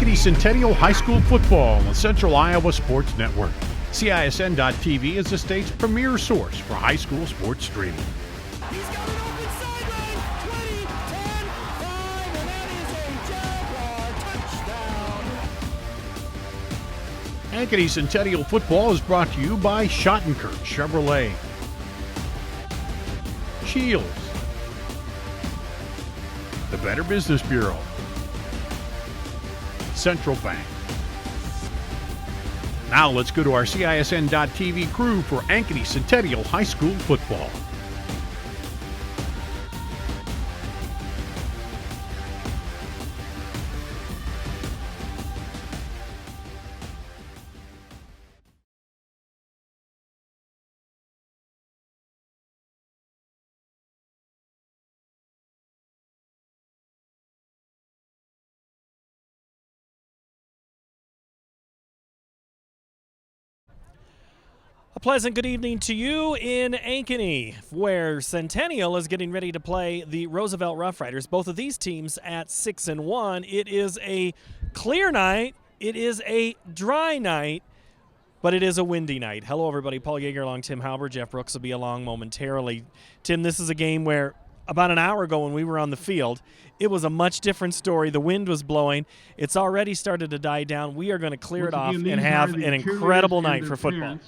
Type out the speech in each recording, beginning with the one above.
Ankeny Centennial High School football on the Central Iowa Sports Network. CISN.TV is the state's premier source for high school sports streaming. He's got an open sideline. 20, 10, 5, and that is a Jaguar touchdown. Ankeny Centennial football is brought to you by Schottenkirk Chevrolet, Shields, the Better Business Bureau, Central Bank. Now let's go to our CISN.TV crew for Ankeny Centennial High School football. A pleasant good evening to you in Ankeny, where Centennial is getting ready to play the Roosevelt Rough Riders. Both of these teams at 6-1. It is a clear night. It is a dry night, but it is a windy night. Hello, everybody. Paul Yeager along, Tim Halber. Jeff Brooks will be along momentarily. Tim, this is a game where about an hour ago when we were on the field, it was a much different story. The wind was blowing. It's already started to die down. We are going to clear it off and have an incredible night for football.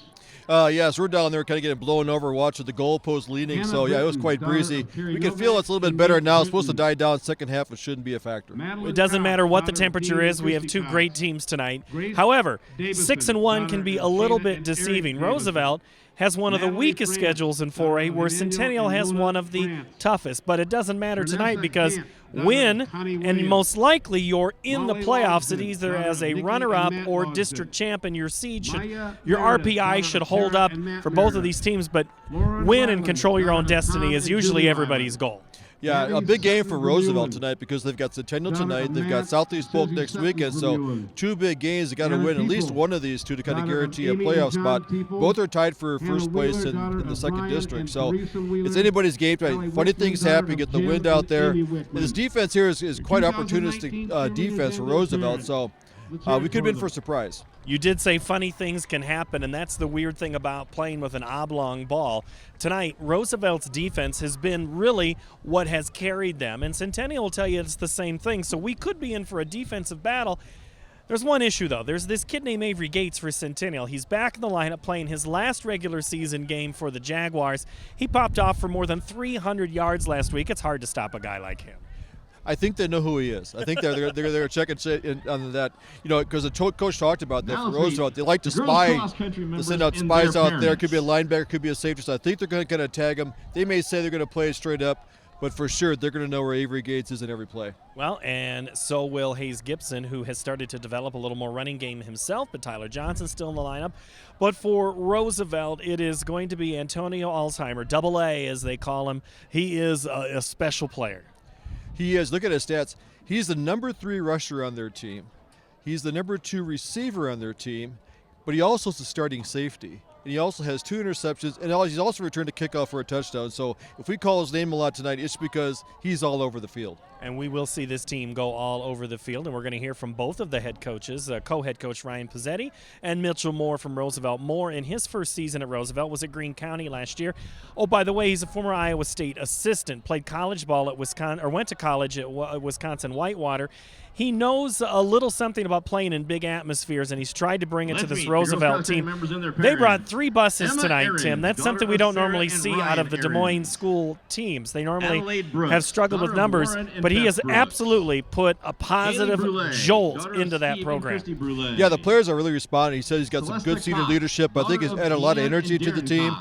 Yes, we're down there kind of getting blown over, watching the goalpost leaning. So, yeah, it was quite breezy. We can feel it's a little bit better now. It's supposed to die down second half. It shouldn't be a factor. It doesn't matter what the temperature is. We have two great teams tonight. However, 6-1 can be a little bit deceiving. Roosevelt has one of the weakest schedules in 4A, where Centennial has one of the toughest. But it doesn't matter tonight because win, and most likely you're in the playoffs either as a runner-up or district champ, and your seed your RPI should hold up for both of these teams. But win and control your own destiny is usually everybody's goal. Yeah, a big game for Roosevelt tonight because they've got Centennial tonight. They've got Southeast Polk next weekend. So two big games. They got to win at least one of these two to kind of guarantee a playoff spot. Both are tied for first place in the second district. So it's anybody's game tonight. Funny things happen. You get the wind out there. And this defense here is quite opportunistic defense for Roosevelt. So we could have been for a surprise. You did say funny things can happen, and that's the weird thing about playing with an oblong ball. Tonight, Roosevelt's defense has been really what has carried them, and Centennial will tell you it's the same thing. So we could be in for a defensive battle. There's one issue, though. There's this kid named Avery Gates for Centennial. He's back in the lineup playing his last regular season game for the Jaguars. He popped off for more than 300 yards last week. It's hard to stop a guy like him. I think they know who he is. I think they're checking on that, because the coach talked about that for Roosevelt. They like to spy, to send out spies out there. Could be a linebacker, could be a safety. So I think they're going to kind of tag him. They may say they're going to play it straight up, but for sure they're going to know where Avery Gates is in every play. Well, and so will Hayes Gibson, who has started to develop a little more running game himself, but Tyler Johnson's still in the lineup. But for Roosevelt, it is going to be Antonio Alzheimer, Double A as they call him. He is a special player. He is. Look at his stats. He's the number 3 rusher on their team. He's the number 2 receiver on their team, but he also is the starting safety. And he also has 2 interceptions, and he's also returned a kickoff for a touchdown. So if we call his name a lot tonight, it's because he's all over the field. And we will see this team go all over the field, and we're going to hear from both of the head coaches, co-head coach Ryan Pizzetti and Mitchell Moore from Roosevelt. Moore, in his first season at Roosevelt, was at Greene County last year. Oh, by the way, he's a former Iowa State assistant, played college ball at Wisconsin, or went to college at Wisconsin Whitewater. He knows a little something about playing in big atmospheres, and he's tried to bring it to this Roosevelt team. They brought 3 buses tonight, Tim. That's something we don't normally see out of the Des Moines school teams. They normally have struggled with numbers, but he has absolutely put a positive jolt into that program. Yeah, the players are really responding. He said he's got some good senior leadership. I think he's added a lot of energy to the team.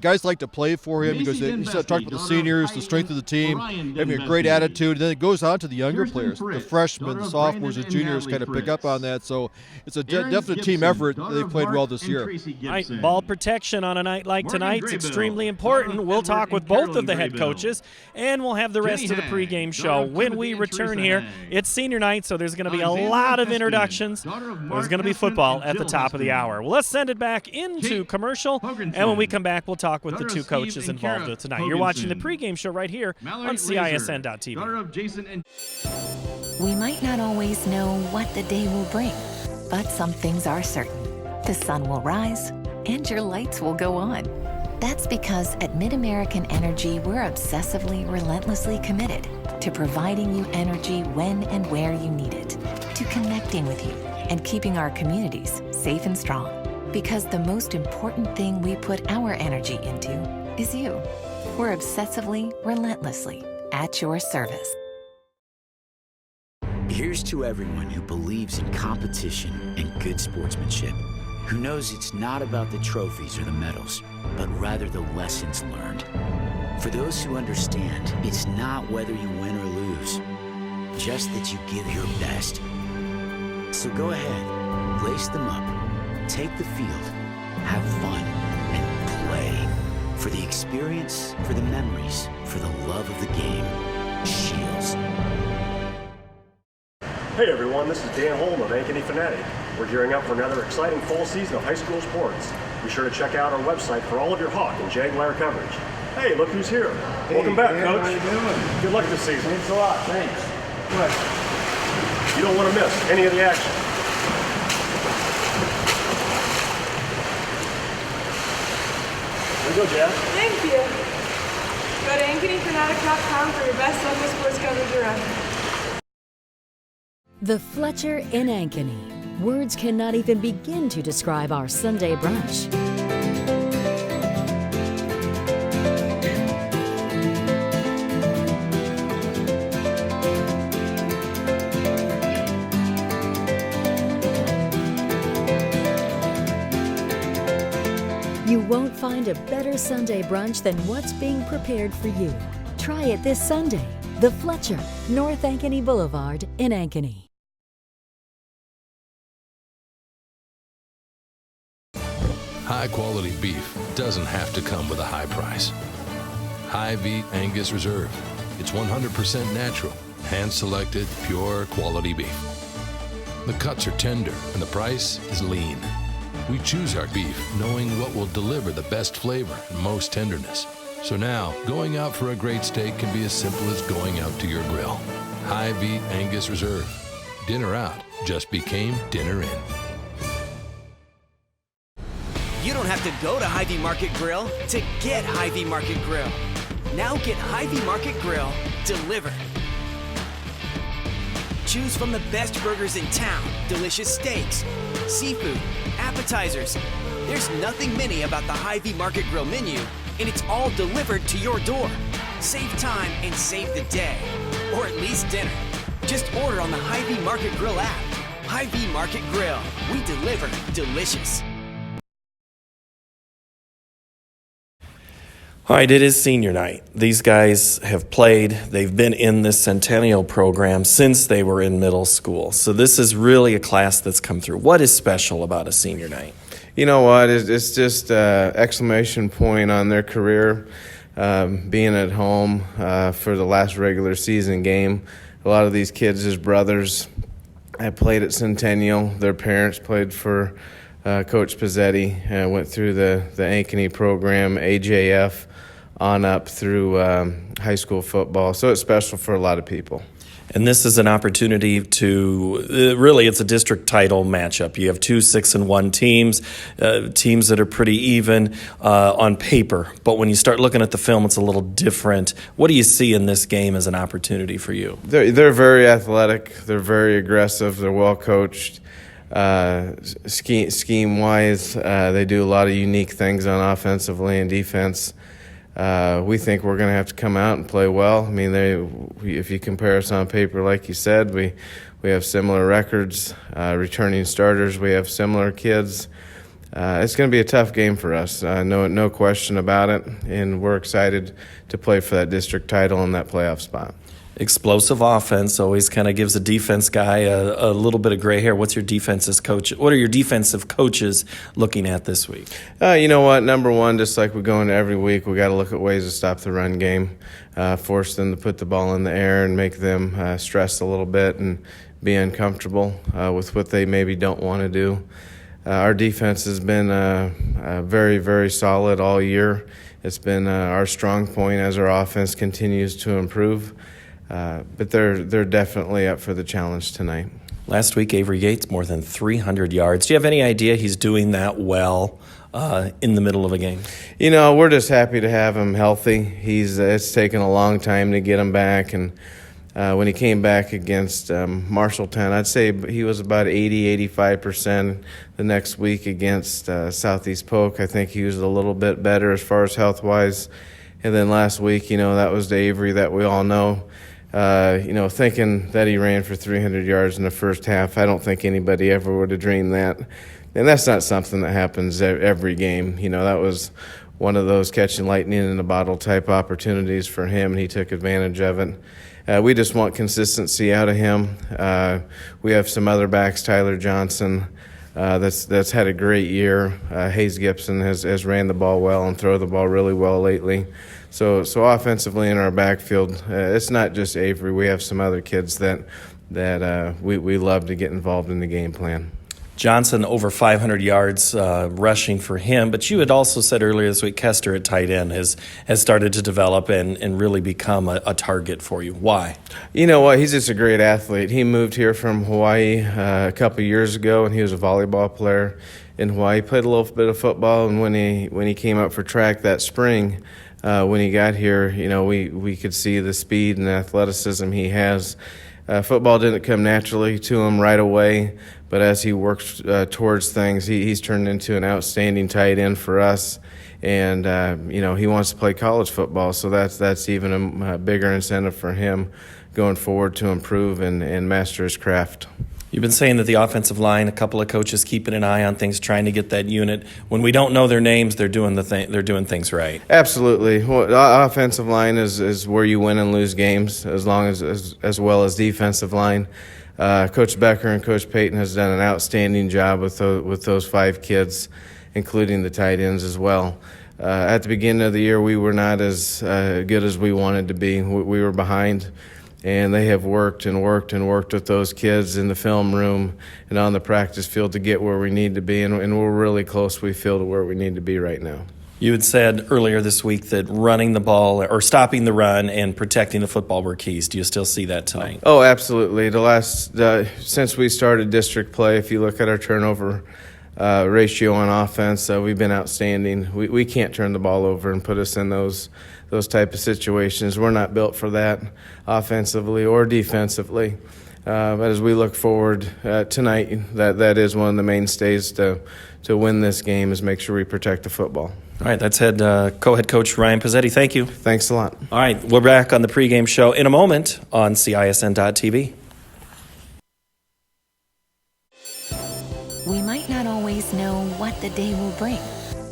Guys like to play for him because he talked about the seniors, the strength of the team, having a great attitude. And then it goes on to the younger players, the freshmen, the sophomores, and juniors kind of pick up on that. So it's a definite team effort. They've played well this year. Right, ball protection on a night like tonight is extremely important. We'll talk with both of the head coaches, and we'll have the rest of the pregame show when we return here. It's senior night, so there's going to be a lot of introductions. There's going to be football at the top of the hour. Well, let's send it back into commercial, and when we come back, we'll talk with the two coaches involved with tonight. You're watching the pregame show right here on CISN.TV. We might not always know what the day will bring, but some things are certain. The sun will rise, and your lights will go on. That's because at MidAmerican Energy, we're obsessively, relentlessly committed to providing you energy when and where you need it, to connecting with you and keeping our communities safe and strong. Because the most important thing we put our energy into is you. We're obsessively, relentlessly at your service. Here's to everyone who believes in competition and good sportsmanship, who knows it's not about the trophies or the medals, but rather the lessons learned. For those who understand, it's not whether you win or lose, just that you give your best. So go ahead, lace them up, take the field, have fun, and play. For the experience, for the memories, for the love of the game. Shields. Hey everyone, this is Dan Holm of Ankeny Fanatic. We're gearing up for another exciting fall season of high school sports. Be sure to check out our website for all of your Hawk and Jaguar coverage. Hey, look who's here. Hey, welcome back, Coach. How you doing? Good luck this season. Thanks a lot. Thanks. What? You don't want to miss any of the action. There you go, Jazz. Thank you. Go to AnkenyFanatic.com for your best local sports coverage around. The Fletcher in Ankeny. Words cannot even begin to describe our Sunday brunch. You won't find a better Sunday brunch than what's being prepared for you. Try it this Sunday. The Fletcher, North Ankeny Boulevard in Ankeny. High-quality beef doesn't have to come with a high price. Hy-Vee Angus Reserve. It's 100% natural, hand-selected, pure quality beef. The cuts are tender and the price is lean. We choose our beef knowing what will deliver the best flavor and most tenderness. So now, going out for a great steak can be as simple as going out to your grill. Hy-Vee Angus Reserve. Dinner out just became dinner in. You don't have to go to Hy-Vee Market Grill to get Hy-Vee Market Grill. Now get Hy-Vee Market Grill delivered. Choose from the best burgers in town, delicious steaks, seafood, appetizers. There's nothing mini about the Hy-Vee Market Grill menu, and it's all delivered to your door. Save time and save the day, or at least dinner. Just order on the Hy-Vee Market Grill app. Hy-Vee Market Grill. We deliver delicious. All right, it is senior night. These guys have played. They've been in this Centennial program since they were in middle school. So this is really a class that's come through. What is special about a senior night? You know what? It's just an exclamation point on their career, being at home for the last regular season game. A lot of these kids, his brothers, had played at Centennial. Their parents played for Coach Pizzetti, went through the Ankeny program, AJF, on up through high school football. So it's special for a lot of people. And this is an opportunity to, really, it's a district title matchup. You have two 6-1 teams, teams that are pretty even on paper. But when you start looking at the film, it's a little different. What do you see in this game as an opportunity for you? They're very athletic. They're very aggressive. They're well coached. Scheme-wise, they do a lot of unique things on offensively and defense. We think we're going to have to come out and play well. I mean, if you compare us on paper, like you said, we have similar records. Returning starters, we have similar kids. It's going to be a tough game for us, no question about it, and we're excited to play for that district title and that playoff spot. Explosive offense always kind of gives a defense guy a little bit of gray hair. What are your defensive coaches looking at this week? You know what? Number one, just like we go into every week, we got to look at ways to stop the run game, force them to put the ball in the air and make them stress a little bit and be uncomfortable with what they maybe don't want to do. Our defense has been very, very solid all year. It's been our strong point as our offense continues to improve. But they're definitely up for the challenge tonight. Last week, Avery Yates, more than 300 yards. Do you have any idea he's doing that well in the middle of a game? You know, we're just happy to have him healthy. It's taken a long time to get him back, and when he came back against Marshalltown, I'd say he was about 80-85%. The next week against Southeast Polk, I think he was a little bit better as far as health-wise. And then last week, you know, that was the Avery that we all know. Thinking that he ran for 300 yards in the first half, I don't think anybody ever would have dreamed that. And that's not something that happens every game. You know, that was one of those catching lightning in a bottle type opportunities for him, and he took advantage of it. We just want consistency out of him. We have some other backs, Tyler Johnson, that's had a great year. Hayes Gibson has ran the ball well and throw the ball really well lately. So offensively in our backfield, it's not just Avery. We have some other kids that we love to get involved in the game plan. Johnson over 500 yards rushing for him, but you had also said earlier this week Kester at tight end has started to develop and really become a target for you. Why? You know what? He's just a great athlete. He moved here from Hawaii a couple years ago, and he was a volleyball player in Hawaii. He played a little bit of football, and when he came up for track that spring, when he got here, you know, we could see the speed and athleticism he has. Football didn't come naturally to him right away, but as he works towards things, he's turned into an outstanding tight end for us. And, he wants to play college football, so that's even a bigger incentive for him going forward to improve and master his craft. You've been saying that the offensive line, a couple of coaches keeping an eye on things, trying to get that unit. When we don't know their names, they're doing things right. Absolutely. Well, the offensive line is where you win and lose games, as well as defensive line. Coach Becker and Coach Payton has done an outstanding job with those 5 kids, including the tight ends as well. At the beginning of the year, we were not as good as we wanted to be. We were behind. And they have worked with those kids in the film room and on the practice field to get where we need to be, and we're really close, we feel, to where we need to be right now. You had said earlier this week that running the ball or stopping the run and protecting the football were keys. Do you still see that tonight? Oh, absolutely. Since we started district play, if you look at our turnover ratio on offense, we've been outstanding. We can't turn the ball over and put us in those type of situations. We're not built for that offensively or defensively. But as we look forward tonight, that is one of the mainstays to win this game, is make sure we protect the football. All right, that's co-head coach Ryan Pizzetti. Thank you. Thanks a lot. All right, we're back on the pregame show in a moment on CISN.TV. We might not always know what the day will bring,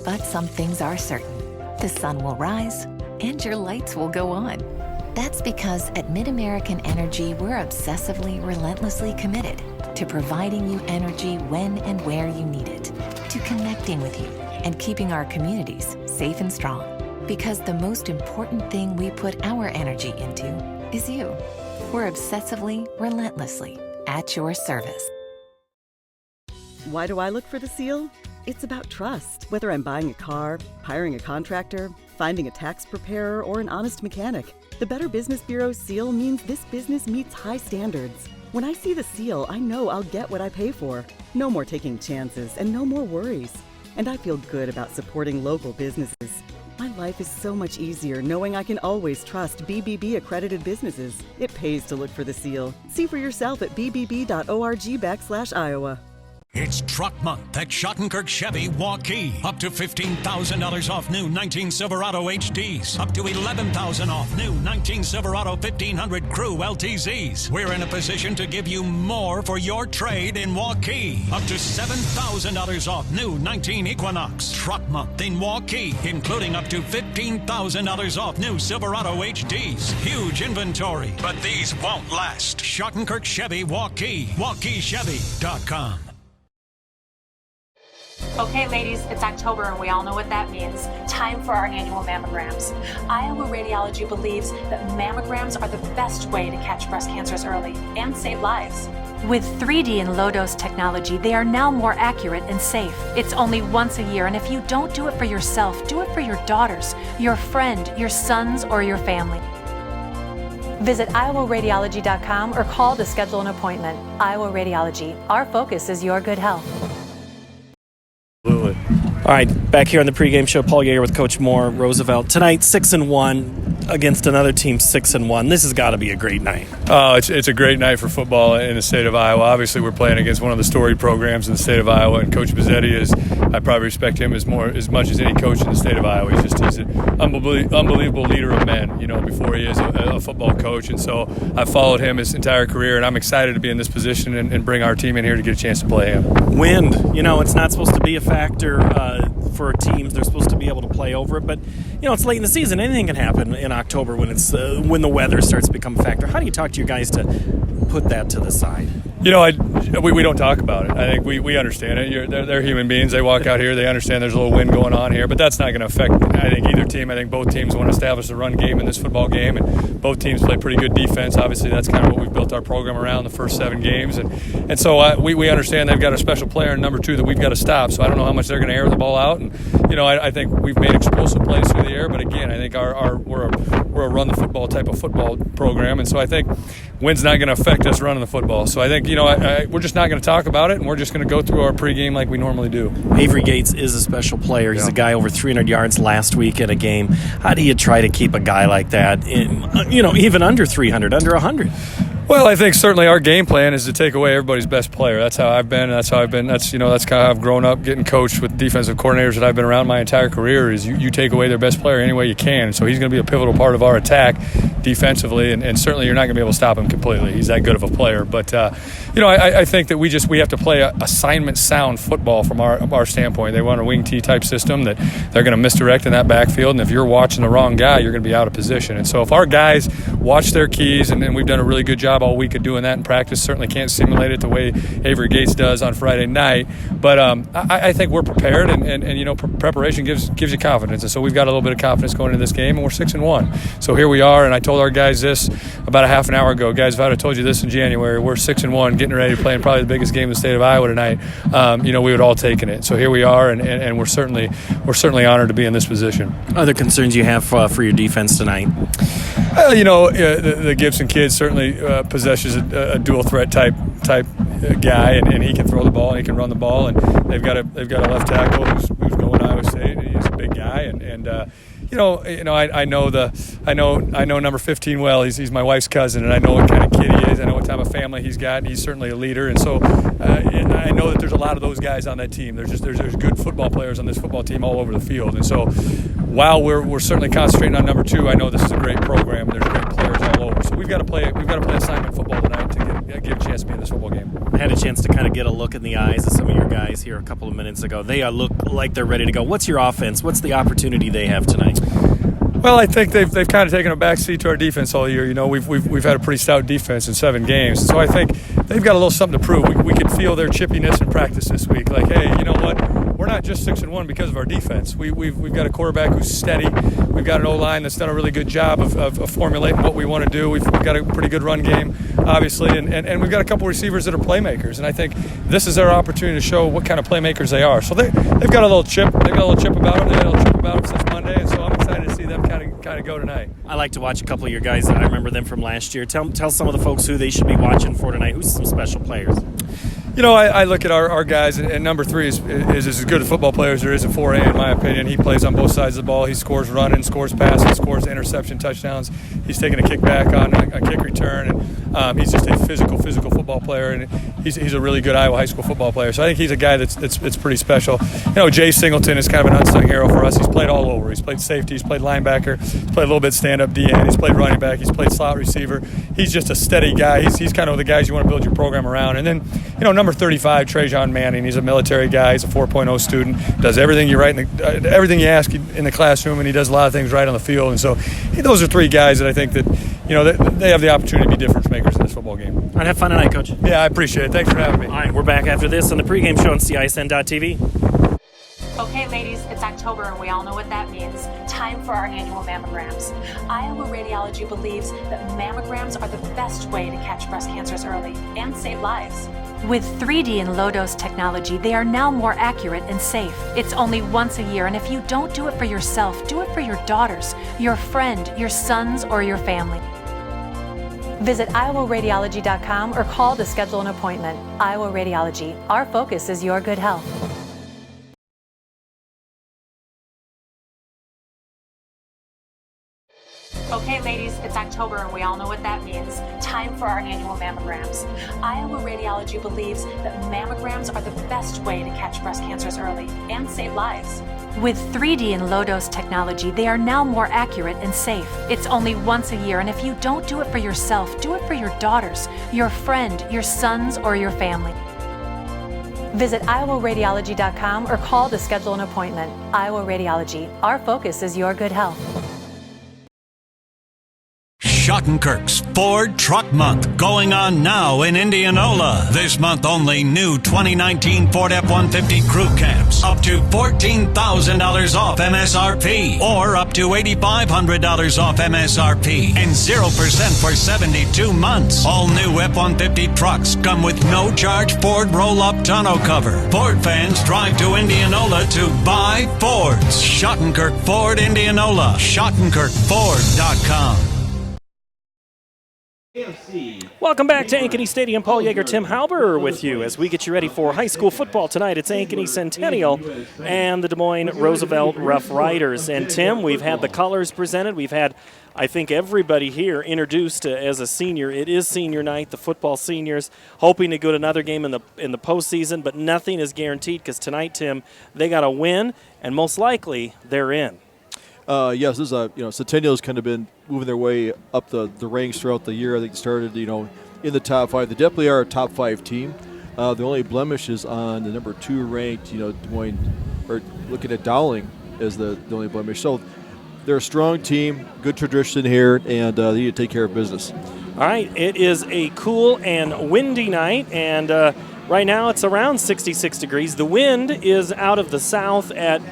but some things are certain. The sun will rise and your lights will go on. That's because at Mid-American Energy, we're obsessively, relentlessly committed to providing you energy when and where you need it, to connecting with you and keeping our communities safe and strong. Because the most important thing we put our energy into is you. We're obsessively, relentlessly at your service. Why do I look for the seal? It's about trust. Whether I'm buying a car, hiring a contractor, finding a tax preparer, or an honest mechanic, the Better Business Bureau seal means this business meets high standards. When I see the seal, I know I'll get what I pay for. No more taking chances and no more worries. And I feel good about supporting local businesses. My life is so much easier knowing I can always trust BBB accredited businesses. It pays to look for the seal. See for yourself at bbb.org/Iowa. It's Truck Month at Schottenkirk Chevy Waukee. Up to $15,000 off new 19 Silverado HDs. Up to $11,000 off new 19 Silverado 1500 Crew LTZs. We're in a position to give you more for your trade in Waukee. Up to $7,000 off new 19 Equinox. Truck Month in Waukee, including up to $15,000 off new Silverado HDs. Huge inventory, but these won't last. Schottenkirk Chevy Waukee. WaukeeChevy.com. Okay, ladies, it's October and we all know what that means. Time for our annual mammograms. Iowa Radiology believes that mammograms are the best way to catch breast cancers early and save lives. With 3D and low-dose technology, they are now more accurate and safe. It's only once a year, and if you don't do it for yourself, do it for your daughters, your friend, your sons, or your family. Visit iowaradiology.com or call to schedule an appointment. Iowa Radiology. Our focus is your good health. Absolutely. All right, back here on the pregame show, Paul Yeager with Coach Moore, Roosevelt. Tonight, 6-1 against another team, 6-1. This has got to be a great night. Oh, it's a great night for football in the state of Iowa. Obviously, we're playing against one of the storied programs in the state of Iowa, and Coach Bizzetti I probably respect him as much as any coach in the state of Iowa. He's an unbelievable leader of men, before he is a football coach. And so I've followed him his entire career, and I'm excited to be in this position and bring our team in here to get a chance to play him. Wind, it's not supposed to be a factor for teams. They're supposed to be able to play over it, but it's late in the season. Anything can happen in October when the weather starts to become a factor. How do you talk to your guys to put that to the side? We don't talk about it. I think we understand it. They're human beings. They walk out here. They understand there's a little wind going on here, but that's not going to affect, I think, either team. I think both teams want to establish a run game in this football game, and both teams play pretty good defense. Obviously, that's kind of what we've built our program around the first 7 games, and so we understand they've got a special player in number 2 that we've got to stop. So I don't know how much they're going to air the ball out, and I think we've made explosive plays through the air, but again, I think we're a run the football type of football program, and so I think wind's not going to affect us running the football. So I think we're just not going to talk about it, and we're just going to go through our pregame like we normally do. Avery Gates is a special player. He's a guy over 300 yards last week in a game. How do you try to keep a guy like that in, even under 300, under 100? Well, I think certainly our game plan is to take away everybody's best player. That's how I've been. That's kind of how I've grown up, getting coached with defensive coordinators that I've been around my entire career. Is you take away their best player any way you can. And so he's going to be a pivotal part of our attack defensively, and certainly you're not going to be able to stop him completely. He's that good of a player. But I think that we have to play assignment sound football from our standpoint. They run a wing T type system that they're going to misdirect in that backfield, and if you're watching the wrong guy, you're going to be out of position. And so if our guys watch their keys, and we've done a really good job all week of doing that in practice. Certainly can't simulate it the way Avery Gates does on Friday night, but I think we're prepared, and preparation gives you confidence, and so we've got a little bit of confidence going into this game, and we're 6-1. So here we are, and I told our guys this about a half an hour ago. Guys, if I would have told you this in January, we're 6-1, getting ready to play in probably the biggest game in the state of Iowa tonight. We would all taken it. So here we are, and we're certainly honored to be in this position. Other concerns you have for your defense tonight? The Gibson kid certainly possesses a dual threat type guy, and he can throw the ball and he can run the ball, and they've got a left tackle who's going to Iowa State, and he's a big guy, I know number 15 well. He's my wife's cousin, and I know what kind of kid he is. I know what type of family he's got, and he's certainly a leader. And so I know that there's a lot of those guys on that team. There's good football players on this football team all over the field. And so while we're certainly concentrating on number 2, I know this is a great program. There's great players all over. So we've got to play assignment football tonight to give a chance to be in this football game. I had a chance to kind of get a look in the eyes of some of your guys here a couple of minutes ago. They look like they're ready to go. What's your offense? What's the opportunity they have tonight? Well, I think they've kind of taken a back seat to our defense all year. We've had a pretty stout defense in 7 games, so I think they've got a little something to prove. We could feel their chippiness in practice this week. Like, hey, you know what? We're not just 6-1 because of our defense. We've got a quarterback who's steady. We've got an O-line that's done a really good job of formulating what we want to do. We've got a pretty good run game, obviously, and we've got a couple receivers that are playmakers. And I think this is their opportunity to show what kind of playmakers they are. So they've got a little chip. They've got a little chip about them. They've had a little chip about them since Monday, and so I'm excited to see them kind of go tonight. I like to watch a couple of your guys. I remember them from last year. Tell some of the folks who they should be watching for tonight. Who's some special players? I look at our guys, and number 3 is as good a football player as there is at 4A, in my opinion. He plays on both sides of the ball. He scores running, scores passing, scores interception touchdowns. He's taking a kick back on a kick return, and he's just a physical football player, and he's a really good Iowa high school football player. So I think he's a guy that's pretty special. Jay Singleton is kind of an unsung hero for us. He's played all over. He's played safety. He's played linebacker. He's played a little bit stand-up DN. He's played running back. He's played slot receiver. He's just a steady guy. He's kind of the guys you want to build your program around. And then, number 35, Trajan Manning. He's a military guy. He's a 4.0 student. Does everything you everything you ask in the classroom, and he does a lot of things right on the field. And so those are 3 guys that I think that they have the opportunity to be difference makers in this football game. All right, have fun tonight, Coach. Yeah, I appreciate it. Thanks for having me. All right, we're back after this on the pregame show on CISN.TV. Okay, ladies, it's October and we all know what that means. Time for our annual mammograms. Iowa Radiology believes that mammograms are the best way to catch breast cancers early and save lives. With 3D and low-dose technology, they are now more accurate and safe. It's only once a year, and if you don't do it for yourself, do it for your daughters, your friend, your sons, or your family. Visit iowaradiology.com or call to schedule an appointment. Iowa Radiology. Our focus is your good health. Okay, ladies, it's October and we all know what that means. Time for our annual mammograms. Iowa Radiology believes that mammograms are the best way to catch breast cancers early and save lives. With 3D and low-dose technology, they are now more accurate and safe. It's only once a year, and if you don't do it for yourself, do it for your daughters, your friend, your sons, or your family. Visit iowaradiology.com or call to schedule an appointment. Iowa Radiology. Our focus is your good health. Schottenkirk's Ford Truck Month going on now in Indianola. This month only new 2019 Ford F-150 Crew Cabs up to $14,000 off MSRP or up to $8,500 off MSRP and 0% for 72 months. All new F-150 trucks come with no charge Ford roll-up tonneau cover. Ford fans drive to Indianola to buy Fords. Schottenkirk Ford Indianola. SchottenkirkFord.com. Welcome back to Ankeny Stadium. Paul Yeager, Tim Halber with you as we get you ready for high school football tonight. It's Ankeny Centennial and the Des Moines Roosevelt Rough Riders. And Tim, we've had the colors presented. We've had, I think, everybody here introduced as a senior. It is senior night, the football seniors, hoping to go to another game in the postseason, but nothing is guaranteed because tonight, Tim, they got to win, and most likely they're in. Yes, this is Centennial's kind of been moving their way up the ranks throughout the year. I think it started, in the top 5. They definitely are a top 5 team. The only blemish is on the number 2 ranked, Des Moines, or looking at Dowling as the only blemish. So they're a strong team, good tradition here, and they need to take care of business. All right, it is a cool and windy night, and right now it's around 66 degrees. The wind is out of the south at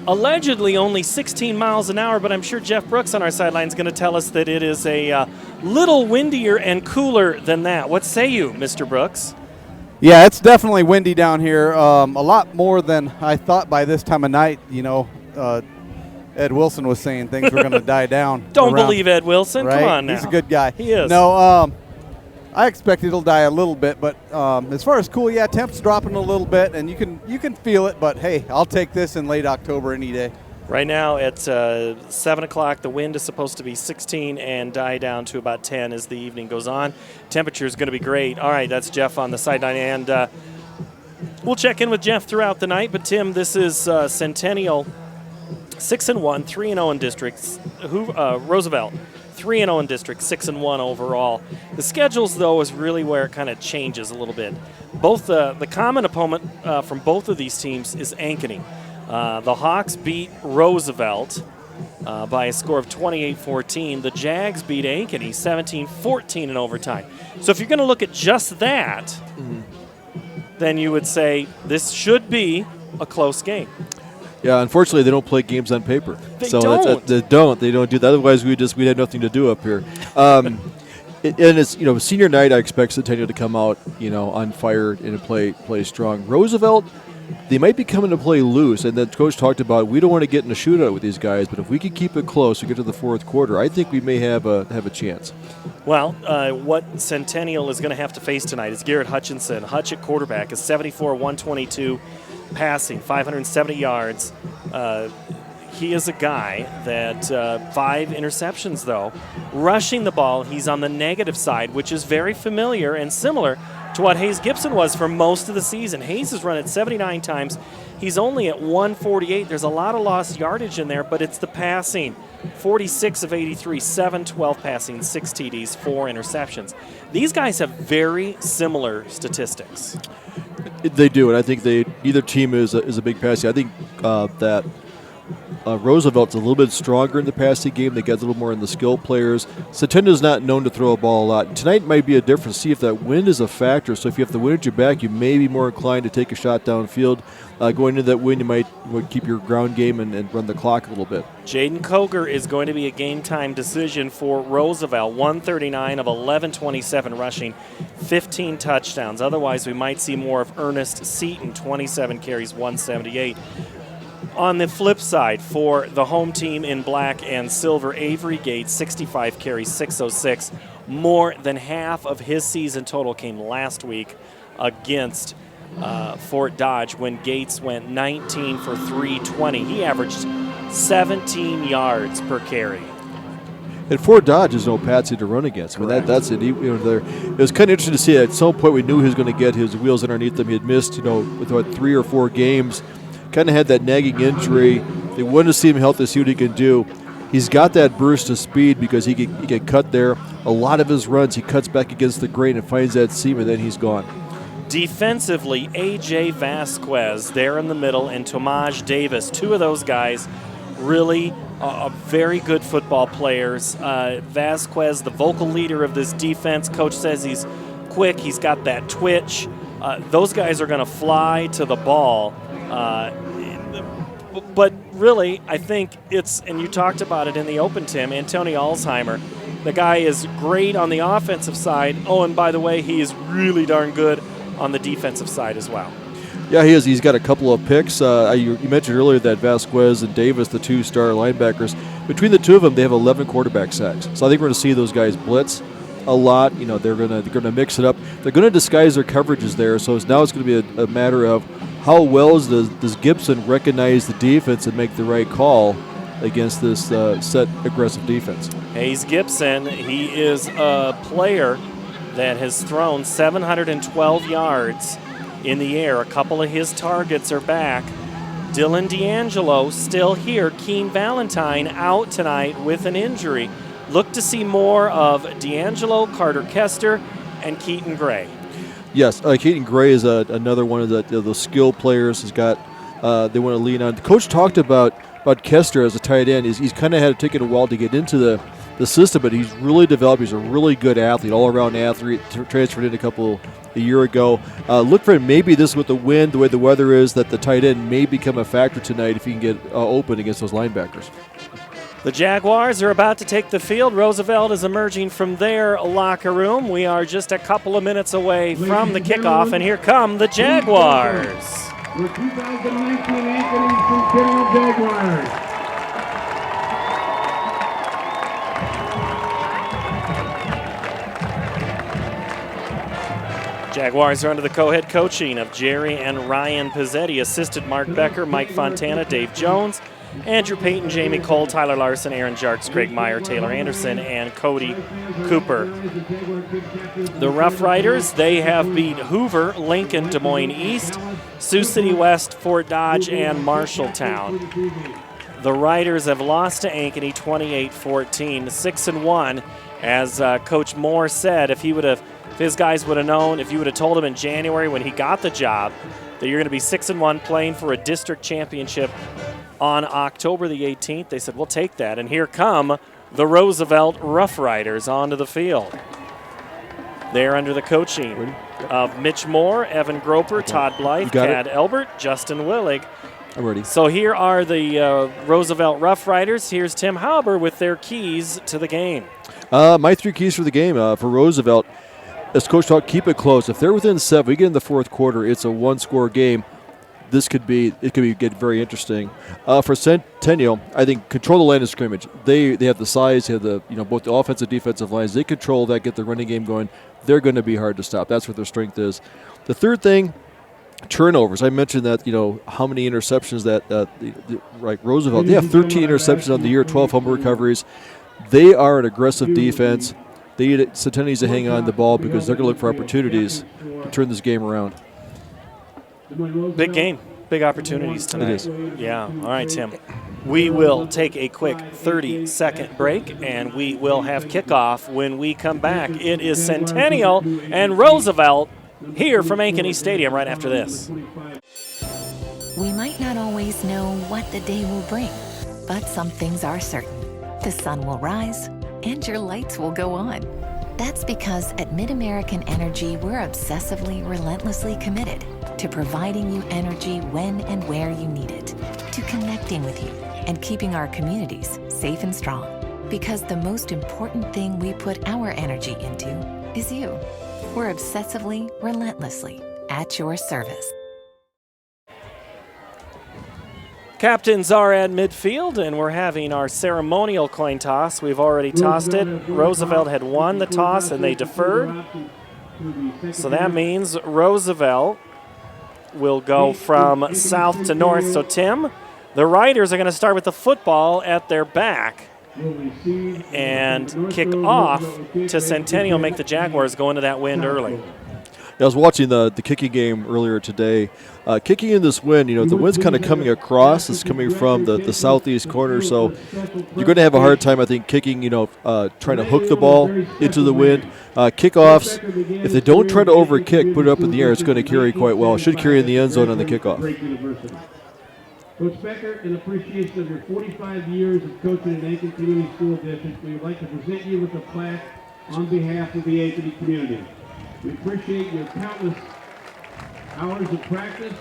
allegedly only 16 miles an hour, but I'm sure Jeff Brooks on our sideline is going to tell us that it is a little windier and cooler than that. What say you, Mr. Brooks? Yeah, it's definitely windy down here. A lot more than I thought by this time of night. Ed Wilson was saying things were going to die down. Don't believe Ed Wilson. Right? Come on now. He's a good guy. He is. No, I expect it'll die a little bit, but as far as cool, yeah, temps dropping a little bit, and you can feel it. But hey, I'll take this in late October any day. Right now at 7 o'clock, the wind is supposed to be 16 and die down to about 10 as the evening goes on. Temperature is going to be great. All right, that's Jeff on the sideline, and we'll check in with Jeff throughout the night. But Tim, this is Centennial 6-1, 3-0 in districts. Roosevelt 3-0 in district, 6-1 overall. The schedules, though, is really where it kind of changes a little bit. Both the common opponent from both of these teams is Ankeny. The Hawks beat Roosevelt by a score of 28-14. The Jags beat Ankeny 17-14 in overtime. So if you're going to look at just that, then you would say this should be a close game. Yeah, unfortunately, they don't play games on paper. They don't. They don't do that. Otherwise, we'd have nothing to do up here. And it's senior night. I expect Centennial to come out on fire and play strong. Roosevelt, they might be coming to play loose. And the coach talked about, we don't want to get in a shootout with these guys, but if we can keep it close, we get to the fourth quarter, I think we may have a chance. Well, what Centennial is going to have to face tonight is Garrett Hutchinson. Hutch at quarterback is 74-122 passing, 570 yards. He is a guy that 5 interceptions, though. Rushing the ball, he's on the negative side, which is very familiar and similar to what Hayes Gibson was for most of the season. Hayes has run it 79 times. He's only at 148. There's a lot of lost yardage in there, but it's the passing. 46 of 83, 7-12 passing, 6 TDs, 4 interceptions. These guys have very similar statistics. They do, and I think either team is a big passing. I think that Roosevelt's a little bit stronger in the passing game. They get a little more in the skill players. Centennial's not known to throw a ball a lot. Tonight might be a difference. See if that wind is a factor. So if you have the wind at your back, you may be more inclined to take a shot downfield. Going into that wind, you might keep your ground game and run the clock a little bit. Jaden Koger is going to be a game-time decision for Roosevelt. 139 of 1127 rushing, 15 touchdowns. Otherwise, we might see more of Ernest Seaton, 27 carries, 178. On the flip side, for the home team in black and silver, Avery Gates, 65 carries, 606. More than half of his season total came last week against Fort Dodge when Gates went 19 for 320. He averaged 17 yards per carry. And Fort Dodge is no patsy to run against. I mean, that's it. It was kind of interesting to see. At some point, we knew he was going to get his wheels underneath him. He had missed, with 3 or 4 games. Kind of had that nagging injury. They wanted to see him healthy, see what he can do. He's got that burst of speed because he can cut there. A lot of his runs, he cuts back against the grain and finds that seam, and then he's gone. Defensively, A.J. Vasquez there in the middle and Tomaj Davis, 2 of those guys really very good football players. Vasquez, the vocal leader of this defense. Coach says he's quick. He's got that twitch. Those guys are going to fly to the ball. But really, I think it's, and you talked about it in the open, Tim, Antonio Alzheimer. The guy is great on the offensive side. Oh, and by the way, he is really darn good on the defensive side as well. Yeah, he is. He's got a couple of picks. You mentioned earlier that Vasquez and Davis, the 2 star linebackers, between the 2 of them, they have 11 quarterback sacks. So I think we're going to see those guys blitz a lot. They're going to mix it up. They're going to disguise their coverages there. So now it's going to be a matter of how well does Gibson recognize the defense and make the right call against this set aggressive defense. Hayes Gibson, he is a player that has thrown 712 yards in the air. A couple of his targets are back. Dylan D'Angelo still here. Keen Valentine out tonight with an injury. Look to see more of D'Angelo, Carter Kester, and Keaton Gray. Yes, Keaton Gray is another one of the skill players. Has got they want to lean on. The coach talked about Kester as a tight end. He's kind of had to take it a while to get into the system, but he's really developed. He's a really good athlete, all-around athlete. Transferred in a year ago. Look for him. Maybe this with the wind, the way the weather is, that the tight end may become a factor tonight if he can get open against those linebackers. The Jaguars are about to take the field. Roosevelt is emerging from their locker room. We are just a couple of minutes away from the kickoff, and here come the Jaguars. The 2019 Ankeny Centennial Jaguars. Jaguars are under the co-head coaching of Jerry and Ryan Pizzetti, assisted Mark Becker, Mike Fontana, Dave Jones, Andrew Payton, Jamie Cole, Tyler Larson, Aaron Jarks, Greg Meyer, Taylor Anderson, and Cody Cooper. The Rough Riders, they have beat Hoover, Lincoln, Des Moines East, Sioux City West, Fort Dodge, and Marshalltown. The Riders have lost to Ankeny 28-14, 6-1. As Coach Moore said, if his guys would have known, if you would have told him in January when he got the job that you're going to be 6-1 playing for a district championship on October the 18th, they said, we'll take that. And here come the Roosevelt Rough Riders onto the field. They're under the coaching of Mitch Moore, Evan Groper, Todd Blythe, Tad Elbert, Justin Willig. I'm ready. So here are the Roosevelt Rough Riders. Here's Tim Hauber with their keys to the game. My 3 keys for the game for Roosevelt, as Coach talked, keep it close. If they're within 7, we get in the fourth quarter, it's a 1-score game. this could get very interesting. For Centennial, I think control the line of scrimmage. They have the size, they have the both the offensive and defensive lines. They control that, get the running game going. They're going to be hard to stop. That's what their strength is. The third thing, turnovers. I mentioned that how many interceptions that like Roosevelt. They have 13 interceptions on the year, 12 fumble recoveries. They are an aggressive defense. They need Centennial needs to hang on the ball because they're going to look for opportunities to turn this game around. Big game, big opportunities tonight. It is. Yeah. All right, Tim. We will take a quick 30-second break, and we will have kickoff when we come back. It is Centennial and Roosevelt here from Ankeny Stadium right after this. We might not always know what the day will bring, but some things are certain. The sun will rise, and your lights will go on. That's because at MidAmerican Energy, we're obsessively, relentlessly committed to providing you energy when and where you need it, to connecting with you and keeping our communities safe and strong. Because the most important thing we put our energy into is you. We're obsessively, relentlessly at your service. Captains are at midfield, and we're having our ceremonial coin toss. We've already tossed it. Roosevelt had won the toss, and they deferred. So that means Roosevelt will go from south to north. So, Tim, the Riders are going to start with the football at their back and kick off to Centennial, make the Jaguars go into that wind early. I was watching the kicking game earlier today. Kicking in this wind, the wind's kind of coming across. It's coming from the southeast corner, so you're going to have a hard time, I think, kicking, trying to hook the ball into the wind. Kickoffs, if they don't try to overkick, put it up in the air, it's going to carry quite well. It should carry in the end zone on the kickoff. Coach Becker, in appreciation of your 45 years of coaching in Ankeny Community School District, we would like to present you with a plaque on behalf of the Ankeny community. We appreciate your countless hours of practice,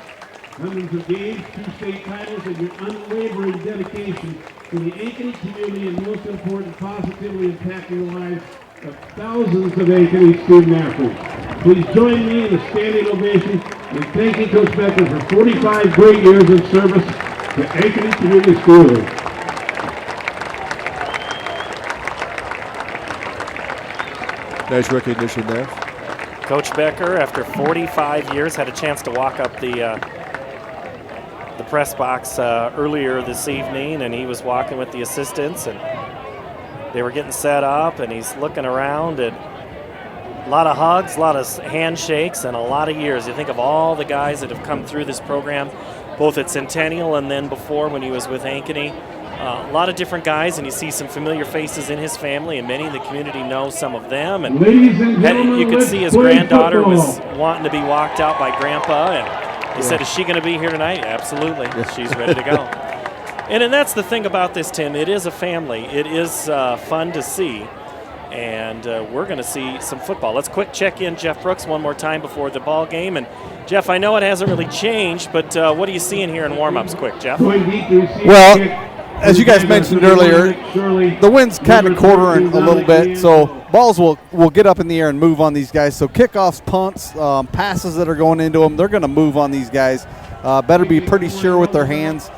hundreds of games, 2 state titles, and your unwavering dedication to the Ankeny community and, most important, positively impacting the lives of thousands of Ankeny student athletes. Please join me in a standing ovation in thanking Coach Becker for 45 great years of service to Ankeny Community Schools. Nice recognition there. Coach Becker, after 45 years, had a chance to walk up the press box earlier this evening, and he was walking with the assistants, and they were getting set up, and he's looking around, and a lot of hugs, a lot of handshakes, and a lot of years. You think of all the guys that have come through this program, both at Centennial and then before when he was with Ankeny. A lot of different guys, and you see some familiar faces in his family, and many in the community know some of them. And you could see his granddaughter was wanting to be walked out by Grandpa, and he said, "Is she going to be here tonight?" Absolutely. She's ready to go. And that's the thing about this, Tim. It is a family. It is fun to see, and we're going to see some football. Let's quick check in Jeff Brooks one more time before the ball game. And Jeff, I know it hasn't really changed, but what are you seeing here in warm-ups? Quick, Jeff. Well, as you guys mentioned earlier, the wind's kind of quartering a little bit, so balls will get up in the air and move on these guys. So kickoffs, punts, passes that are going into them, they're going to move on these guys. Better be pretty sure with their hands.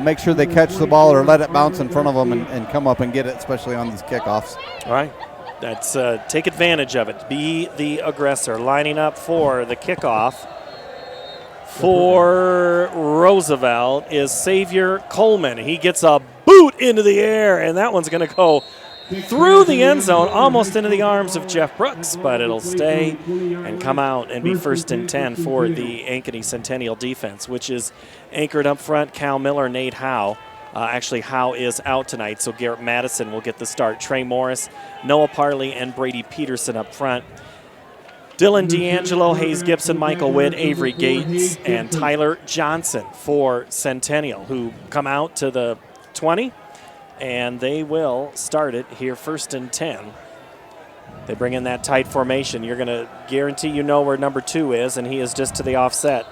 Make sure they catch the ball or let it bounce in front of them and come up and get it, especially on these kickoffs. All right. That's take advantage of it. Be the aggressor. Lining up for the kickoff for Roosevelt is Xavier Coleman. He gets a boot into the air, and that one's going to go through the end zone, almost into the arms of Jeff Brooks, but it'll stay and come out and be 1st and 10 for the Ankeny Centennial defense, which is anchored up front, Cal Miller, Nate Howe. Actually, Howe is out tonight, so Garrett Madison will get the start. Trey Morris, Noah Parley, and Brady Peterson up front. Dylan D'Angelo, Hayes Gibson, Michael Witt, Avery Gates, and Tyler Johnson for Centennial, who come out to the 20, and they will start it here 1st and 10. They bring in that tight formation. You're going to guarantee you know where number 2 is, and he is just to the offset.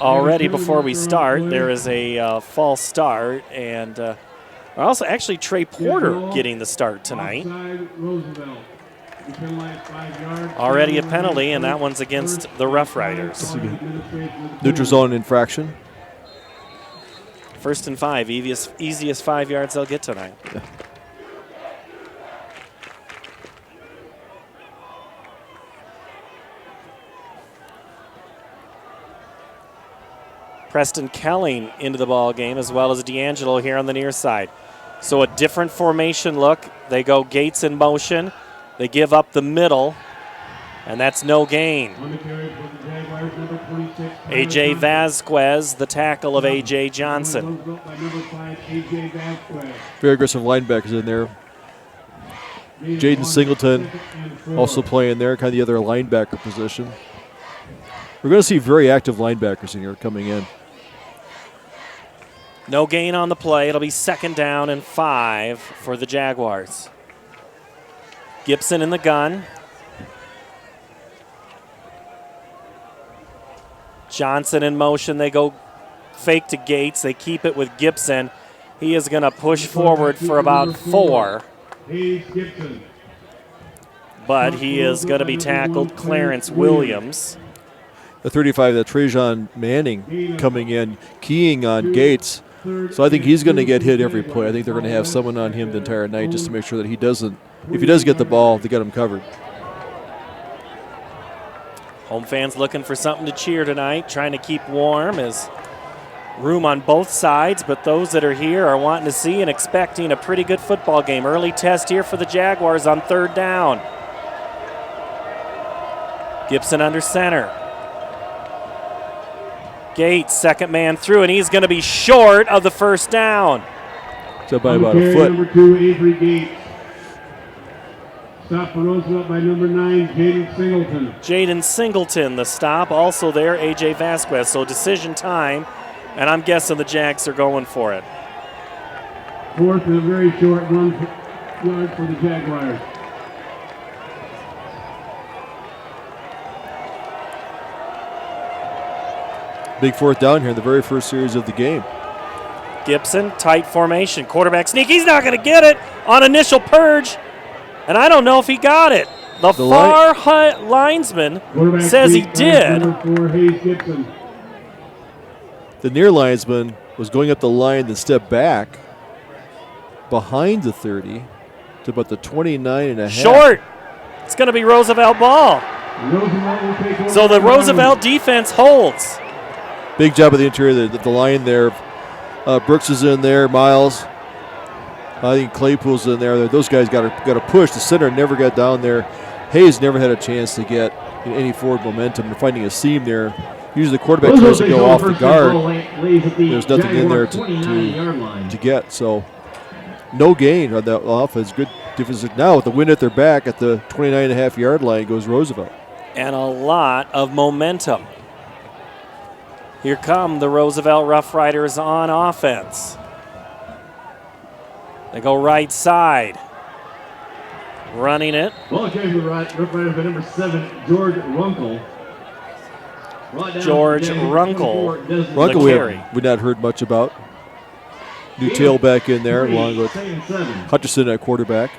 Already before we start, there is a false start, and also actually Trey Porter getting the start tonight. Already a penalty, and that one's against the Rough Riders. Neutral zone infraction. 1st and 5, easiest 5 yards they'll get tonight. Yeah. Preston Kelling into the ball game, as well as D'Angelo here on the near side. So a different formation look. They go Gates in motion. They give up the middle, and that's no gain. A.J. Vasquez, the tackle of A.J. Johnson. Very aggressive linebackers in there. Jaden Singleton also playing there, kind of the other linebacker position. We're going to see very active linebackers in here coming in. No gain on the play. It'll be 2nd down and 5 for the Jaguars. Gibson in the gun. Johnson in motion. They go fake to Gates. They keep it with Gibson. He is going to push forward for about 4. But he is going to be tackled. Clarence Williams. The 35, that Trajan Manning coming in, keying on Gates. So I think he's going to get hit every play. I think they're going to have someone on him the entire night just to make sure that he doesn't, if he does get the ball, they get him covered. Home fans looking for something to cheer tonight, trying to keep warm. As room on both sides, but those that are here are wanting to see and expecting a pretty good football game. Early test here for the Jaguars on 3rd down. Gibson under center. Gates, 2nd man through, and he's going to be short of the 1st down. So by about a foot. Number 2, Avery Gates. Stop for Roosevelt by number 9, Jaden Singleton. Jaden Singleton, the stop. Also there, A.J. Vasquez. So decision time, and I'm guessing the Jags are going for it. 4th and a very short run yard for the Jaguars. Big 4th down here in the very first series of the game. Gibson, tight formation. Quarterback sneak. He's not going to get it on initial purge, and I don't know if he got it. The far linesman says he did. The near linesman was going up the line, then stepped back behind the 30 to about the 29 and a half. Short. It's going to be Roosevelt ball. So the Roosevelt defense holds. Big job of the interior, the line there. Brooks is in there, Miles. I think Claypool's in there. Those guys got to push. The center never got down there. Hayes never had a chance to get any forward momentum. They're finding a seam there. Usually the quarterback tries to go off the guard. There's nothing in there to get. So no gain on that offense. Good defense. Now with the wind at their back at the 29.5-yard line goes Roosevelt. And a lot of momentum. Here come the Roosevelt Rough Riders on offense. They go right side. Running it. Ball carried for the Rough Riders by number 7, George Runkle. George Runkle. Runkle we not heard much about. New tailback in there along with Hutchison at quarterback.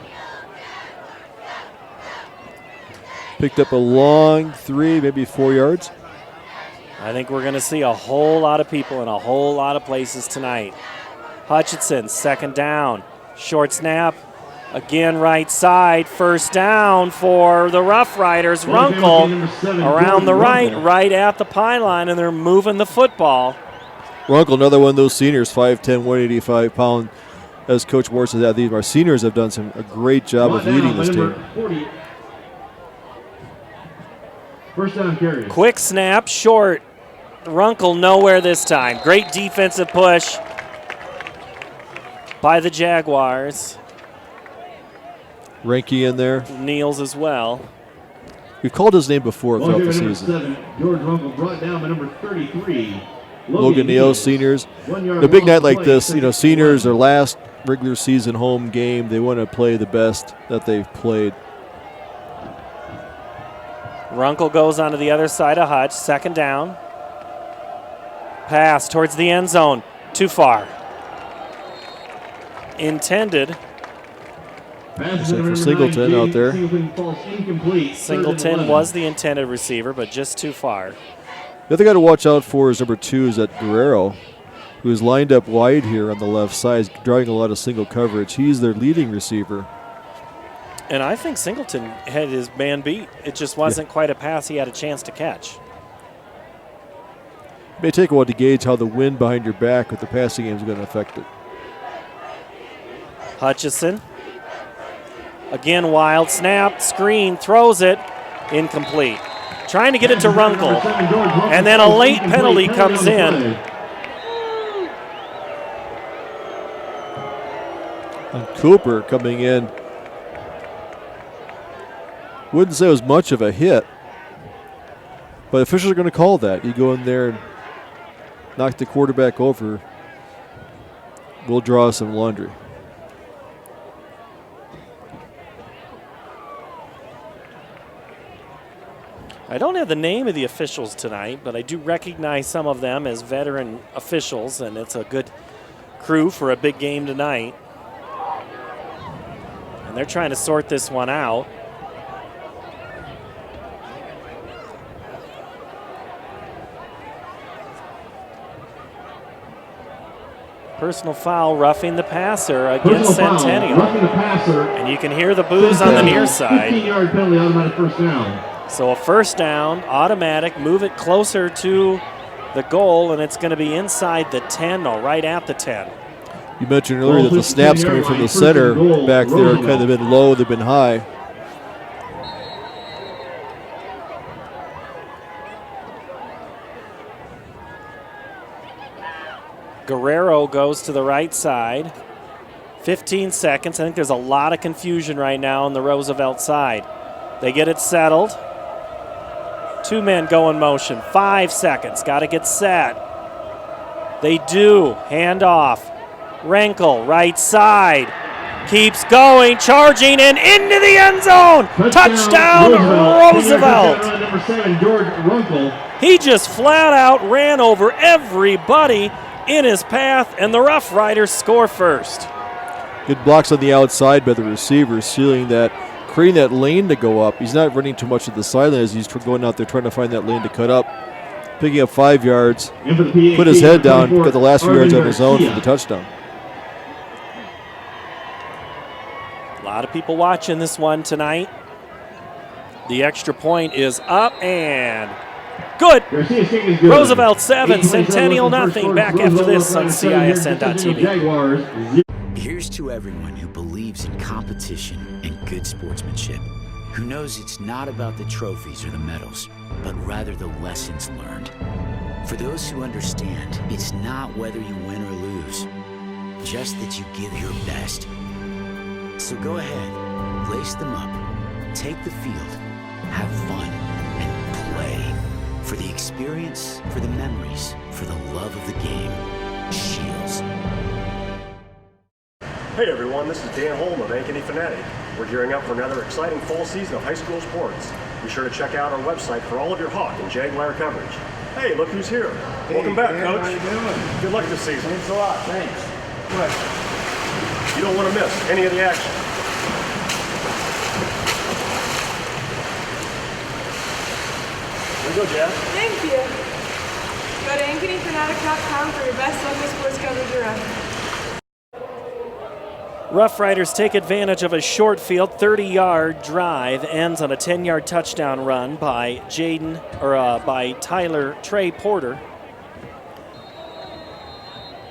Picked up a long 3, maybe 4 yards. I think we're going to see a whole lot of people in a whole lot of places tonight. Hutchinson, 2nd down. Short snap. Again, right side. 1st down for the Rough Riders. Runkle around the right at the pylon, and they're moving the football. Runkle, another one of those seniors, 5'10", 185-pound. As Coach Moore said, our seniors have done a great job of leading this team. 1st down carry. Quick snap, short. Runkle nowhere this time. Great defensive push by the Jaguars. Ranky in there. Niels as well. We've called his name before throughout the season. 7, George Runkle brought down by number 33. Logan Neal, seniors. A big night like this, seniors, their last regular season home game, they want to play the best that they've played. Runkle goes onto the other side of Hutch. 2nd down. Pass towards the end zone. Too far. Intended For Singleton out there. Singleton was the intended receiver, but just too far. The other guy to watch out for is number 2 is that Guerrero, who is lined up wide here on the left side, drawing a lot of single coverage. He's their leading receiver. And I think Singleton had his man beat. It just wasn't quite a pass he had a chance to catch. It may take a while to gauge how the wind behind your back with the passing game is going to affect it. Hutchison. Again, wild snap, screen, throws it, incomplete. Trying to get it to Runkle, and then a late penalty comes in. And Cooper coming in. Wouldn't say it was much of a hit, but officials are going to call that. You go in there and knock the quarterback over, we'll draw some laundry. I don't have the name of the officials tonight, but I do recognize some of them as veteran officials, and it's a good crew for a big game tonight. And they're trying to sort this one out. Personal foul, roughing the passer against Centennial. And you can hear the boos on the near side. 15-yard penalty, automatic first down. So a first down, automatic, move it closer to the goal, and it's going to be inside the 10, or right at the 10. You mentioned earlier that the snaps coming from the center back there kind of been low, they've been high. Guerrero goes to the right side. 15 seconds. I think there's a lot of confusion right now on the Roosevelt side. They get it settled. 2 men go in motion. 5 seconds. Got to get set. They do. Hand off. Renkel, right side. Keeps going, charging, and into the end zone. Touchdown, Roosevelt. Number 7, George Runkle. He just flat out ran over everybody in his path, and the Rough Riders score first. Good blocks on the outside by the receiver, sealing that, creating that lane to go up. He's not running too much at the sideline as he's going out there trying to find that lane to cut up. Picking up 5 yards, put his head down, got the last few yards on his own for the touchdown. A lot of people watching this one tonight. The extra point is up and good. Roosevelt 7, Centennial nothing. Back after this on CISN.TV. Here's to everyone who believes in competition and good sportsmanship, who knows it's not about the trophies or the medals, but rather the lessons learned. For those who understand, it's not whether you win or lose, just that you give your best. So go ahead, lace them up, take the field, have fun, and play. For the experience, for the memories, for the love of the game. Shields. Hey everyone, this is Dan Holm of Ankeny Fanatic. We're gearing up for another exciting fall season of high school sports. Be sure to check out our website for all of your Hawk and Jaguar coverage. Hey, look who's here. Welcome back, Coach. How you doing? Good luck this season. Thanks a lot. Thanks. What? You don't want to miss any of the action. There you go, Jeff. Thank you. Go to AnkenyFanatic.com for your best local sports coverage around. Rough Riders take advantage of a short field 30-yard drive, ends on a 10-yard touchdown run by by Tyler Trey Porter.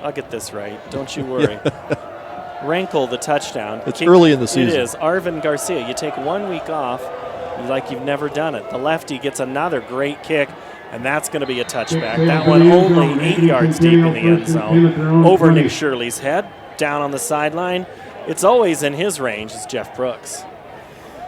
I'll get this right, don't you worry. Renkel the touchdown. It's early in the season. It is. Arvin Garcia, you take 1 week off like you've never done it. The lefty gets another great kick, and that's going to be a touchback. That one only 8 yards deep in the end zone. Over Nick Shirley's head, down on the sideline. It's always in his range. It's Jeff Brooks.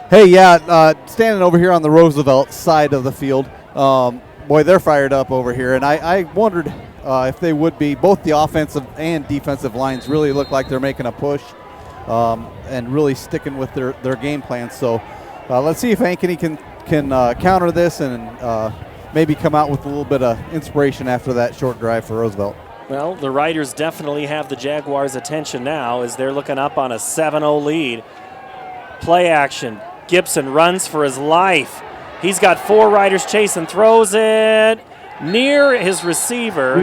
Hey, yeah, standing over here on the Roosevelt side of the field. Boy, they're fired up over here. And I wondered if they would be. Both the offensive and defensive lines really look like they're making a push and really sticking with their game plan. So let's see if Ankeny can counter this and maybe come out with a little bit of inspiration after that short drive for Roosevelt. Well, the Riders definitely have the Jaguars' attention now as they're looking up on a 7-0 lead. Play action. Gibson runs for his life. He's got 4 riders chasing, throws it near his receiver.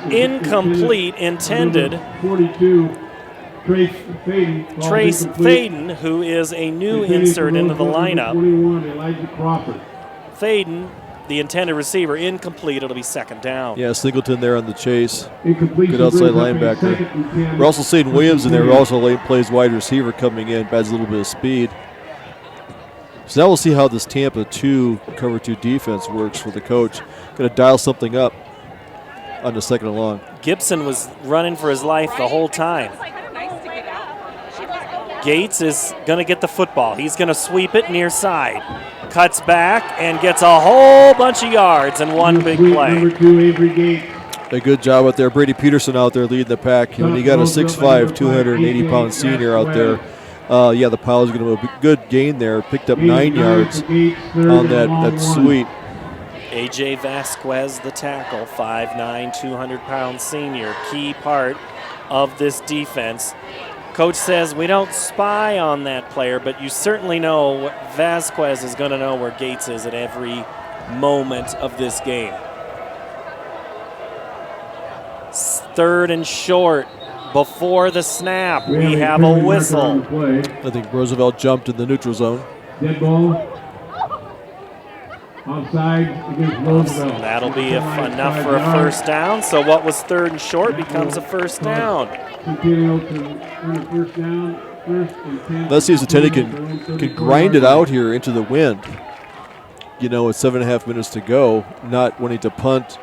Incomplete, intended. 42, Trace Thaden, who is a new insert into the lineup. 21, Elijah Crawford. Thaden, the intended receiver, incomplete. It'll be second down. Yeah, Singleton there on the chase. Incomplete. Good outside linebacker. We're also seeing Williams in there, who also plays wide receiver coming in, adds a little bit of speed. So now we'll see how this Tampa 2 cover 2 defense works for the coach. Going to dial something up on the second and long. Gibson was running for his life the whole time. Gates is going to get the football. He's going to sweep it near side. Cuts back and gets a whole bunch of yards in one big play. Number 2, Avery Gates. A good job out there. Brady Peterson out there leading the pack. When you got a 6'5", 280-pound senior out there, yeah, the Piles are going to have a good gain there. Picked up 9 yards on that sweep. A.J. Vasquez, the tackle, 5'9", 200-pound senior, key part of this defense. Coach says we don't spy on that player, but you certainly know Vasquez is going to know where Gates is at every moment of this game. 3rd and short. Before the snap, we have a whistle. I think Roosevelt jumped in the neutral zone. Dead ball. Offside against Roosevelt. That'll be enough for a first down. So what was 3rd and short becomes a first down. Let's see if Centennial can grind it out here into the wind. You know, with 7.5 minutes to go, not wanting to punt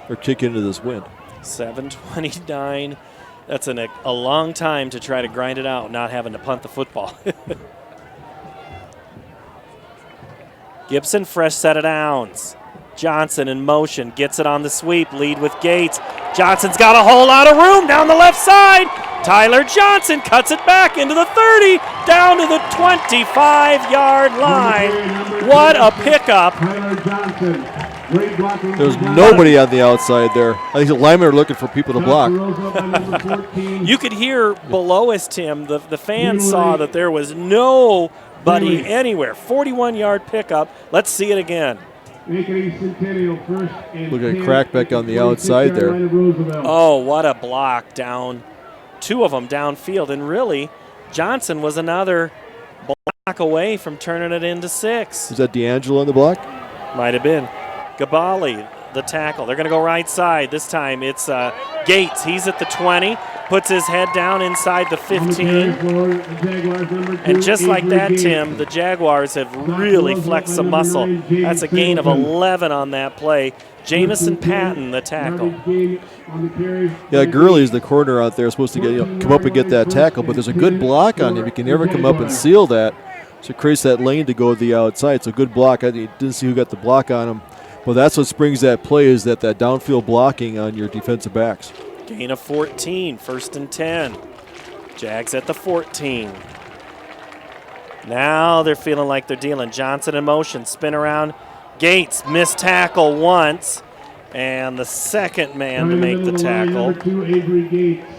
or kick into this wind. 7:29. That's a long time to try to grind it out, not having to punt the football. Gibson, fresh set of downs. Johnson in motion, gets it on the sweep, lead with Gates. Johnson's got a whole lot of room down the left side. Tyler Johnson cuts it back into the 30, down to the 25-yard line. What a pickup. Tyler Johnson. There's nobody on the outside there. I think the linemen are looking for people to block. You could hear below us, Tim, the fans saw that there was nobody anywhere. 41-yard pickup. Let's see it again. Look at crackback on the outside there. Oh, what a block down. 2 of them downfield. And really, Johnson was another block away from turning it into 6. Is that D'Angelo on the block? Might have been. Gabali, the tackle. They're going to go right side. This time it's Gates. He's at the 20, puts his head down inside the 15. And just like that, Tim, the Jaguars have really flexed some muscle. That's a gain of 11 on that play. Jamison Patton, the tackle. Yeah, Gurley's the corner out there, supposed to come up and get that tackle, but there's a good block on him. He can never come up and seal that. So it creates that lane to go to the outside. So good block. I didn't see who got the block on him. Well, that's what springs that play, is that downfield blocking on your defensive backs. Gain of 14, 1st and 10. Jags at the 14. Now they're feeling like they're dealing. Johnson in motion, spin around. Gates, missed tackle once. And the second man to make the tackle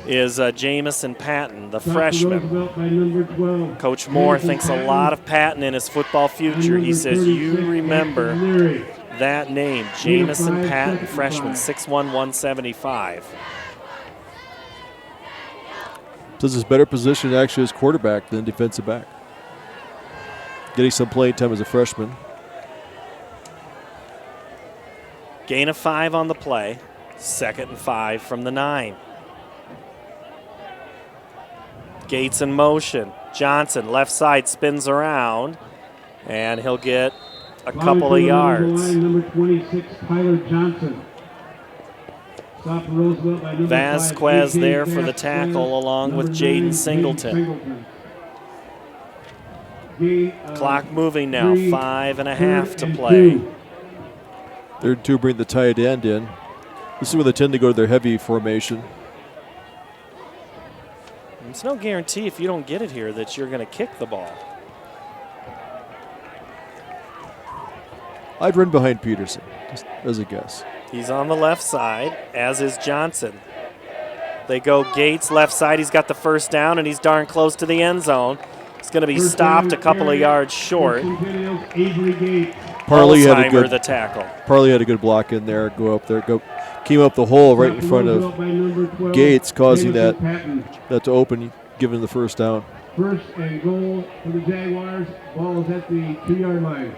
is Jamison Patton, the freshman. Coach Moore thinks a lot of Patton in his football future. He says, you remember that name, Jamison Patton, freshman, 6'1", 175. This is better position actually as quarterback than defensive back. Getting some playing time as a freshman. Gain of 5 on the play. 2nd and 5 from the 9. Gates in motion. Johnson, left side, spins around, and he'll get a couple of yards. Number 26, Tyler Johnson. Vasquez there for the tackle, along with Jaden Singleton. Clock moving now, 5.5 to play. 3rd and 2 bring the tight end in. This is where they tend to go to their heavy formation. There's no guarantee if you don't get it here that you're going to kick the ball. I'd run behind Peterson, just as a guess. He's on the left side, as is Johnson. They go Gates left side. He's got the first down, and he's darn close to the end zone. It's going to be stopped a couple of yards short. Parley had a Alzheimer, the tackle. Parley had a good block in there. Came up the hole right in front of Gates, causing that to open, giving the first down. First and goal for the Jaguars. Ball is at the 2-yard line.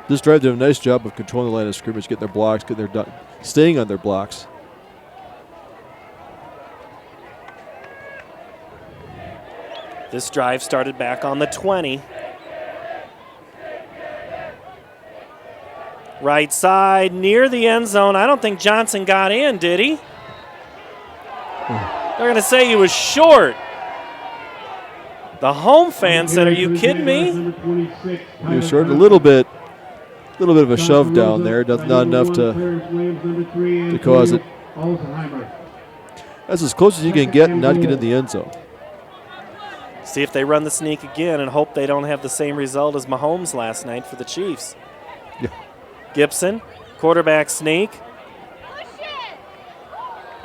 This drive did a nice job of controlling the line of scrimmage, getting their blocks, staying on their blocks. This drive started back on the 20. Right side, near the end zone. I don't think Johnson got in, did he? They're going to say he was short. The home fan said, are you kidding me? He was short a little bit of a shove down there. Not enough to cause it. That's as close as you can get and not get in the end zone. See if they run the sneak again and hope they don't have the same result as Mahomes last night for the Chiefs. Yeah. Gibson, quarterback sneak.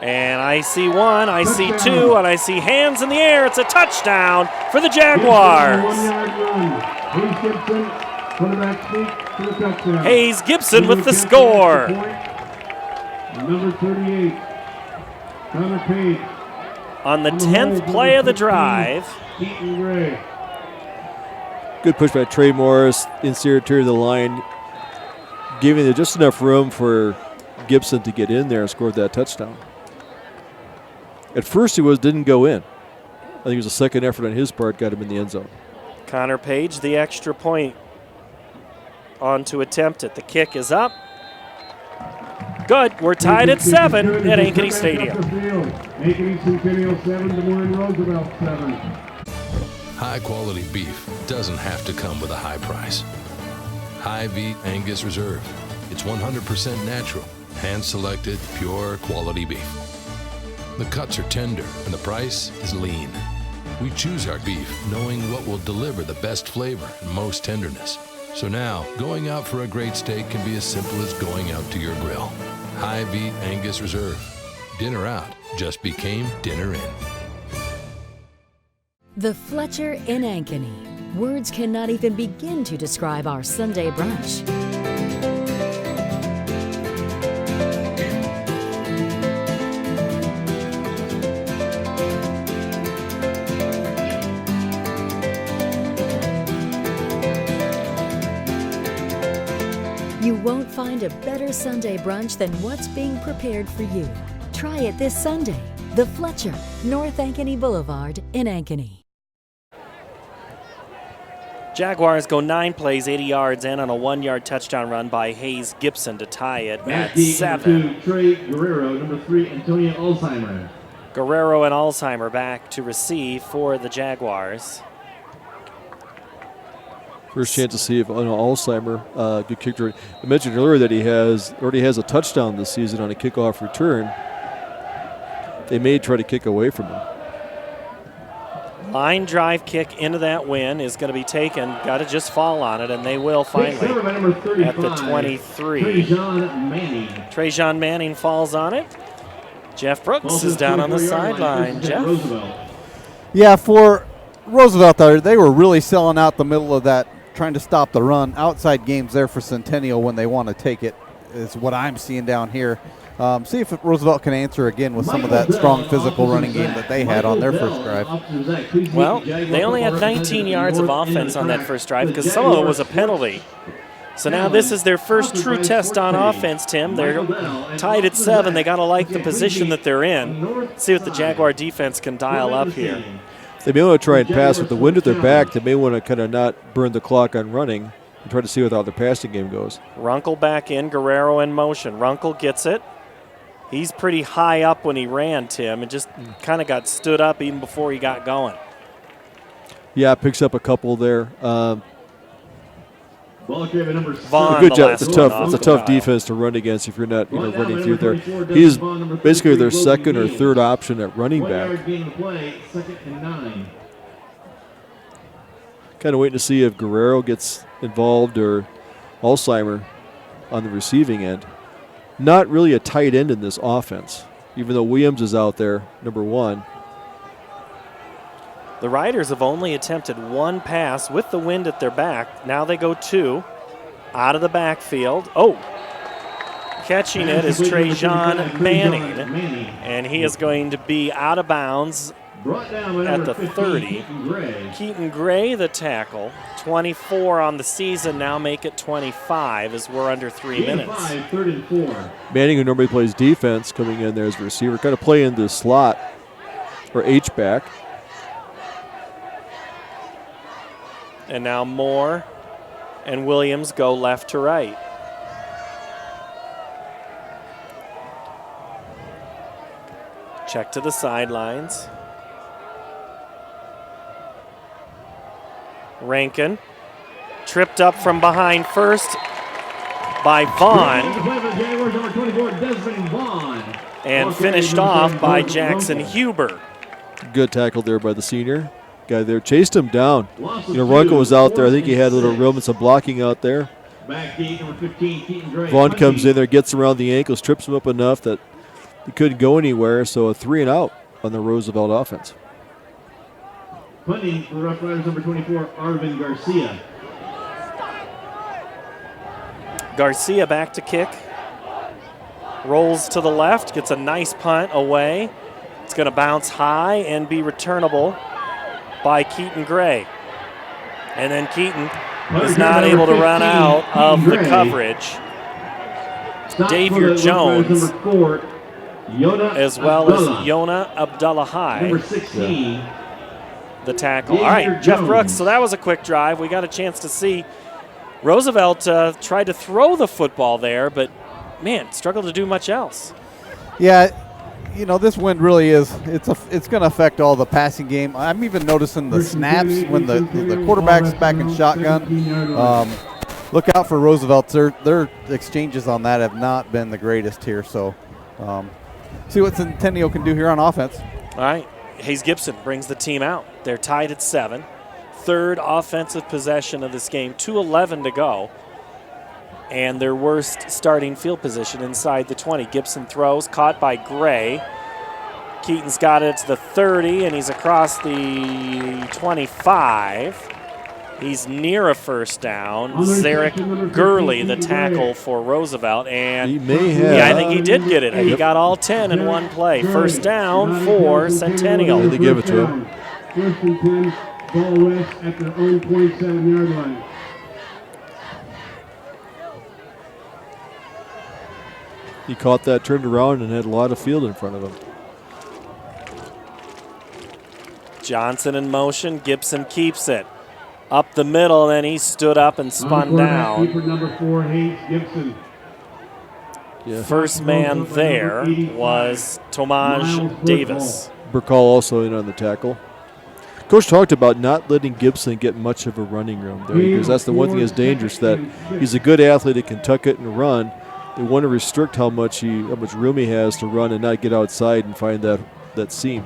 And I see one, I see two, and I see hands in the air. It's a touchdown for the Jaguars. Hayes Gibson with the score. Number 38, Connor Page. On the 10th play of the drive. Good push by Trey Morris, interior of the line, giving it just enough room for Gibson to get in there and score that touchdown. At first he didn't go in. I think it was a second effort on his part, got him in the end zone. Connor Page, the extra point on to attempt it. The kick is up. Good. We're tied at 7 at Ankeny Stadium. Ankeny Centennial 7, Des Moines Roosevelt 7. High quality beef doesn't have to come with a high price. High Beat Angus Reserve. It's 100% natural, hand-selected, pure quality beef. The cuts are tender and the price is lean. We choose our beef knowing what will deliver the best flavor and most tenderness. So now, going out for a great steak can be as simple as going out to your grill. High Beat Angus Reserve. Dinner out just became dinner in. The Fletcher in Ankeny. Words cannot even begin to describe our Sunday brunch. You won't find a better Sunday brunch than what's being prepared for you. Try it this Sunday. The Fletcher, North Ankeny Boulevard in Ankeny. Jaguars go 9 plays, 80 yards in on a 1-yard touchdown run by Hayes Gibson to tie it at 7. Trey Guerrero, number 3, Antonio Alzheimer. Guerrero and Alzheimer back to receive for the Jaguars. First chance to see if Alzheimer good kicker. I mentioned earlier that he already has a touchdown this season on a kickoff return. They may try to kick away from him. Line drive kick into that win is going to be taken. Got to just fall on it, and they will finally at the 23. Trajan Manning falls on it. Jeff Brooks is down on the sideline. Jeff? Yeah, for Roosevelt, they were really selling out the middle of that, trying to stop the run. Outside games there for Centennial when they want to take it is what I'm seeing down here. See if Roosevelt can answer again with some of that strong physical running game that they had on their first drive. Well, they only had 19 yards of offense on that first drive because some of it was a penalty. So now this is their first true test on offense, Tim. They're tied at 7. They got to like the position that they're in. See what the Jaguar defense can dial up here. They may want to try and pass with the wind at their back. They may want to kind of not burn the clock on running and try to see how the passing game goes. Runkle back in, Guerrero in motion. Runkle gets it. He's pretty high up when he ran, Tim, and just kind of got stood up even before he got going. Yeah, picks up a couple there. Vaughn, good job. It's a tough defense to run against if you're not running through there. He's basically their second or third option at running back. Kind of waiting to see if Guerrero gets involved or Alzheimer on the receiving end. Not really a tight end in this offense, even though Williams is out there, number 1. The Riders have only attempted one pass with the wind at their back. Now they go 2 out of the backfield. Oh, catching it is Trajan Manning, and he is going to be out of bounds at the 30. Keaton Gray, the tackle. 24 on the season, now make it 25 as we're under 3 minutes. Manning, who normally plays defense, coming in there as a receiver, kind of playing the slot or H-back. And now Moore and Williams go left to right. Check to the sidelines. Rankin tripped up from behind first by Vaughn and finished off by Jackson Huber. Good tackle there by the senior. Guy there chased him down. You know, Runkel was out there. I think he had a little room and some blocking out there. Vaughn comes in there, gets around the ankles, trips him up enough that he couldn't go anywhere, so a 3 and out on the Roosevelt offense. Punting for Rough Riders number 24, Arvin Garcia. Garcia back to kick. Rolls to the left, gets a nice punt away. It's going to bounce high and be returnable by Keaton Gray. And then Keaton is not able to run out of the coverage. Xavier Jones, as well as Yona Abdullahi, number 16. the tackle. All right, Jeff Brooks, so that was a quick drive. We got a chance to see Roosevelt tried to throw the football there, but, man, struggled to do much else. Yeah, you know, this wind really is, it's going to affect all the passing game. I'm even noticing the snaps when the quarterback's back in shotgun. Look out for Roosevelt. Their exchanges on that have not been the greatest here. So see what Centennial can do here on offense. All right, Hayes Gibson brings the team out. They're tied at 7. Third offensive possession of this game, 2:11 to go. And their worst starting field position inside the 20. Gibson throws, caught by Gray. Keaton's got it to the 30, and he's across the 25. He's near a first down. Zarek Gurley, the tackle for Roosevelt, and he may have. Yeah, I think he did get it. He got all 10 in one play. First down for Centennial. They give it to him. First and 10, ball rest at their own 27-yard line. He caught that, turned around, and had a lot of field in front of him. Johnson in motion. Gibson keeps it. Up the middle, then he stood up and spun down. Keeper number 4, Hayes Gibson. Yeah. First man there was Tomaj Davis. Burkall also in on the tackle. Coach talked about not letting Gibson get much of a running room there because that's the one thing that's dangerous, that he's a good athlete that can tuck it and run. They want to restrict how much room he has to run and not get outside and find that seam.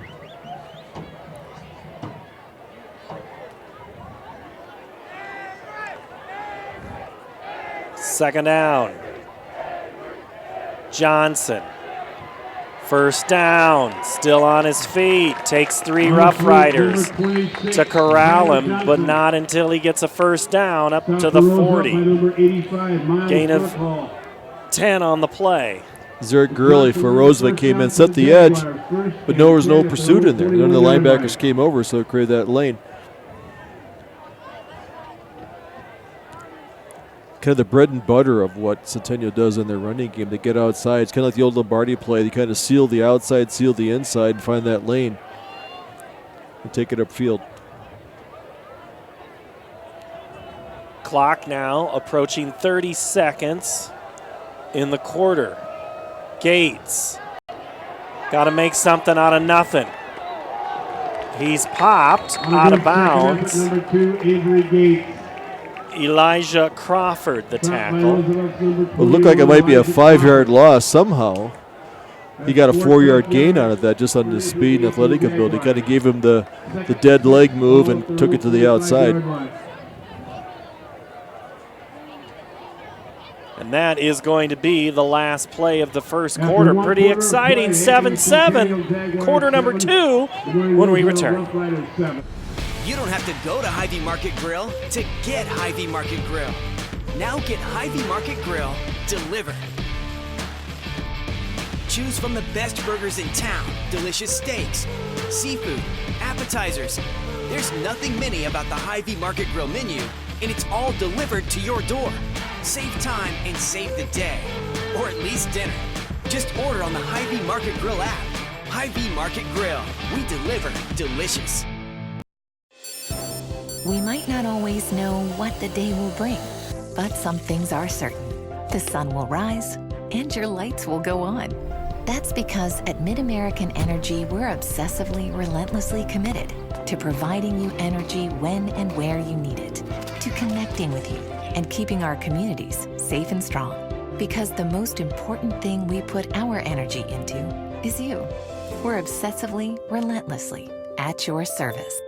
Second down. Johnson. First down. Still on his feet. Takes 3 Rough Riders to corral him, but not until he gets a first down up to the 40. Gain of 10 on the play. Zarek Gurley for Roosevelt came in, set the edge, but there was no pursuit in there. None of the linebackers came over, so it created that lane. Kind of the bread and butter of what Centennial does in their running game. They get outside. It's kind of like the old Lombardi play. They kind of seal the outside, seal the inside, and find that lane and take it upfield. Clock now approaching 30 seconds in the quarter. Gates got to make something out of nothing. He's popped out of bounds. Number 2, Avery Gates. Elijah Crawford, the tackle. It looked like it might be a 5-yard loss somehow. He got a 4-yard gain out of that just on his speed and athletic ability. Kind of gave him the dead leg move and took it to the outside. And that is going to be the last play of the first quarter. Pretty exciting, 7-7. Quarter number 2 when we return. You don't have to go to Hy-Vee Market Grill to get Hy-Vee Market Grill. Now get Hy-Vee Market Grill delivered. Choose from the best burgers in town, delicious steaks, seafood, appetizers. There's nothing mini about the Hy-Vee Market Grill menu, and it's all delivered to your door. Save time and save the day, or at least dinner. Just order on the Hy-Vee Market Grill app. Hy-Vee Market Grill, we deliver delicious. We might not always know what the day will bring, but some things are certain. The sun will rise and your lights will go on. That's because at Mid-American Energy, we're obsessively, relentlessly committed to providing you energy when and where you need it, to connecting with you and keeping our communities safe and strong. Because the most important thing we put our energy into is you. We're obsessively, relentlessly at your service.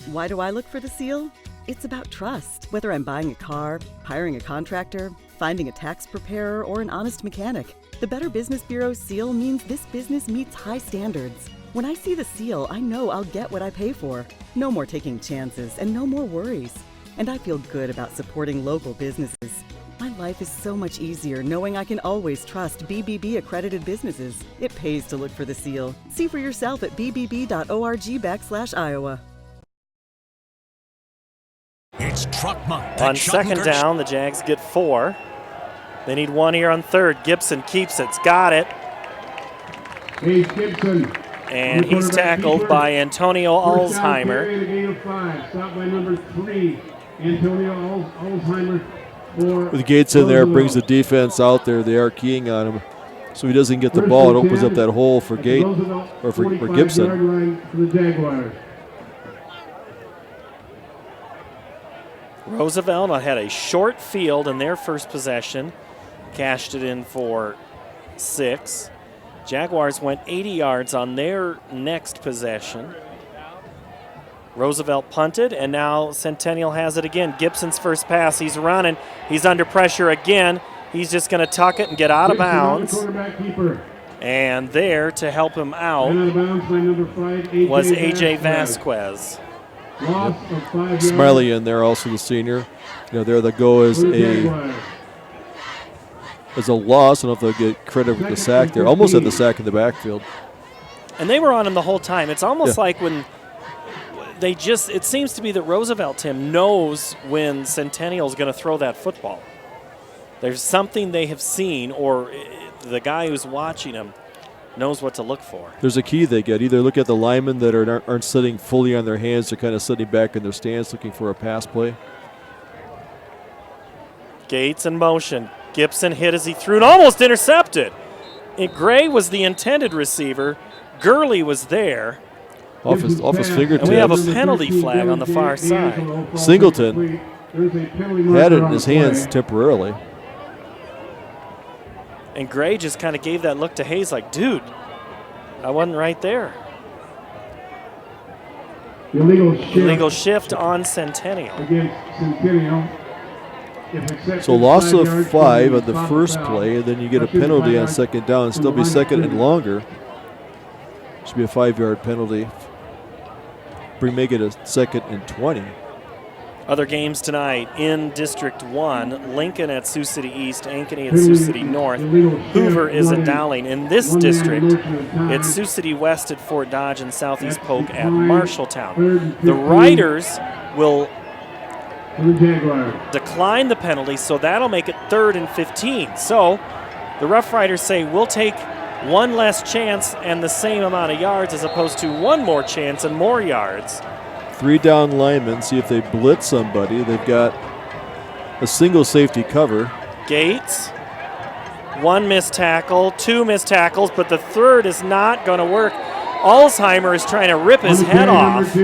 Why do I look for the seal? It's about trust. Whether I'm buying a car, hiring a contractor, finding a tax preparer, or an honest mechanic, the Better Business Bureau seal means this business meets high standards. When I see the seal, I know I'll get what I pay for. No more taking chances and no more worries. And I feel good about supporting local businesses. My life is so much easier knowing I can always trust BBB accredited businesses. It pays to look for the seal. See for yourself at bbb.org/Iowa. It's truck month. On second down, the Jags get 4. They need 1 here on third. Gibson keeps it. Got it. Hayes Gibson. And he's tackled by Antonio Alzheimer. In a game of 5. Stopped by number 3, Antonio Alzheimer. With Gates in there, brings the defense out there. They are keying on him. So he doesn't get the ball. It opens up that hole for Gate or for Gibson. Roosevelt had a short field in their first possession. Cashed it in for 6. Jaguars went 80 yards on their next possession. Roosevelt punted, and now Centennial has it again. Gibson's first pass, he's running. He's under pressure again. He's just going to tuck it and get out of bounds. And there to help him out was A.J. Vasquez. Smiley in there, also the senior. You know, there they go as a loss. I don't know if they'll get credit for the sack there. Almost had the sack in the backfield. And they were on him the whole time. It's almost like when they just, it seems to be that Roosevelt, Tim, knows when Centennial's going to throw that football. There's something they have seen, or the guy who's watching him knows what to look for. There's a key they get. Either look at the linemen that aren't sitting fully on their hands. They're kind of sitting back in their stance looking for a pass play. Gates in motion. Gibson hit as he threw and almost intercepted. Gray was the intended receiver. Gurley was there. Off his fingertips. And we have a penalty flag on the far side. Singleton had it in his hands temporarily. And Gray just kind of gave that look to Hayes like, dude, I wasn't right there. Illegal shift on Centennial. Against Centennial. So loss of 5 on the first play, and then you get a penalty on second down. Still be second and longer. Should be a 5-yard penalty. Make it a 2nd and 20. Other games tonight in District 1, Lincoln at Sioux City East, Ankeny at Sioux City North, Hoover is at Dowling. In this district, it's Sioux City West at Fort Dodge and Southeast Polk at Marshalltown. The Riders will decline the penalty, so that'll make it 3rd and 15. So the Rough Riders say we'll take one less chance and the same amount of yards as opposed to one more chance and more yards. 3 down linemen, see if they blitz somebody. They've got a single safety cover. Gates, 1 missed tackle, 2 missed tackles, but the third is not going to work. Alzheimer is trying to rip his head off. Stop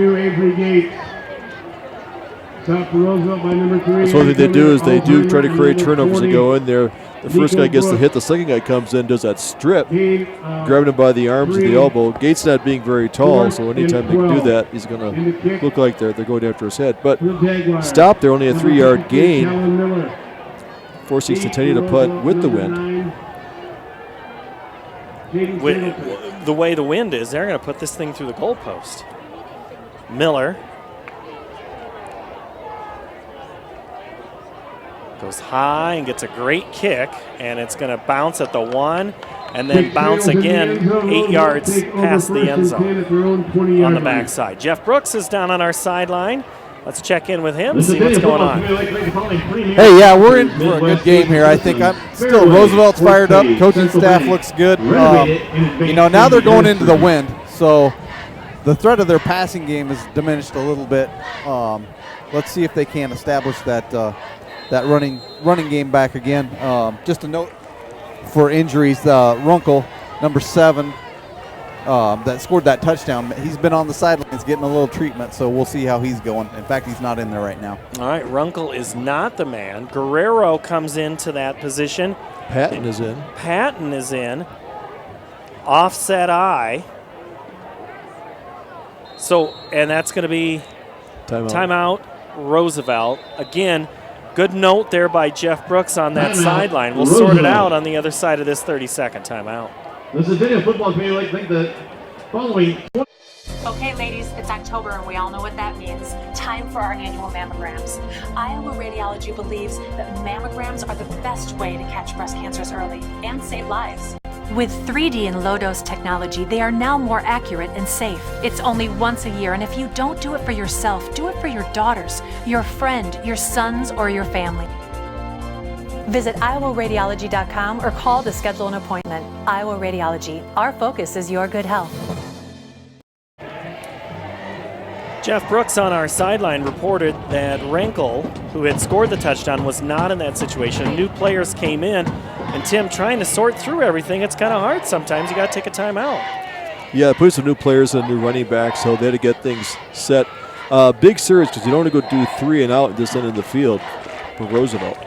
Roosevelt by number 3. So what they do is they do try to create turnovers and go in there. The first guy gets the hit. The second guy comes in, does that strip, grabbing him by the arms and the elbow. Gates not being very tall, so anytime they do that, he's going to look like they're going after his head. But stop there, only a 3-yard gain, forcing Centennial to punt with the wind. With the way the wind is, they're going to put this thing through the goalpost. Miller goes high and gets a great kick, and it's going to bounce at the 1 and then bounce again 8 yards past the end zone on the backside. Jeff Brooks is down on our sideline. Let's check in with him, see what's going on. Hey, yeah, we're in for a good game here. I think Roosevelt's fired up. Coaching staff looks good. Now they're going into the wind, so the threat of their passing game is diminished a little bit. Let's see if they can establish that running game back again. Just a note for injuries, Runkle, number 7, that scored that touchdown. He's been on the sidelines getting a little treatment, so we'll see how he's going. In fact, he's not in there right now. All right, Runkle is not the man. Guerrero comes into that position. Patton is in. Offset eye. So, and that's going to be timeout Roosevelt. Again, good note there by Jeff Brooks on that sideline. We'll sort it out on the other side of this 30-second timeout. The Centennial football team would like the following. Okay, ladies, it's October and we all know what that means. Time for our annual mammograms. Iowa Radiology believes that mammograms are the best way to catch breast cancers early and save lives. With 3D and low-dose technology, they are now more accurate and safe. It's only once a year, and if you don't do it for yourself, do it for your daughters, your friend, your sons, or your family. Visit iowaradiology.com or call to schedule an appointment. Iowa Radiology. Our focus is your good health. Jeff Brooks on our sideline reported that Renkel, who had scored the touchdown, was not in that situation. New players came in, and Tim, trying to sort through everything, it's kind of hard sometimes. You got to take a timeout. Yeah, put some new players and new running backs, so they had to get things set. Big series because you don't want to go do 3 and out at this end of the field for Roosevelt.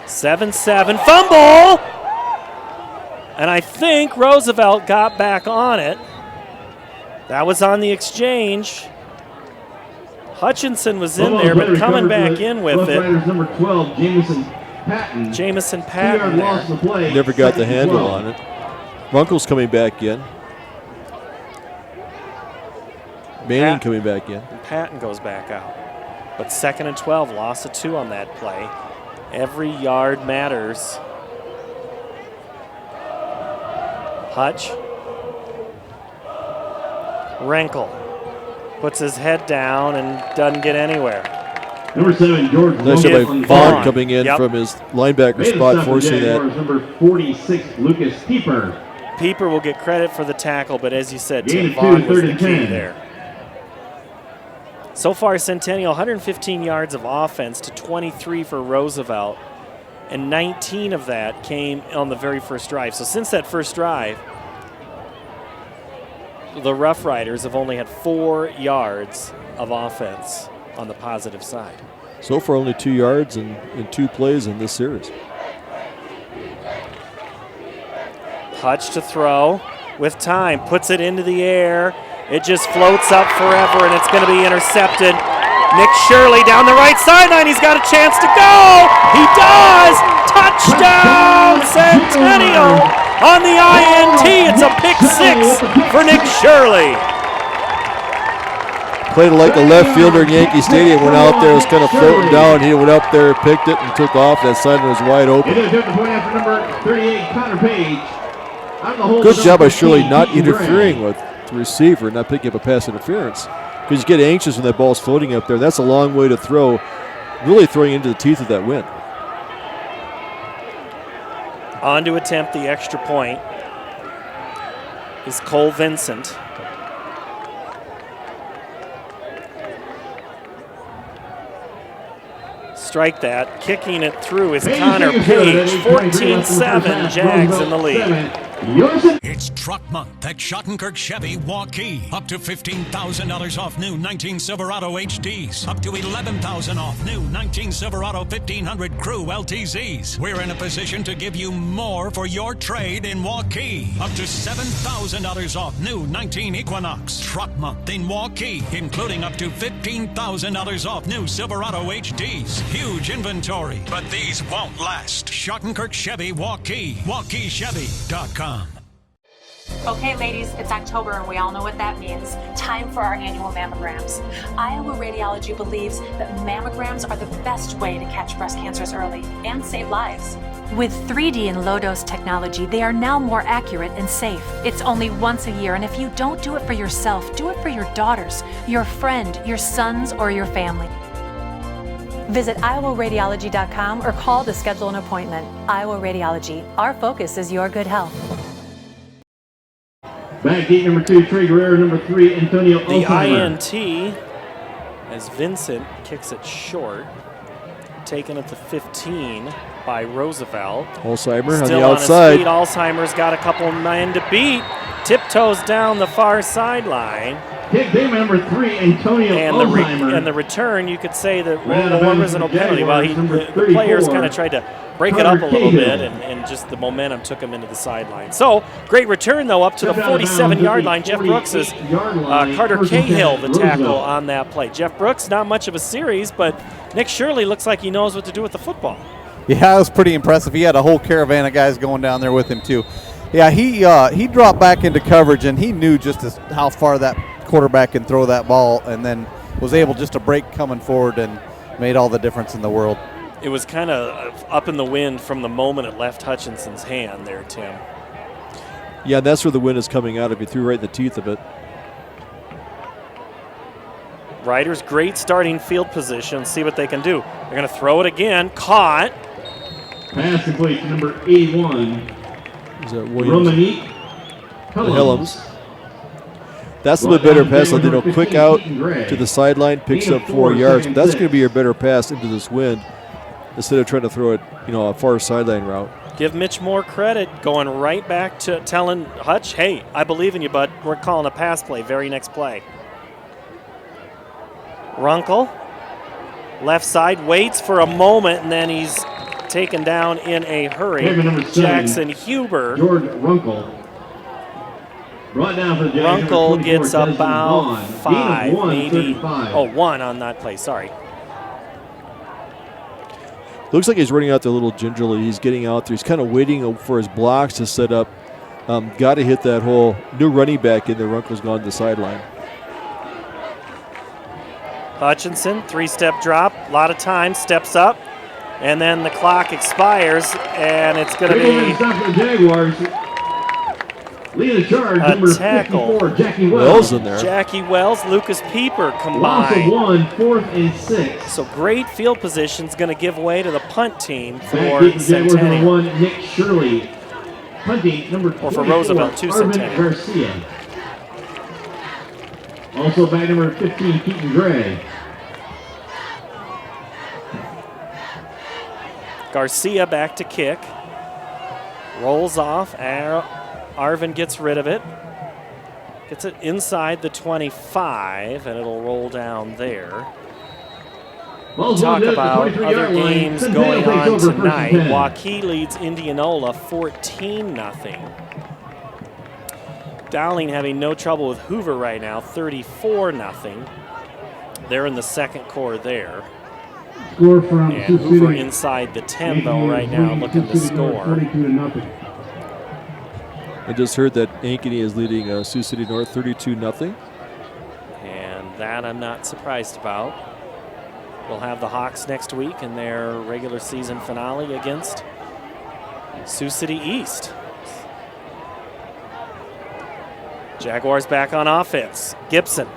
7-7 fumble, and I think Roosevelt got back on it. That was on the exchange. Hutchinson was in there, but coming back in with it. Number 12, Jamison Patton there. Never got the handle on it. Runkle's coming back in. Manning coming back in. And Patton goes back out. But 2nd and 12, loss of 2 on that play. Every yard matters. Hutch. Renkel puts his head down and doesn't get anywhere. Number 7, George. Nice by Vaughn coming in from his linebacker spot, forcing that. Number 46, Lucas Pieper. Pieper will get credit for the tackle, but as you said, Tim Vaughn was the key there. So far, Centennial, 115 yards of offense to 23 for Roosevelt, and 19 of that came on the very first drive. So since that first drive, the Rough Riders have only had 4 yards of offense on the positive side. So far, only 2 yards in 2 plays in this series. Hutch to throw with time, puts it into the air. It just floats up forever, and it's going to be intercepted. Nick Shirley down the right sideline. He's got a chance to go. He does. Touchdown, Centennial on the INT. It's a pick 6 for Nick Shirley. Played like a left fielder in Yankee Stadium. Went out there, was kind of floating down. He went up there, picked it, and took off. That sideline was wide open. Number 38, Connor Page. Good job by Shirley not interfering with the receiver, not picking up a pass interference. Because you get anxious when that ball's floating up there. That's a long way to throw, really throwing into the teeth of that wind. On to attempt the extra point is Cole Vincent. Strike that. Kicking it through is Connor Page. 14-7, Jags in the lead. It's Truck Month at Schottenkirk Chevy Waukee. Up to $15,000 off new 19 Silverado HDs. Up to $11,000 off new 19 Silverado 1500 Crew LTZs. We're in a position to give you more for your trade in Waukee. Up to $7,000 off new 19 Equinox. Truck Month in Waukee, including up to $15,000 off new Silverado HDs. Huge inventory, but these won't last. Schottenkirk Chevy Waukee. WaukeeChevy.com. Okay, ladies, it's October and we all know what that means. Time for our annual mammograms. Iowa Radiology believes that mammograms are the best way to catch breast cancers early and save lives. With 3D and low-dose technology, they are now more accurate and safe. It's only once a year, and if you don't do it for yourself, do it for your daughters, your friend, your sons, or your family. Visit iowaradiology.com or call to schedule an appointment. Iowa Radiology. Our focus is your good health. Back gate number 2, Trey Guerrero. Number 3, Antonio The Alzheimer. INT as Vincent kicks it short. Taken at the 15 by Roosevelt. Alzheimer on Still the on his outside. feet. Alzheimer's got a couple men to beat. Tiptoes down the far sideline. Kick game number 3, Antonio Alzheimer. And the return, you could say that Ran there out of was no bounds for penalty. Well, Jaguars, the players 34, kind of tried to break it up a little Cahill. bit, and just the momentum took him into the sideline. So, great return, though, up to the Stepped out of bounds 47-yard at the line. Jeff Brooks is 48-yard line. Carter First and Cahill, 10, the tackle Roosevelt. on that play. Jeff Brooks, not much of a series, but Nick Shirley looks like he knows what to do with the football. Yeah, it was pretty impressive. He had a whole caravan of guys going down there with him, too. Yeah, he dropped back into coverage, and he knew just how far that quarterback can throw that ball, and then was able just to break coming forward and made all the difference in the world. It was kind of up in the wind from the moment it left Hutchinson's hand there, Tim. Yeah, that's where the wind is coming out of. He threw right in the teeth of it. Riders, great starting field position. See what they can do. They're going to throw it again. Caught. Pass complete to number 81. Is that Williams? Romanique Hillams. That's a little bit better pass. Let them quick out to the sideline, picks up 4 yards. But that's going to be your better pass into this wind instead of trying to throw it, a far sideline route. Give Mitch more credit, going right back to telling Hutch, hey, I believe in you, bud. We're calling a pass play, very next play. Runkle, left side, waits for a moment, and then he's taken down in a hurry. Jackson Huber. George Runkle. Brought down for the Jaguars, Runkle 24, gets Desmond about Vaughn. 5, Gain of 1, maybe. 35. Oh, 1 on that play, sorry. Looks like he's running out there a little gingerly. He's getting out there. He's kind of waiting for his blocks to set up. Got to hit that hole. New running back in there. Runkle's gone to the sideline. Hutchinson, 3-step drop, a lot of time, steps up, and then the clock expires, and it's going to be the Jaguars. Leading the charge, a number tackle. 54, Jackie Wells. in there. Jackie Wells, Lucas Pieper Loss combined. of 1, 4th and 6. So great field position's going to give way to the punt team Back for deep for Jaguars, number Centennial. 1, Nick Shirley. Punting, number 24, Or for Roosevelt, too, Arvin Centennial. Garcia. Also back number 15, Keaton Gray. Garcia back to kick. Rolls off. Arvin gets rid of it. Gets it inside the 25, and it'll roll down there. Talk about other games going on tonight. Waukee leads Indianola 14-0. Dowling having no trouble with Hoover right now, 34-0. They're in the second quarter there. Score from And Sioux Hoover City. inside the 10, though, right now, looking to score. 42-0. I just heard that Ankeny is leading Sioux City North 32-0. And that I'm not surprised about. We'll have the Hawks next week in their regular season finale against Sioux City East. Jaguars back on offense. Gibson.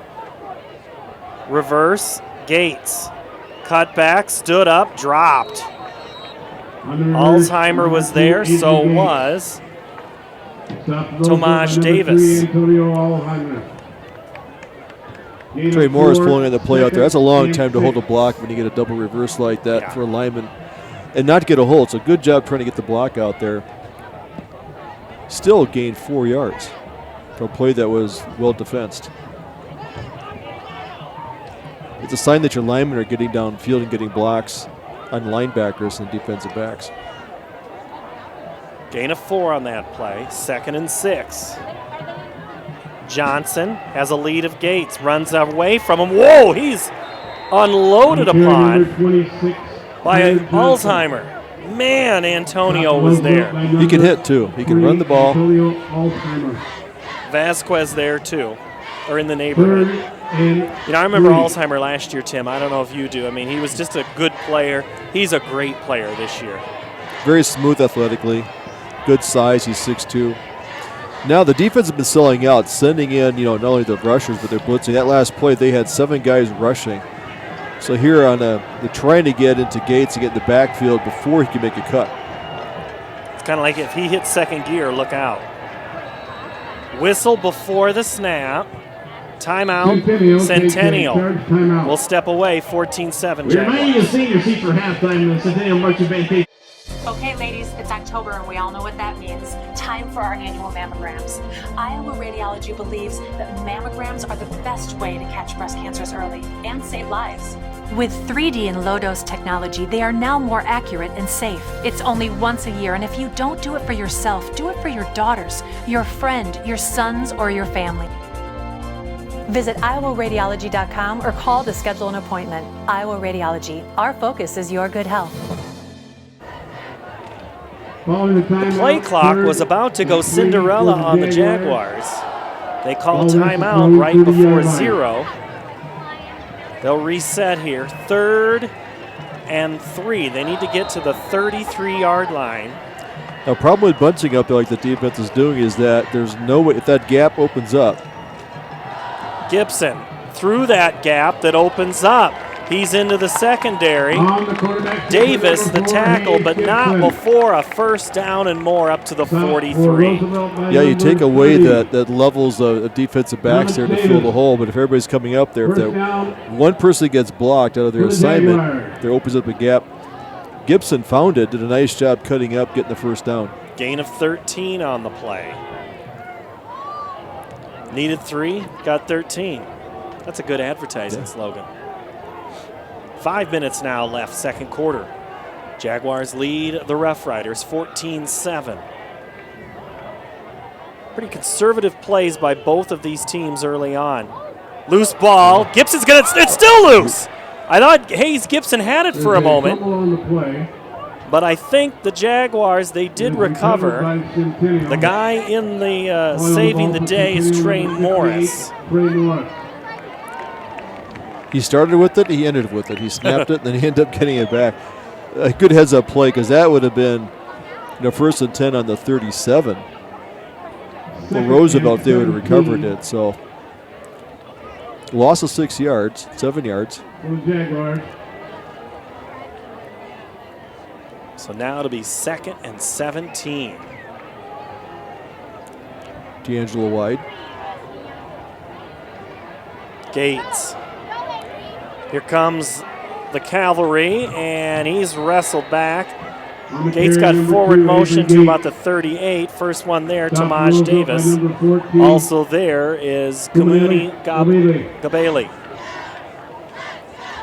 Reverse. Gates. Cut back. Stood up. Dropped. Alzheimer was there. So was Tomaj Davis. Trey Moore is pulling on the play out there. That's a long time to hold a block when you get a double reverse like that for a lineman and not get a hold. So good job trying to get the block out there. still gained 4 yards for a play that was well defensed. It's a sign that your linemen are getting downfield and getting blocks on linebackers and defensive backs. Gain of 4 on that play. 2nd and 6. Johnson has a lead of Gates, runs away from him. Whoa, he's unloaded upon by Alzheimer. Man, Antonio was there. He can hit too. He can run the ball. Vasquez there too, or in the neighborhood. You know, I remember Alzheimer last year, Tim. I don't know if you do. I mean, he was just a good player. He's a great player this year. Very smooth athletically, good size. He's 6'2". Now the defense has been selling out, sending in, not only the rushers, but they're blitzing. That last play, they had 7 guys rushing. So here they're trying to get into Gates to get in the backfield before he can make a cut. It's kind of like if he hits second gear, look out. Whistle before the snap. Timeout, Centennial will step away, 14-7. Reminding the senior seat for halftime, the Centennial Marching Band. Okay, ladies, it's October and we all know what that means. Time for our annual mammograms. Iowa Radiology believes that mammograms are the best way to catch breast cancers early and save lives. With 3D and low-dose technology, they are now more accurate and safe. It's only once a year, and if you don't do it for yourself, do it for your daughters, your friend, your sons, or your family. Visit iowaradiology.com or call to schedule an appointment. Iowa Radiology. Our focus is your good health. The play clock was about to go Cinderella on the Jaguars. They call timeout right before 0. They'll reset here. 3rd and 3. They need to get to the 33-yard line. Now, problem with bunching up like the defense is doing is that there's no way, if that gap opens up. Gibson through that gap that opens up. He's into the secondary. Davis, the tackle, but not before a first down and more up to the 43. Yeah, you take away that levels of defensive backs there to fill the hole, but if everybody's coming up there, if that one person gets blocked out of their assignment, there opens up a gap. Gibson found it, did a nice job cutting up, getting the first down. Gain of 13 on the play. Needed 3, got 13. That's a good advertising slogan. 5 minutes now left, second quarter. Jaguars lead the Rough Riders 14-7. Pretty conservative plays by both of these teams early on. Loose ball. Gibson's gonna. It's still loose. I thought Hayes Gibson had it for a moment, but I think the Jaguars, they did recover. The guy in the saving the day is Trey Morris. He started with it, he ended with it. He snapped it, and then he ended up getting it back. A good heads-up play, because that would have been 1st and 10 on the 37. For Roosevelt, they would have recovered it. So, loss of 6 yards, 7 yards. So now it'll be 2nd and 17. D'Angelo wide. Gates. Here comes the cavalry, and he's wrestled back. Gates got forward motion to about the 38. First one there, Tamaj Davis. Also there is Kamuni Gabali.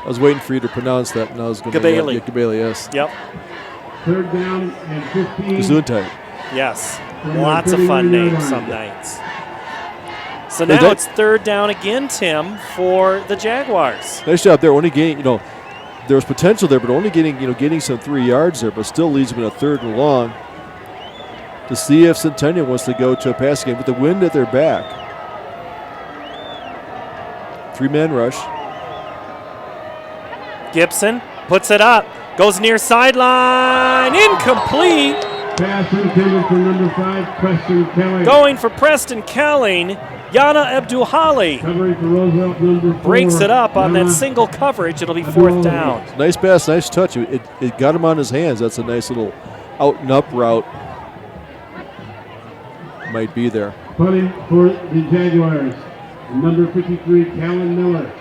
I was waiting for you to pronounce that, and I was going to Gabali. Gabali, yes. Yep. 3rd down and 15. Gesundheit. Yes. Lots of fun names some nights. So now it's 3rd down again, Tim, for the Jaguars. Nice job there. Only gaining, there was potential there, but only getting some 3 yards there, but still leaves them in a 3rd and long to see if Centennial wants to go to a pass game with the wind at their back. 3-man rush. Gibson puts it up, goes near sideline, incomplete. Pass intended for number 5, Preston Kelly. Going for Preston Kelly. Yana Abdulhali breaks it up on that single coverage. It'll be 4th down. Nice pass, nice touch. It got him on his hands. That's a nice little out and up route. Might be there. Punting for the Jaguars, number 53, Callan Miller.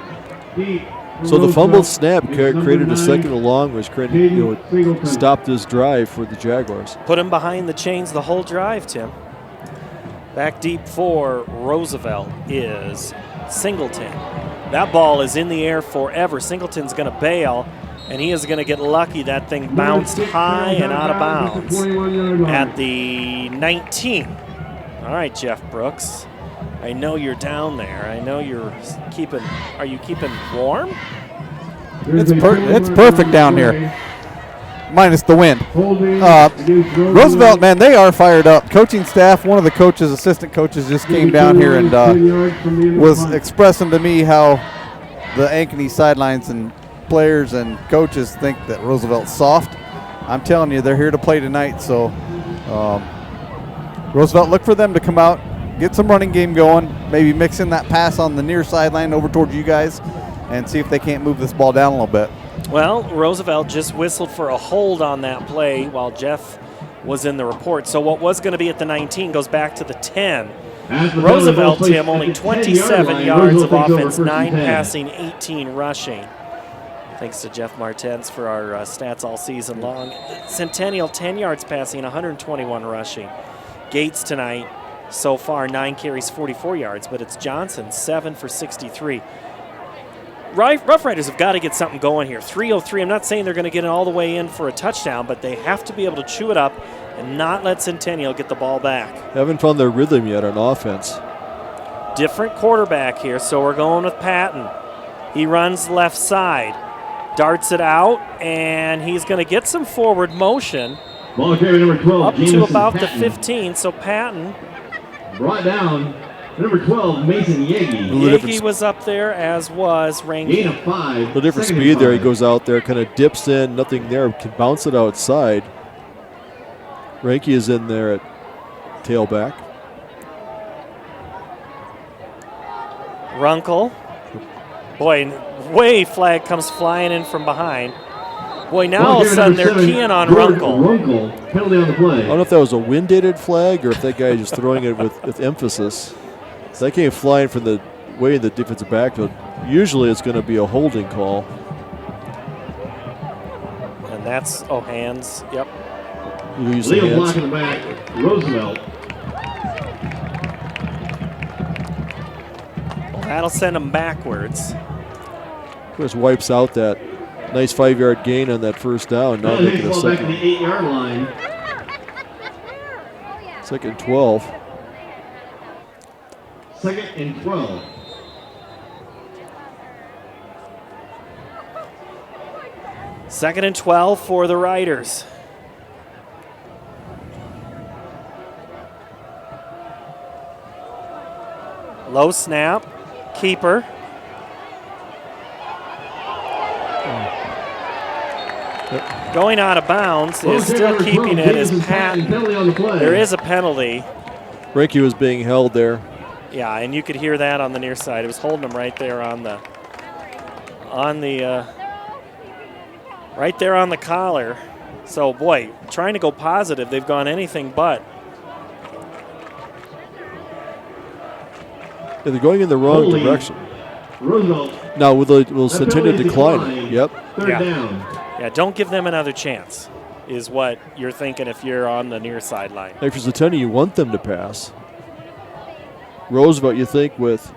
Deep. So the fumbled snap created a 2nd and long, which stopped this drive for the Jaguars. Put him behind the chains the whole drive, Tim. Back deep for Roosevelt is Singleton. That ball is in the air forever. Singleton's going to bail, and he is going to get lucky. That thing bounced high and out of bounds at the 19. All right, Jeff Brooks. I know you're down there. I know you're keeping. Are you keeping warm? It's perfect down here, minus the wind. Roosevelt, man, they are fired up. Coaching staff, one of the coaches, assistant coaches, just came down here and was expressing to me how the Ankeny sidelines and players and coaches think that Roosevelt's soft. I'm telling you, they're here to play tonight. So Roosevelt, look for them to come out, get some running game going, maybe mix in that pass on the near sideline over towards you guys, and see if they can't move this ball down a little bit. Well, Roosevelt just whistled for a hold on that play while Jeff was in the report. So what was going to be at the 19 goes back to the 10. Roosevelt, Tim, only 27 yards of offense, 9 passing, 18 rushing. Thanks to Jeff Martens for our stats all season long. Centennial, 10 yards passing, 121 rushing. Gates tonight, so far, 9 carries, 44 yards, but it's Johnson, 7 for 63. Rough Riders have got to get something going here. 3:03. I'm not saying they're going to get it all the way in for a touchdown, but they have to be able to chew it up and not let Centennial get the ball back. Haven't found their rhythm yet on offense. Different quarterback here, so we're going with Patton. He runs left side, darts it out, and he's going to get some forward motion Ball carrier number 12, up to Jameson about Patton. the 15. So Patton Brought down number 12, Mason Yegi. Yegi was up there, as was Rankin. Gain of 5. The different speed there. He goes out there, kind of dips in, nothing there, can bounce it outside. Ranky is in there at tailback. Runkle. Boy, way flag comes flying in from behind. Boy, now all of a sudden they're keying on Runkle. Runkle, penalty on the play. I don't know if that was a wind-dated flag or if that guy is just throwing it with emphasis. So that came flying from the way in the defensive backfield. Usually it's going to be a holding call. And that's, hands, yep. Legal block in the back, Roosevelt. Well, that'll send them backwards. Just wipes out that nice 5-yard gain on that first down. Now making a back to the 8-yard line. Second and 12. Second and 12. Second and 12 for the Riders. Low snap, keeper. Going out of bounds is still keeping it as Patton. There is a penalty. Ranky was being held there. Yeah, and you could hear that on the near side. It was holding him right there on the collar. So boy, trying to go positive, they've gone anything but. Yeah, they're going in the wrong direction. Now will Centennial decline? Yep. Third down. Yeah, don't give them another chance, is what you're thinking if you're on the near sideline. Like for Centennial, you want them to pass. Roosevelt, you think with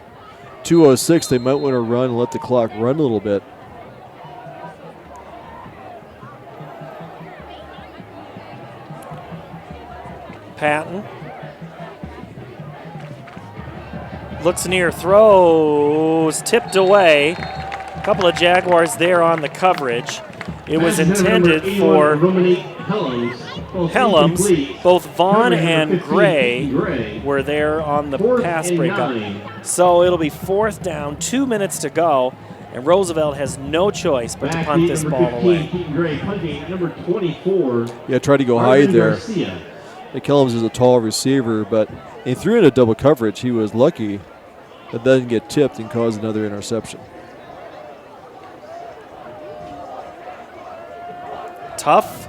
2:06, they might want to run and let the clock run a little bit. Patton looks near, throws, tipped away. A couple of Jaguars there on the coverage. It was intended for Helms. Both Vaughn and Gray were there on the pass breakup. So it'll be fourth down, 2 minutes to go, and Roosevelt has no choice but to punt this ball away. Number 24. Yeah, try to go high there. Helms is a tall receiver, but he threw into double coverage. He was lucky that doesn't get tipped and cause another interception. Tough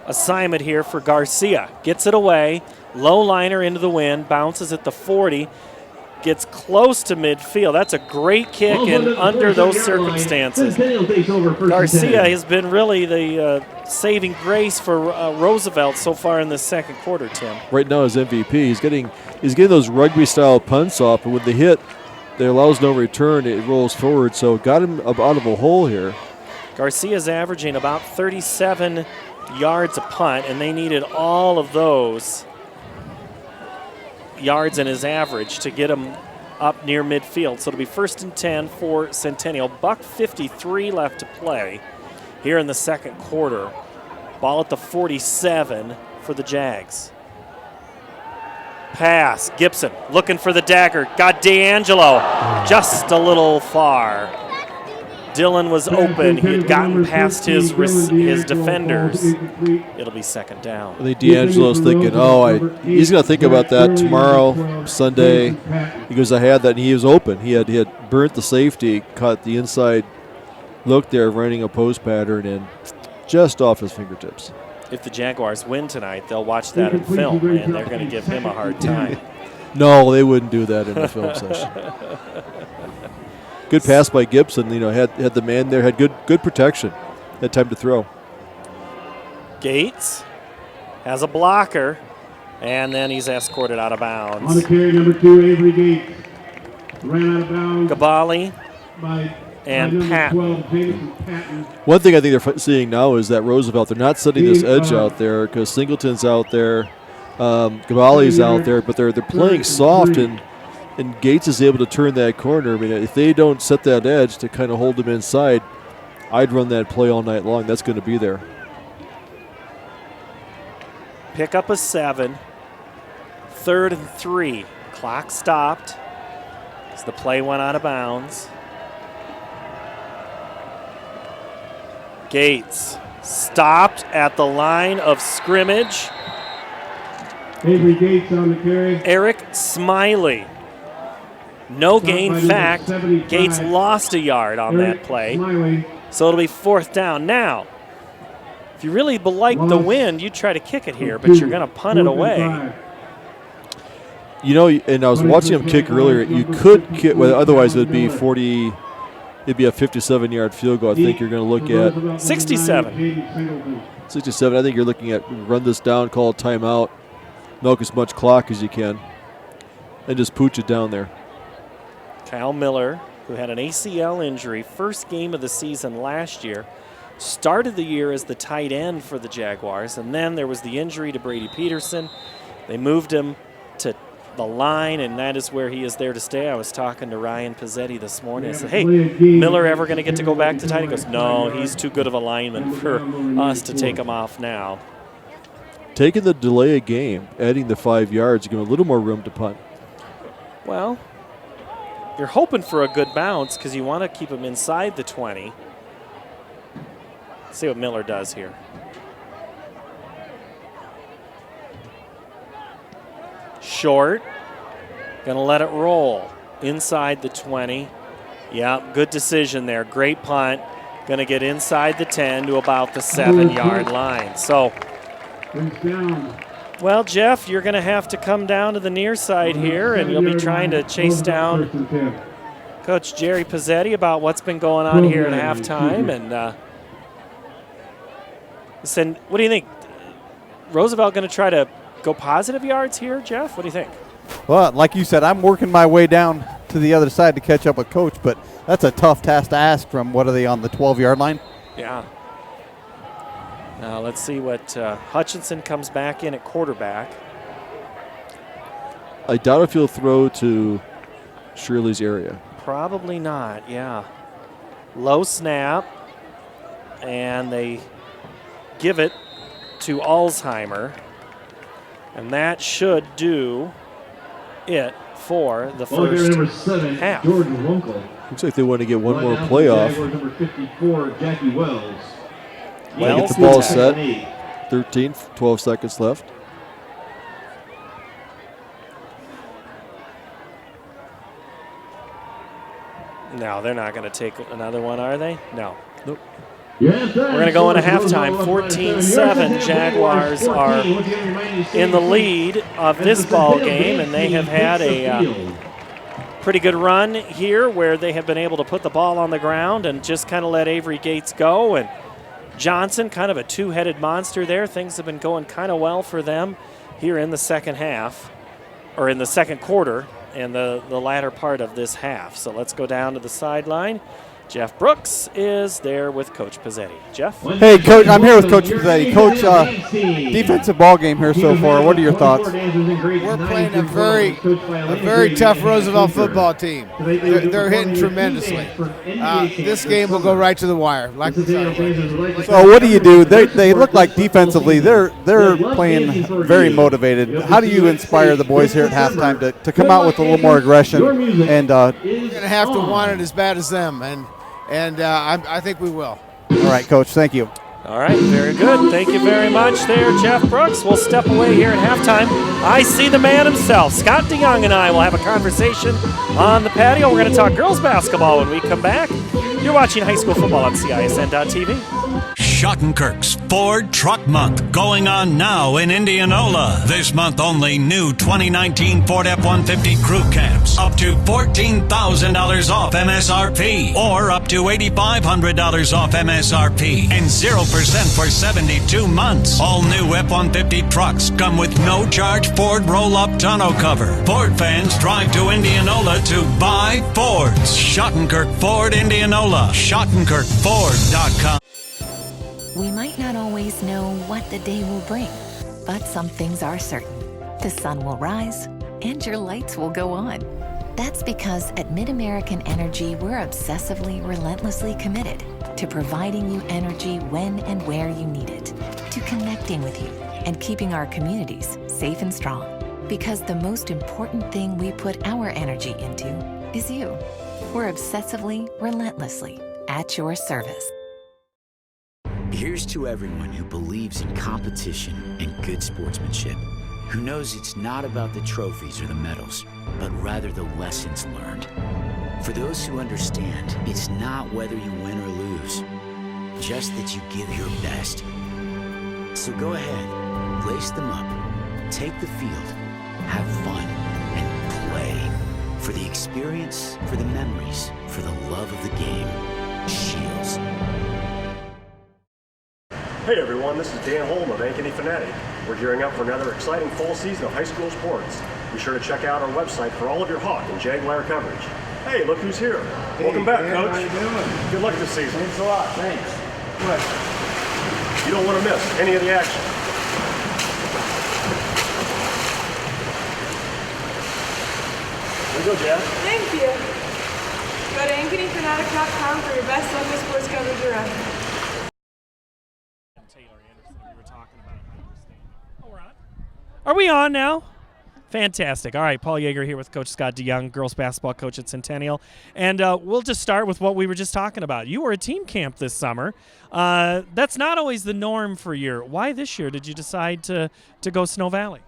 assignment here for Garcia. Gets it away, low liner into the wind, bounces at the 40. gets close to midfield. That's a great kick, and under those circumstances, Garcia has been really the saving grace for Roosevelt so far in the second quarter, Tim. Right now is MVP. He's getting those rugby-style punts off, and with the hit, that allows no return. It rolls forward, so got him out of a hole here. Garcia's averaging about 37 yards a punt, and they needed all of those yards in his average to get him up near midfield. So it'll be 1st and 10 for Centennial. $1:53 left to play here in the second quarter. Ball at the 47 for the Jags. Pass, Gibson looking for the dagger. Got D'Angelo just a little far. Dylan was open. He had gotten past his defenders. It'll be second down. I think D'Angelo's thinking, he's going to think about that tomorrow, Sunday. He goes, I had that, and he was open. He had burnt the safety, caught the inside look there, running a post pattern, and just off his fingertips. If the Jaguars win tonight, they'll watch that in film, and they're going to give him a hard time. No, they wouldn't do that in the film session. Good pass by Gibson. Had the man there, had good protection, had time to throw. Gates has a blocker, and then he's escorted out of bounds. On the carry, number 2, Avery Gates ran out of bounds. Gabali by and Patton. One thing I think they're seeing now is that Roosevelt, they're not setting this edge out there because Singleton's out there, Gabali's out there, but they're playing soft, and Gates is able to turn that corner. I mean, if they don't set that edge to kind of hold him inside, I'd run that play all night long. That's going to be there. Pick up a 7. 3rd and 3. Clock stopped as the play went out of bounds. Gates stopped at the line of scrimmage. Avery Gates on the carry. Eric Smiley. No gain. Fact, Gates lost a yard on that play. So it'll be 4th down. Now, if you really like the wind, you try to kick it here, but you're going to punt it away. And I was watching him kick earlier. You could kick, well, otherwise it would be 40. It'd be a 57-yard field goal. I think you're going to look at 67. 67. I think you're looking at run this down, call a timeout, milk as much clock as you can, and just pooch it down there. Kyle Miller, who had an ACL injury, first game of the season last year, started the year as the tight end for the Jaguars, and then there was the injury to Brady Peterson. They moved him to the line, and that is where he is there to stay. I was talking to Ryan Pizzetti this morning. I said, hey, Miller ever going to get to go back to tight end? He goes, no, he's too good of a lineman for us to take him off now. Taking the delay of game, adding the 5 yards, give him a little more room to punt. Well, you're hoping for a good bounce because you want to keep him inside the 20. Let's see what Miller does here. Short. Going to let it roll inside the 20. Yeah, good decision there. Great punt. Going to get inside the 10 to about the 7-yard line. So, well, Jeff, you're going to have to come down to the near side here, and you'll be trying to chase down Coach Jerry Pizzetti about what's been going on here at halftime. And listen, what do you think? Roosevelt going to try to go positive yards here, Jeff? What do you think? Well, like you said, I'm working my way down to the other side to catch up with Coach, but that's a tough task to ask from, what are they, on the 12-yard line? Yeah. Now let's see what Hutchinson comes back in at quarterback. I doubt if he'll throw to Shirley's area. Probably not, yeah. Low snap, and they give it to Alzheimer. And that should do it for the first number 7, half. Jordan Runkel. Looks like they want to get one more playoff. Number 54, Jackie Wells. Get the ball set. 13, 12 seconds left. No, they're not going to take another one, are they? No. Nope. We're going to go into halftime. 14-7. Jaguars are in the lead of this ball game, and they have had a pretty good run here where they have been able to put the ball on the ground and just kind of let Avery Gates go. And Johnson, kind of a two-headed monster there. Things have been going kind of well for them here in the second half, or in the second quarter and the latter part of this half. So let's go down to the sideline. Jeff Brooks is there with Coach Pizzetti. Jeff? Hey, Coach, I'm here with Coach Pizzetti. Coach, defensive ball game here so far. What are your thoughts? We're playing a very tough Roosevelt football team. They're hitting tremendously. This game will go right to the wire. Like So what do you do? They look like defensively they're playing very motivated. How do you inspire the boys here at halftime to come out with a little more aggression? And we're going to have to want it as bad as them, and I think we will. All right, Coach. Thank you. All right, very good. Thank you very much there, Jeff Brooks. We'll step away here at halftime. I see the man himself. Scott DeYoung and I will have a conversation on the patio. We're going to talk girls basketball when we come back. You're watching high school football on CISN.TV. Schottenkirk's Ford Truck Month going on now in Indianola. This month only, new 2019 Ford F-150 crew cabs. Up to $14,000 off MSRP. Or up to $8,500 off MSRP. And 0% for 72 months. All new F-150 trucks come with no charge Ford roll-up tonneau cover. Ford fans drive to Indianola to buy Fords. Schottenkirk Ford Indianola. SchottenkirkFord.com. We might not always know what the day will bring, but some things are certain. The sun will rise and your lights will go on. That's because at MidAmerican Energy, we're obsessively, relentlessly committed to providing you energy when and where you need it, to connecting with you and keeping our communities safe and strong. Because the most important thing we put our energy into is you. We're obsessively, relentlessly at your service. Here's to everyone who believes in competition and good sportsmanship, who knows it's not about the trophies or the medals, but rather the lessons learned. For those who understand, it's not whether you win or lose, just that you give your best. So go ahead, lace them up, take the field, have fun, and play. For the experience, for the memories, for the love of the game. Shields. Hey everyone, this is Dan Holm of Ankeny Fanatic. We're gearing up for another exciting fall season of high school sports. Be sure to check out our website for all of your Hawk and Jaguar coverage. Hey, look who's here. Hey, welcome back, Dan, Coach. how you doing? Good luck this season. Thanks a lot. Thanks. What? You don't want to miss any of the action. There you go, Jeff. Thank you. Go to AnkenyFanatic.com for your best local sports coverage around. Are we on now? Fantastic. All right, Paul Yeager here with Coach Scott DeYoung, girls basketball coach at Centennial. And we'll just start with what we were just talking about. You were at team camp this summer. That's not always the norm for you. Why this year did you decide to go Snow Valley?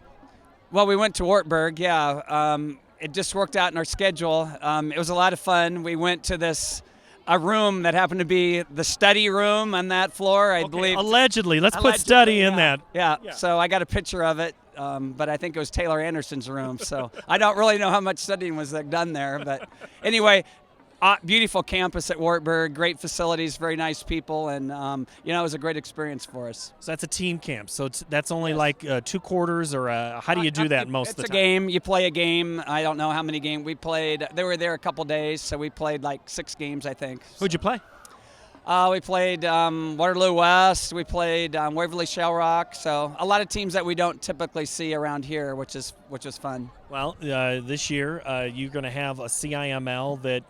Well, we went to Wartburg, yeah. It just worked out in our schedule. It was a lot of fun. We went to a room that happened to be the study room on that floor, I believe. Allegedly. Let's put study in that. Yeah, so I got a picture of it. But I think it was Taylor Anderson's room, so I don't really know how much studying was done there. But anyway, beautiful campus at Wartburg, great facilities, very nice people, and it was a great experience for us. So that's a team camp. So that's only like 2 quarters, or how do you do that most of the time? It's a game. You play a game. I don't know how many games we played. They were there a couple days, so we played like 6 games, I think. Who'd you play? We played Waterloo West. We played Waverly Shell Rock. So a lot of teams that we don't typically see around here, which is fun. Well, this year you're going to have a CIML that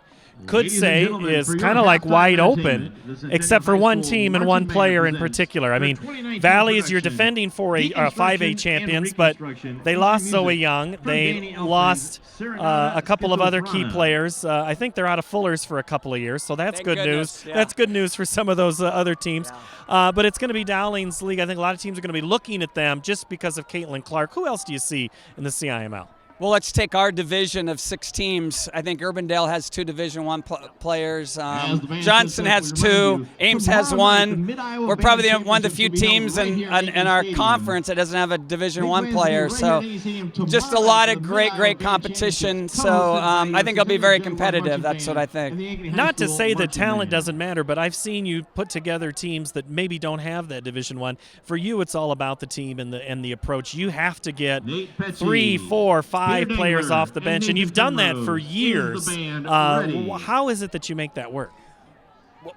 could say is kind of like wide open, except for one team and one player in particular. I mean, Valley is your defending 5A champions, but they lost Zoe Young. They lost a couple of other key players. I think they're out of Fuller's for a couple of years, so that's good news. Yeah. That's good news for some of those other teams. But it's going to be Dowling's league. I think a lot of teams are going to be looking at them just because of Caitlin Clark. Who else do you see in the CIML? Well, let's take our division of 6 teams. I think Urbandale has 2 Division I players. Johnston has 2. Ames has 1. We're probably one of the few teams in our conference that doesn't have a Division I player. So just a lot of great competition. So I think it'll be very competitive. That's what I think. Not to say that talent doesn't matter, but I've seen you put together teams that maybe don't have that Division I. For you, it's all about the team and the approach. You have to get 3, 4, 5 players off the bench, and you've done that for years. How is it that you make that work?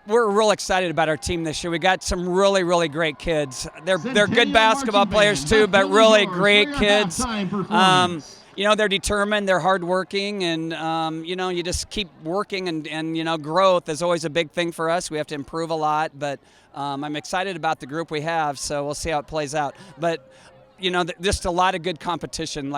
We're real excited about our team this year. We got some really great kids. They're good basketball players too, but really great kids. They're determined, they're hardworking, and you just keep working, and growth is always a big thing for us. We have to improve a lot, but I'm excited about the group we have, so we'll see how it plays out. But just a lot of good competition.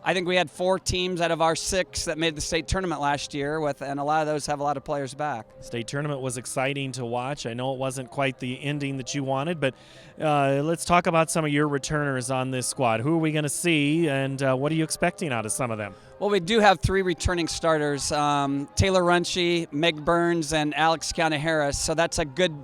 I think we had 4 teams out of our 6 that made the state tournament last year, and a lot of those have a lot of players back. State tournament was exciting to watch. I know it wasn't quite the ending that you wanted, but let's talk about some of your returners on this squad. Who are we going to see, and what are you expecting out of some of them? Well, we do have 3 returning starters, Taylor Runchie, Meg Burns, and Alex County-Harris, so that's a good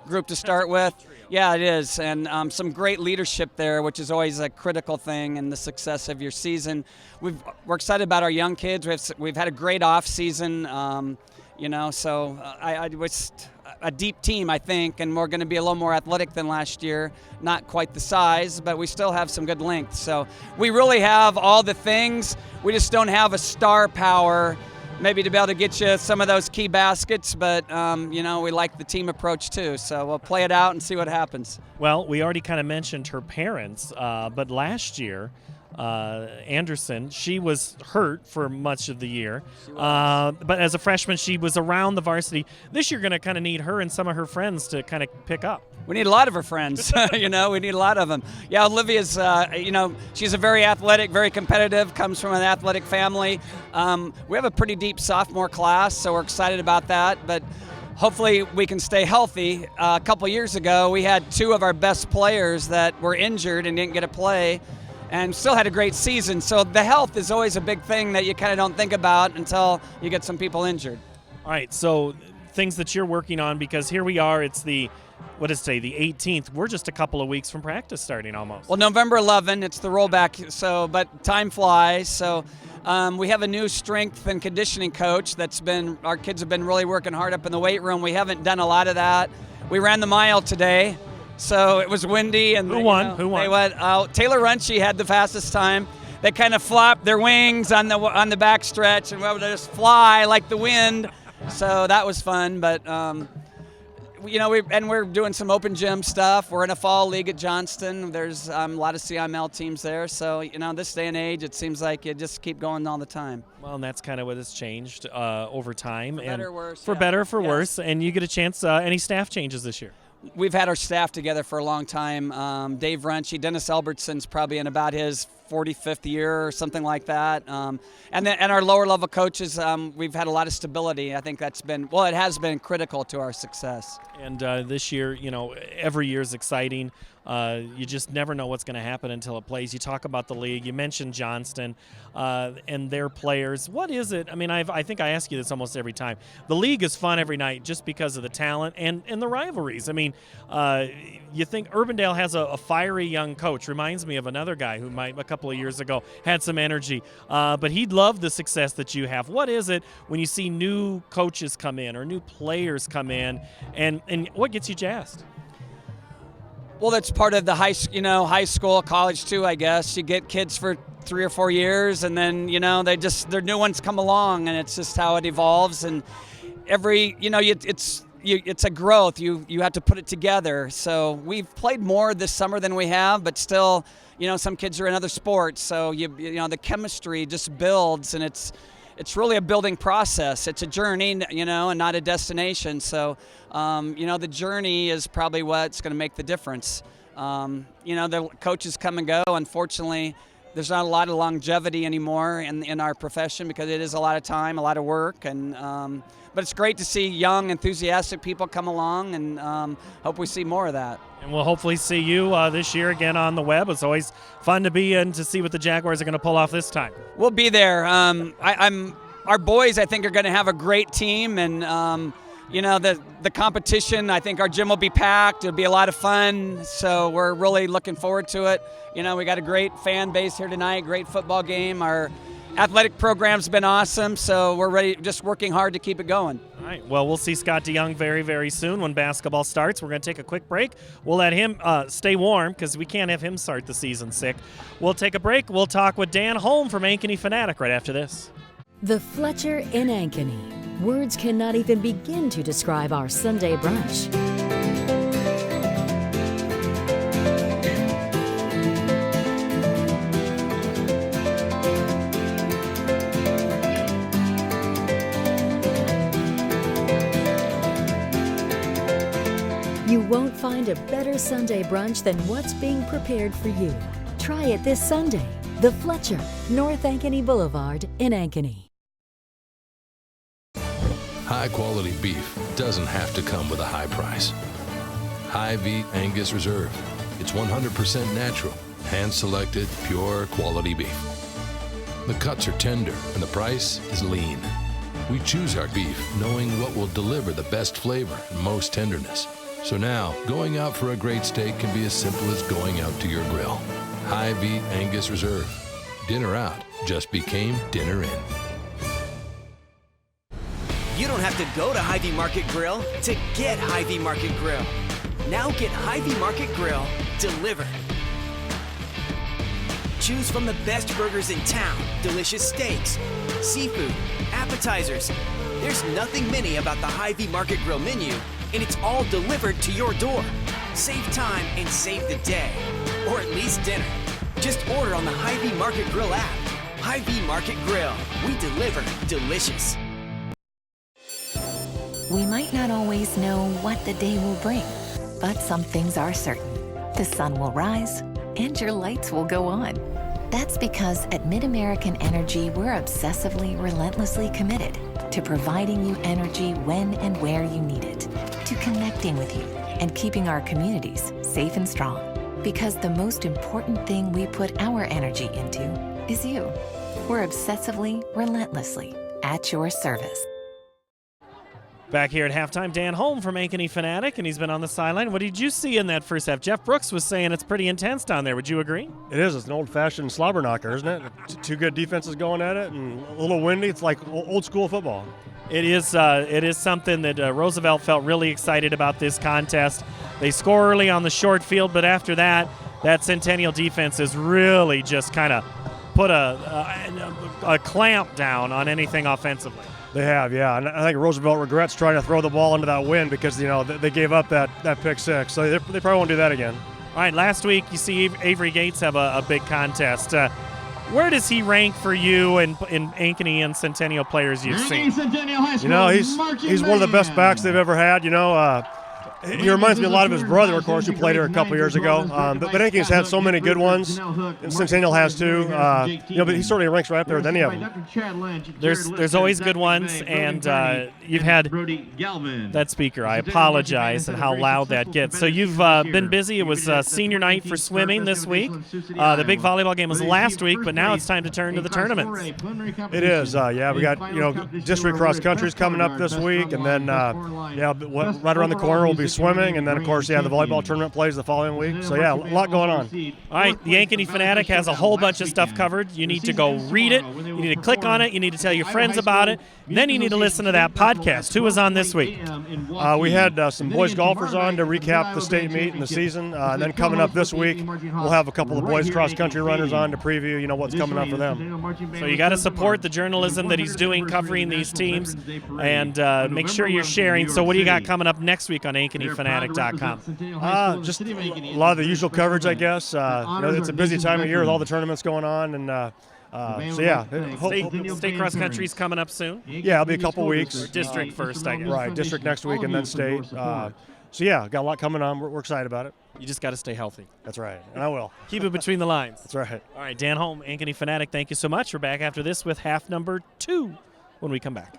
group to start with. Yeah, it is, and some great leadership there, which is always a critical thing in the success of your season. We're excited about our young kids. We've had a great off season, so I was a deep team, I think, and we're going to be a little more athletic than last year. Not quite the size, but we still have some good length. So we really have all the things. We just don't have a star power maybe to be able to get you some of those key baskets, but, we like the team approach too. So we'll play it out and see what happens. Well, we already kind of mentioned her parents, but last year, Anderson, she was hurt for much of the year. But as a freshman, she was around the varsity. This year, going to kind of need her and some of her friends to kind of pick up. We need a lot of her friends. We need a lot of them. Yeah, Olivia's, she's a very athletic, very competitive, comes from an athletic family. We have a pretty deep sophomore class, so we're excited about that. But hopefully we can stay healthy. A couple years ago, we had 2 of our best players that were injured and didn't get to play, and still had a great season. So the health is always a big thing that you kind of don't think about until you get some people injured. All right, so things that you're working on, because here we are, it's the 18th. We're just a couple of weeks from practice starting almost. Well, November 11, it's the rollback, but time flies. So we have a new strength and conditioning coach our kids have been really working hard up in the weight room. We haven't done a lot of that. We ran the mile today. So it was windy, and Who won? They went out. Taylor Runchie had the fastest time. They kind of flopped their wings on the back stretch and were able to just fly like the wind. So that was fun. But we're doing some open gym stuff. We're in a fall league at Johnston. There's a lot of CIML teams there. So this day and age, it seems like you just keep going all the time. Well, and that's kind of what has changed over time. For better or worse. For better or for worse. And you get a chance. Any staff changes this year? We've had our staff together for a long time. Dave Runchie, Dennis Albertson's probably in about his 45th year or something like that. And our lower level coaches, we've had a lot of stability. I think it has been critical to our success. And this year, every year is exciting. You just never know what's going to happen until it plays. You talk about the league. You mentioned Johnston and their players. What is it? I mean, I think I ask you this almost every time. The league is fun every night just because of the talent and the rivalries. I mean, you think Urbandale has a fiery young coach. Reminds me of another guy who a couple of years ago had some energy. But he'd love the success that you have. What is it when you see new coaches come in or new players come in, and what gets you jazzed? Well, that's part of the high school, college too, I guess. You get kids for 3 or 4 years, and then their new ones come along, and it's just how it evolves. And it's a growth. You have to put it together. So we've played more this summer than we have, but still, some kids are in other sports. So the chemistry just builds, and it's really a building process. It's a journey, and not a destination. So, the journey is probably what's going to make the difference. The coaches come and go. Unfortunately, there's not a lot of longevity anymore in our profession because it is a lot of time, a lot of work. But but it's great to see young, enthusiastic people come along, and hope we see more of that. And we'll hopefully see you this year again on the web. It's always fun to be in to see what the Jaguars are going to pull off this time. We'll be there. Our boys, I think, are going to have a great team, and the competition, I think our gym will be packed. It'll be a lot of fun, so we're really looking forward to it. We got a great fan base here tonight, great football game. Our athletic program's been awesome, so we're ready, just working hard to keep it going. All right, well, we'll see Scott DeYoung very, very soon when basketball starts. We're going to take a quick break. We'll let him stay warm because we can't have him start the season sick. We'll take a break. We'll talk with Dan Holm from Ankeny Fanatic right after this. The Fletcher in Ankeny. Words cannot even begin to describe our Sunday brunch. You won't find a better Sunday brunch than what's being prepared for you. Try it this Sunday. The Fletcher, North Ankeny Boulevard in Ankeny. High-quality beef doesn't have to come with a high price. High-Beat Angus Reserve. It's 100% natural, hand-selected, pure quality beef. The cuts are tender and the price is lean. We choose our beef knowing what will deliver the best flavor and most tenderness. So now, going out for a great steak can be as simple as going out to your grill. High-Beat Angus Reserve. Dinner out just became dinner in. You don't have to go to Hy-Vee Market Grill to get Hy-Vee Market Grill. Now get Hy-Vee Market Grill delivered. Choose from the best burgers in town, delicious steaks, seafood, appetizers. There's nothing mini about the Hy-Vee Market Grill menu, and it's all delivered to your door. Save time and save the day, or at least dinner. Just order on the Hy-Vee Market Grill app. Hy-Vee Market Grill. We deliver delicious. We might not always know what the day will bring, but some things are certain. The sun will rise and your lights will go on. That's because at Mid-American Energy, we're obsessively, relentlessly committed to providing you energy when and where you need it, to connecting with you and keeping our communities safe and strong. Because the most important thing we put our energy into is you. We're obsessively, relentlessly at your service. Back here at halftime, Dan Holm from Ankeny Fanatic, and he's been on the sideline. What did you see in that first half? Jeff Brooks was saying it's pretty intense down there. Would you agree? It is. It's an old-fashioned slobber knocker, isn't it? Two good defenses going at it, and a little windy. It's like old-school football. It is something that Roosevelt felt really excited about this contest. They score early on the short field, but after that Centennial defense has really just kind of put a clamp down on anything offensively. They have, yeah. And I think Roosevelt regrets trying to throw the ball into that wind because, they gave up that pick six. So they probably won't do that again. All right, last week you see Avery Gates have a big contest. Where does he rank for you in Ankeny and Centennial players you've seen? Centennial High School, he's one of the best backs they've ever had. He reminds me a lot of his brother, of course, who played here a couple years ago. But Ankeny's had so many good ones, and Centennial has too. But he certainly ranks right up there with any of them. There's always good ones, and you've had that speaker. I apologize and how loud that gets. So you've been busy. It was senior night for swimming this week. The big volleyball game was last week, but now it's time to turn to the tournaments. It is. We got district cross country's coming up this week, and then right around the corner will be swimming, and then of course the volleyball tournament plays the following week. So a lot going on. All right, the Ankeny Fanatic has a whole bunch of stuff covered. You need to go read it, you need to click on it, you need to tell your friends about it, and then you need to listen to that podcast. Who was on this week? We had some boys golfers on to recap the state meet and the season, and then coming up this week we'll have a couple of boys cross country runners on to preview what's coming up for them. So you got to support the journalism that he's doing covering these teams, and make sure you're sharing. So what do you got coming up next week on AnkenyFanatic.com? Just a lot of the usual coverage, I guess. It's a busy time of year with all the tournaments going on, and state cross country's coming up soon. Yeah, it'll be a couple weeks. District first, I guess. Right, district next week, and then state. Got a lot coming on. We're excited about it. You just got to stay healthy. That's right, and I will. Keep it between the lines. That's right. All right, Dan Holm, Ankeny Fanatic, thank you so much. We're back after this with half number 2 when we come back.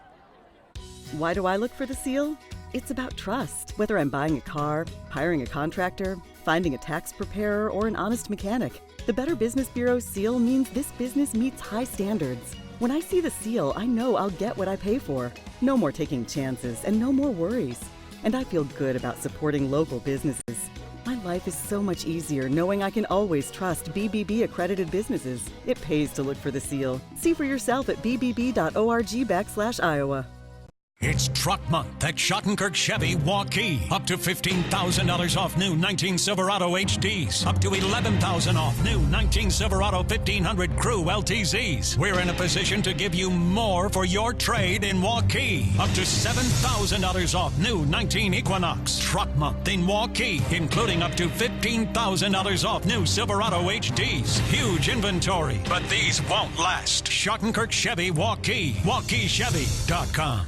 Why do I look for the seal? It's about trust. Whether I'm buying a car, hiring a contractor, finding a tax preparer, or an honest mechanic, the Better Business Bureau seal means this business meets high standards. When I see the seal, I know I'll get what I pay for. No more taking chances and no more worries. And I feel good about supporting local businesses. My life is so much easier knowing I can always trust BBB accredited businesses. It pays to look for the seal. See for yourself at bbb.org/Iowa. It's Truck Month at Schottenkirk Chevy Waukee. Up to $15,000 off new 19 Silverado HDs. Up to $11,000 off new 19 Silverado 1500 Crew LTZs. We're in a position to give you more for your trade in Waukee. Up to $7,000 off new 19 Equinox. Truck Month in Waukee, including up to $15,000 off new Silverado HDs. Huge inventory, but these won't last. Schottenkirk Chevy Waukee. WaukeeChevy.com.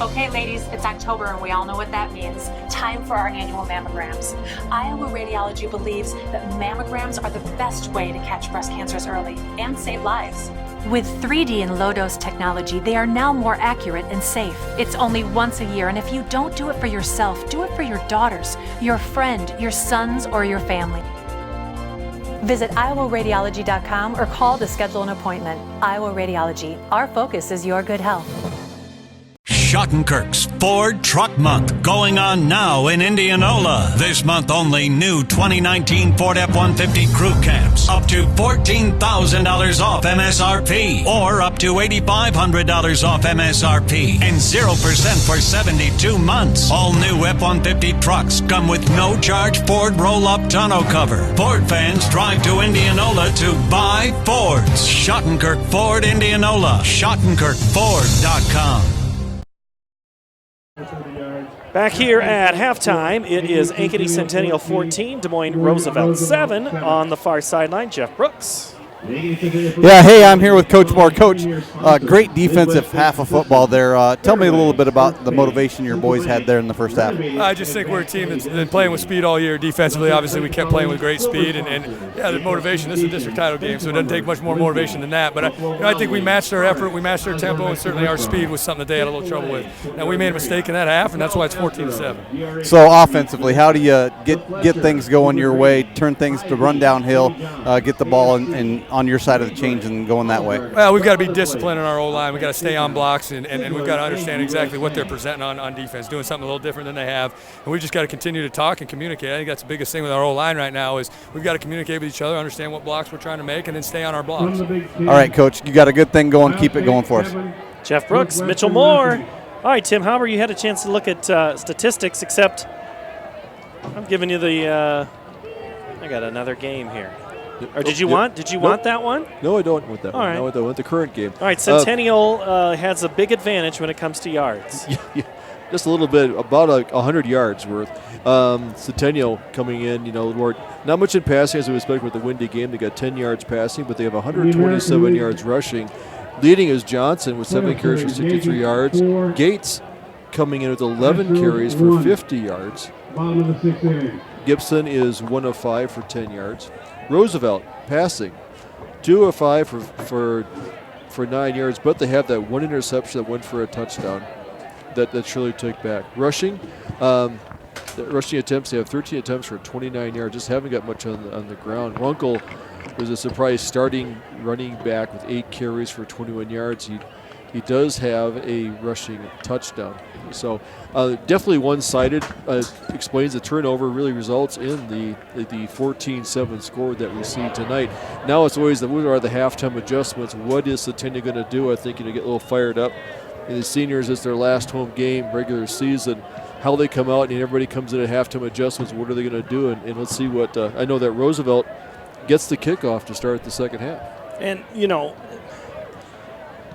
Okay, ladies, it's October and we all know what that means. Time for our annual mammograms. Iowa Radiology believes that mammograms are the best way to catch breast cancers early and save lives. With 3D and low-dose technology, they are now more accurate and safe. It's only once a year, and if you don't do it for yourself, do it for your daughters, your friend, your sons, or your family. Visit iowaradiology.com or call to schedule an appointment. Iowa Radiology. Our focus is your good health. Schottenkirk's Ford Truck Month going on now in Indianola. This month only new 2019 Ford F-150 Crew Cabs. Up to $14,000 off MSRP or up to $8,500 off MSRP and 0% for 72 months. All new F-150 trucks come with no charge Ford roll-up tonneau cover. Ford fans drive to Indianola to buy Fords. Schottenkirk Ford Indianola. SchottenkirkFord.com. Back here at halftime, it is Ankeny Centennial 14, Des Moines Roosevelt 7 on the far sideline. Jeff Brooks. Yeah, hey, I'm here with Coach Moore. Coach, great defensive half of football there. Tell me a little bit about the motivation your boys had there in the first half. I just think we're a team that's been playing with speed all year. Defensively, obviously, we kept playing with great speed. And yeah, the motivation, this is a district title game, so it doesn't take much more motivation than that. But I think we matched our effort, we matched our tempo, and certainly our speed was something that they had a little trouble with. Now, we made a mistake in that half, and that's why it's 14-7. So offensively, how do you get things going your way, turn things to run downhill, get the ball and on your side of the change and going that way? Well, we've got to be disciplined in our O-line. We've got to stay on blocks, and we've got to understand exactly what they're presenting on defense, doing something a little different than they have. And we've just got to continue to talk and communicate. I think that's the biggest thing with our O-line right now is we've got to communicate with each other, understand what blocks we're trying to make, and then stay on our blocks. All right, Coach, you got a good thing going. Keep it going for us. Jeff Brooks, Mitchell Moore. All right, Tim Hauber, you had a chance to look at statistics, except I'm giving you the I got another game here. Or did you want that one? No, I don't want that one. Right. No, I want the current game. All right, Centennial has a big advantage when it comes to yards. Yeah, just a little bit, about 100 yards worth. Centennial coming in, Lord, not much in passing as we expect with the windy game. They got 10 yards passing, but they have 127 yards rushing. Leading is Johnson with 7 carries for 63 yards. Gates coming in with 11 carries for 50 yards. Gibson is 1 of 5 for 10 yards. Roosevelt passing 2 of 5 for 9 yards, but they have that one interception that went for a touchdown that Shirley took back. Rushing attempts, they have 13 attempts for 29 yards, just haven't got much on the ground. Runkle was a surprise starting running back with 8 carries for 21 yards. He does have a rushing touchdown. So definitely one-sided. Explains the turnover really results in the 14-7 score that we see tonight. Now it's always what are the halftime adjustments? What is Centennial going to do? I think get a little fired up. And the seniors, it's their last home game regular season. How they come out and everybody comes in at halftime adjustments. What are they going to do? And let's see what I know that Roosevelt gets the kickoff to start the second half. And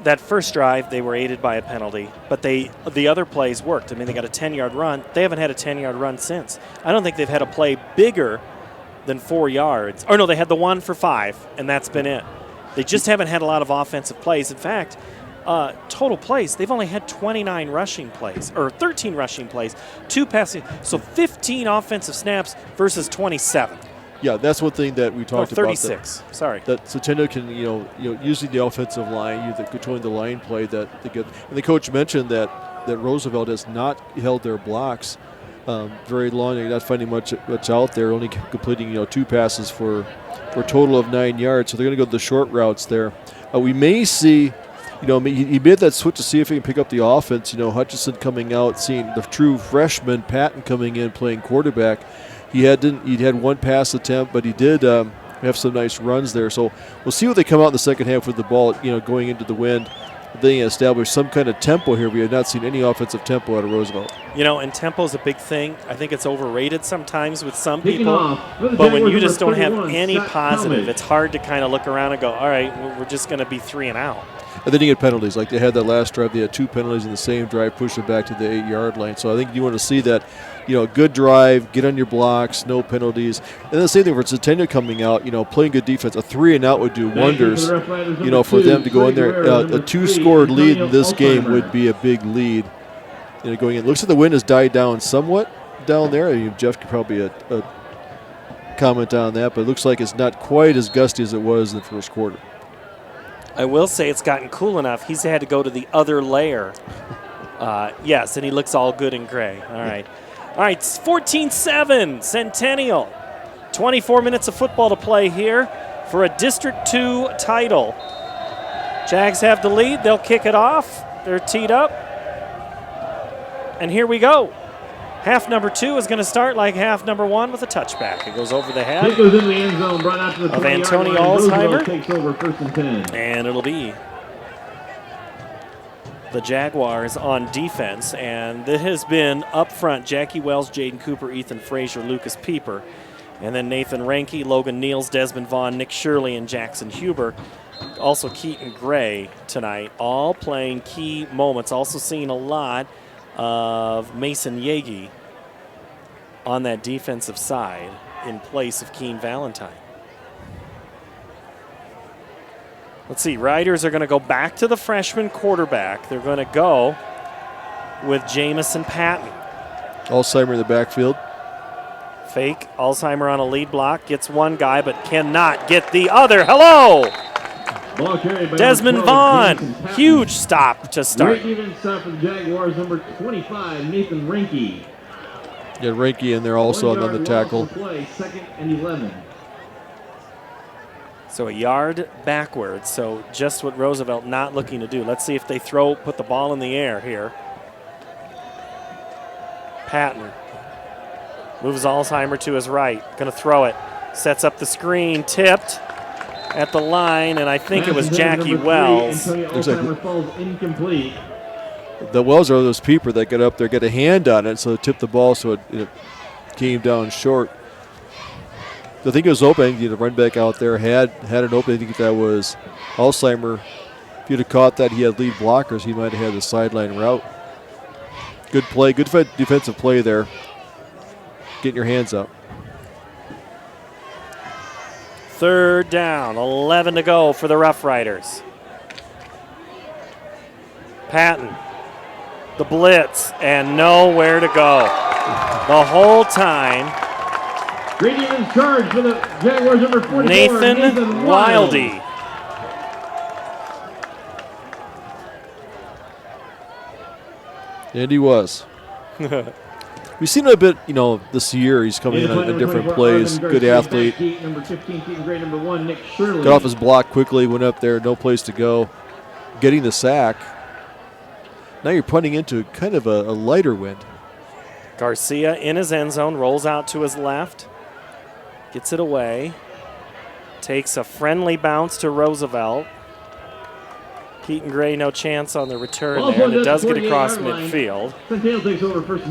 that first drive, they were aided by a penalty, but the other plays worked. I mean, they got a 10-yard run. They haven't had a 10-yard run since. I don't think they've had a play bigger than 4 yards. Or no, they had the one for 5, and that's been it. They just haven't had a lot of offensive plays. In fact, total plays, they've only had 29 rushing plays, or 13 rushing plays, 2 passing. So 15 offensive snaps versus 27. Yeah, that's one thing that we talked about. 36. Sorry. That Centennial can, using the offensive line, controlling the line play that they get. And the coach mentioned that Roosevelt has not held their blocks very long. They're not finding much out there, only completing 2 passes for a total of 9 yards. So they're going to go the short routes there. We may see, he made that switch to see if he can pick up the offense. Hutchinson coming out, seeing the true freshman Patton coming in playing quarterback. He'd had 1 pass attempt, but he did have some nice runs there. So we'll see what they come out in the second half with the ball, going into the wind. They establish some kind of tempo here. We have not seen any offensive tempo out of Roosevelt. And tempo is a big thing. I think it's overrated sometimes with some people. But when you just don't have any positive, it's hard to kind of look around and go, all right, we're just going to be 3 and out. And then you get penalties. Like they had that last drive. They had 2 penalties in the same drive, push it back to the 8-yard line. So I think you want to see that, good drive, get on your blocks, no penalties. And the same thing for Centennial coming out, playing good defense. A 3 and out would do wonders, for them to go in there. A 2-score lead in this game would be a big lead. Going in. Looks like the wind has died down somewhat down there. Jeff could probably comment on that, but it looks like it's not quite as gusty as it was in the first quarter. I will say it's gotten cool enough. He's had to go to the other layer. Yes, and he looks all good in gray. All right. All right, 14-7, Centennial. 24 minutes of football to play here for a District 2 title. Jags have the lead. They'll kick it off. They're teed up. And here we go. Half number 2 is going to start like half number 1 with a touchback. It goes over the head It goes in the end zone, brought out to the of 20-yard Antonio line. Roosevelt Alzheimer. takes over 1st and 10. And it'll be the Jaguars on defense. And it has been up front Jackie Wells, Jaden Cooper, Ethan Frazier, Lucas Pieper. And then Nathan Ranke, Logan Niels, Desmond Vaughn, Nick Shirley, and Jackson Huber. Also Keaton Gray tonight, all playing key moments. Also seeing a lot of Mason Yagi on that defensive side in place of Keen Valentine. Let's see, Riders are going to go back to the freshman quarterback. They're going to go with Jamison Patton. Alzheimer in the backfield. Fake, Alzheimer on a lead block, gets one guy but cannot get the other. Hello! Desmond Vaughn, huge stop to start. Great even stop for the Jaguars, number 25, Nathan Ranke. Yeah, Ranke in there also on the tackle. Play, 2nd and 11. So a yard backwards, so just what Roosevelt not looking to do. Let's see if they put the ball in the air here. Patton moves Alzheimer to his right, gonna throw it. Sets up the screen, tipped at the line, and I think it was Jackie Wells. Looks like falls incomplete. The Wells are those people that get up there, get a hand on it, so they tip the ball, so it came down short. I think it was open. The run back out there had an open. I think that was Alzheimer. If he'd have caught that, he had lead blockers. He might have had the sideline route. Good play, good defensive play there. Getting your hands up. 3rd down, 11 to go for the Rough Riders. Patton, the blitz, and nowhere to go. The whole time, Great even charge for the Jaguars, number 44, Nathan Wildy. And he was. We've seen him a bit, this year. He's coming in on different plays. Good athlete. Number 15, Keaton Gray, number 1, Nick Shirley. Got off his block quickly, went up there, no place to go. Getting the sack. Now you're punting into kind of a lighter wind. Garcia in his end zone, rolls out to his left. Gets it away. Takes a friendly bounce to Roosevelt. Keaton Gray, no chance on the return there, and it does get across midfield.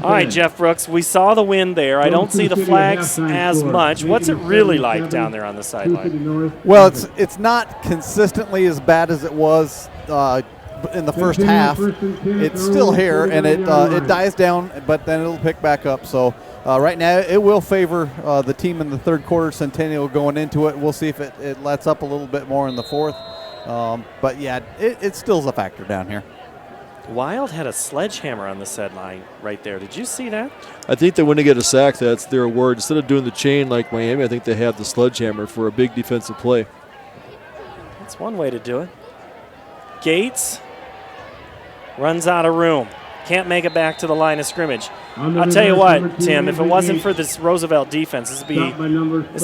All right, Jeff Brooks, we saw the wind there. I don't see the flags as much. What's it really like down there on the sideline? Well, it's not consistently as bad as it was in the first half. It's still here, and it dies down, but then it'll pick back up. So right now it will favor the team in the 3rd quarter. Centennial going into it. We'll see if it lets up a little bit more in the 4th. But yeah, it still is a factor down here. Wild had a sledgehammer on the sideline right there. Did you see that? I think that when they get a sack, that's their award. Instead of doing the chain like Miami, I think they have the sledgehammer for a big defensive play. That's one way to do it. Gates runs out of room. Can't make it back to the line of scrimmage. I'll tell you what, Tim, if it wasn't for this Roosevelt defense, this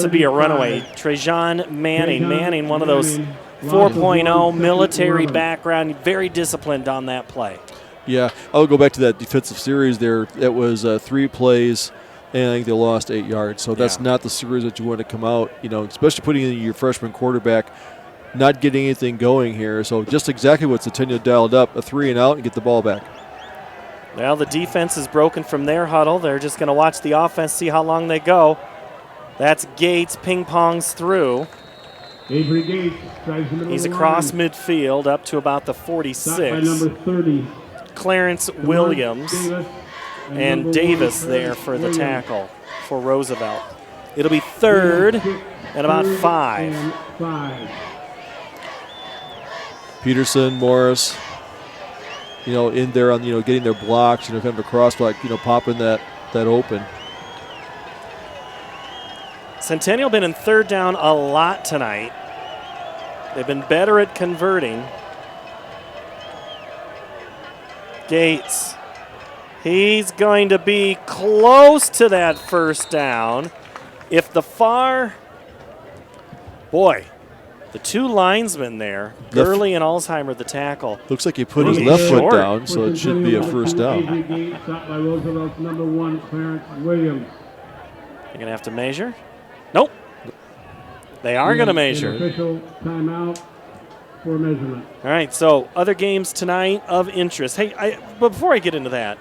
would be a runaway. Trajan Manning, one of those 4.0 military background, very disciplined on that play. Yeah, I'll go back to that defensive series there. That was 3 plays, and I think they lost 8 yards. So that's not the series that you want to come out, especially putting in your freshman quarterback, not getting anything going here. So just exactly what Centennial dialed up, a 3 and out and get the ball back. Well, the defense is broken from their huddle. They're just going to watch the offense, see how long they go. That's Gates, ping-pongs through. Avery Gates drives the middle He's of the across line. midfield up to about the 46. Stopped by number 30. Clarence Williams and Davis there for the Williams. tackle for Roosevelt. It'll be third and about 5. Peterson, Morris, in there on, getting their blocks, kind of a cross block, popping that open. Centennial been in third down a lot tonight. They've been better at converting. Gates. He's going to be close to that first down. If the the 2 linesmen there, Gurley and Alzheimer, the tackle. Looks like he put his left foot down, so it should be a first down. Avery Gates stopped by Roosevelt's number 1, Clarence Williams. You're going to have to measure? Nope. They are going to measure. An official timeout for measurement. All right, so other games tonight of interest. Hey, but before I get into that,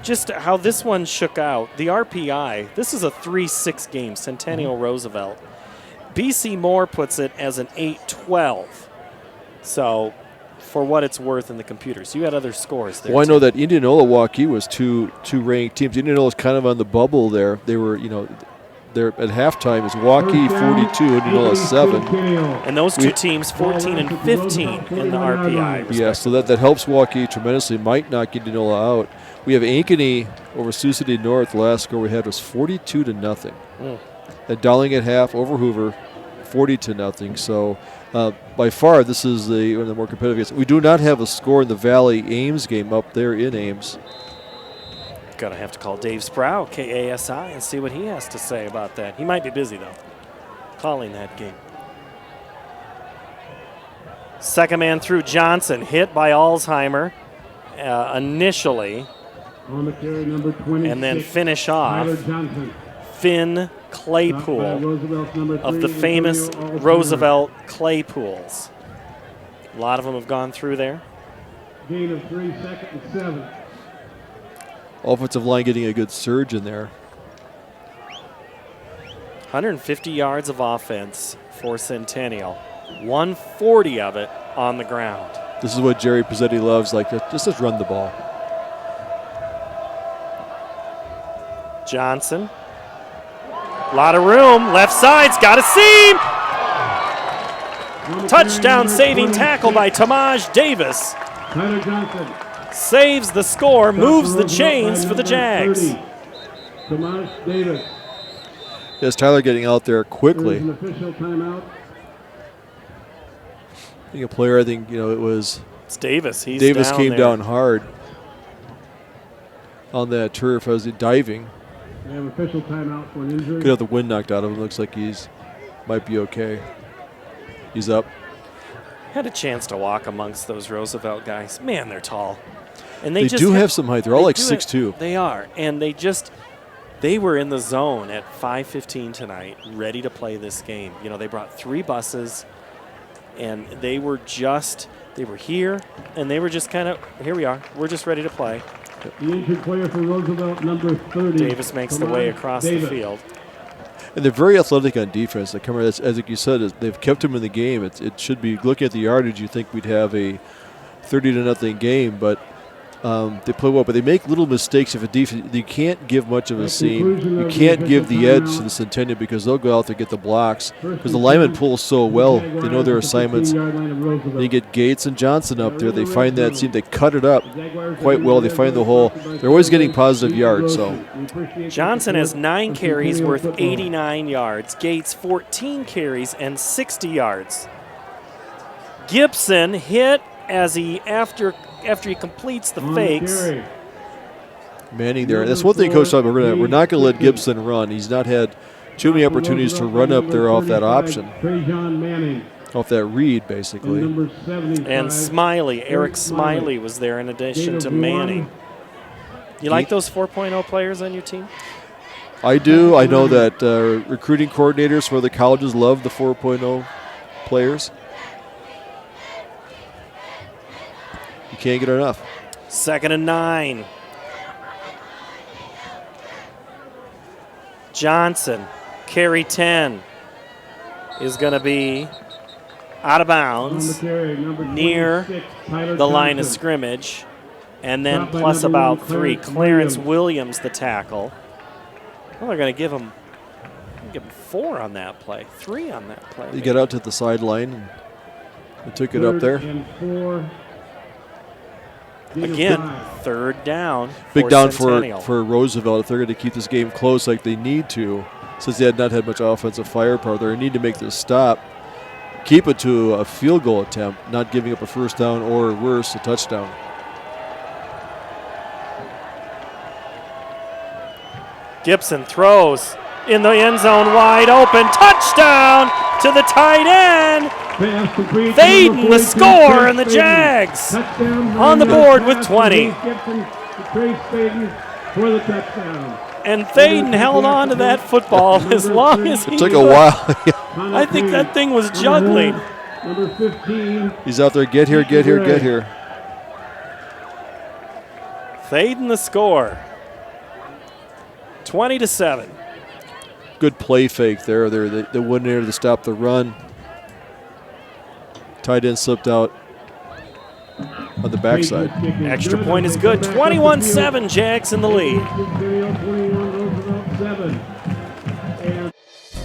just how this one shook out, the RPI, this is a 3-6 game, Centennial Roosevelt. BC Moore puts it as an 8-12. So, for what it's worth in the computers. You had other scores there. Well, I know that Indianola Waukee was two ranked teams. Indianola's kind of on the bubble there. They were, they're at halftime is Waukee 42, Indianola 7. And those two teams 14 and 15 in the RPI. Yeah, so that helps Waukee tremendously. Might knock Indianola out. We have Ankeny over Sioux City North. The last score we had was 42-0. And Dowling at half over Hoover, 40-0. So by far, this is one of the more competitive games. We do not have a score in the Valley Ames game up there in Ames. Gonna have to call Dave Sproul, KASI, and see what he has to say about that. He might be busy though, calling that game. Second man through Johnson, hit by Alzheimer initially, On the carry, number 26, and then finish off Tyler Johnson. Finn Claypool of the famous Roosevelt Claypools. A lot of them have gone through there. Gain of 3, second and 7. Offensive line getting a good surge in there. 150 yards of offense for Centennial. 140 of it on the ground. This is what Jerry Pizzetti loves. Just run the ball. Johnson. A lot of room. Left side's got a seam. Touchdown saving tackle by Tamaj Davis. Tyler Johnson. Saves the score, moves the chains for the Jags. Tamaj Davis. Yes, Tyler getting out there quickly. An official timeout. I think a player, it was. It's Davis. Davis down came there. down hard on that turf as he diving. We have official timeout for an injury. Could have the wind knocked out of him. Looks like might be okay. He's up. Had a chance to walk amongst those Roosevelt guys. Man, they're tall. And they just do have some height. They're all like 6'2". They are. And they were in the zone at 5:15 tonight, ready to play this game. They brought 3 buses, and they were here, and they were just kind of, here we are. We're just ready to play. The injured player for Roosevelt, number 30. Davis makes the way across the field. And they're very athletic on defense. They come, as you said, they've kept him in the game. It should be, looking at the yardage, you think we'd have a 30-0 game, but They play well, but they make little mistakes if a defense. You can't give much of a seam. You can't give the edge to the Centennial because they'll go out there and get the blocks because the linemen pull so well. They know their assignments. They get Gates and Johnson up there. They find that seam. They cut it up quite well. They find the hole. They're always getting positive yards. So Johnson has 9 carries worth 89 yards. Gates 14 carries and 60 yards. Gibson hit as he after he completes the fakes. Manning there. That's one thing Coach said. We're not going to let Gibson run. He's not had too many opportunities to run up there off that option. Off that read, basically. And Smiley, Eric Smiley was there in addition to Manning. You like those 4.0 players on your team? I do. I know that recruiting coordinators for the colleges love the 4.0 players. You can't get enough. 2nd and 9. Johnson, carry 10, is going to be out of bounds near the line of scrimmage, and then plus about 3. Clarence Williams, the tackle. Well, they're going to give him 4 on that play, 3 on that play. They get out to the sideline and took it up there. Again, 3rd down. Big down for Roosevelt if they're going to keep this game close like they need to, since they had not had much offensive firepower. They need to make this stop, keep it to a field goal attempt, not giving up a first down or worse, a touchdown. Gibson throws in the end zone, wide open, touchdown to the tight end. Thaden the score, and the Jags on the board with 20. And Thaden held on to that football as long as he It took could. a while. I think that thing was juggling. He's out there, get here, get here, get here. Thaden the score. 20-7. Good play fake there. They went there to stop the run. Tight end slipped out on the backside. Extra point is good. 21-7, Jags in the lead.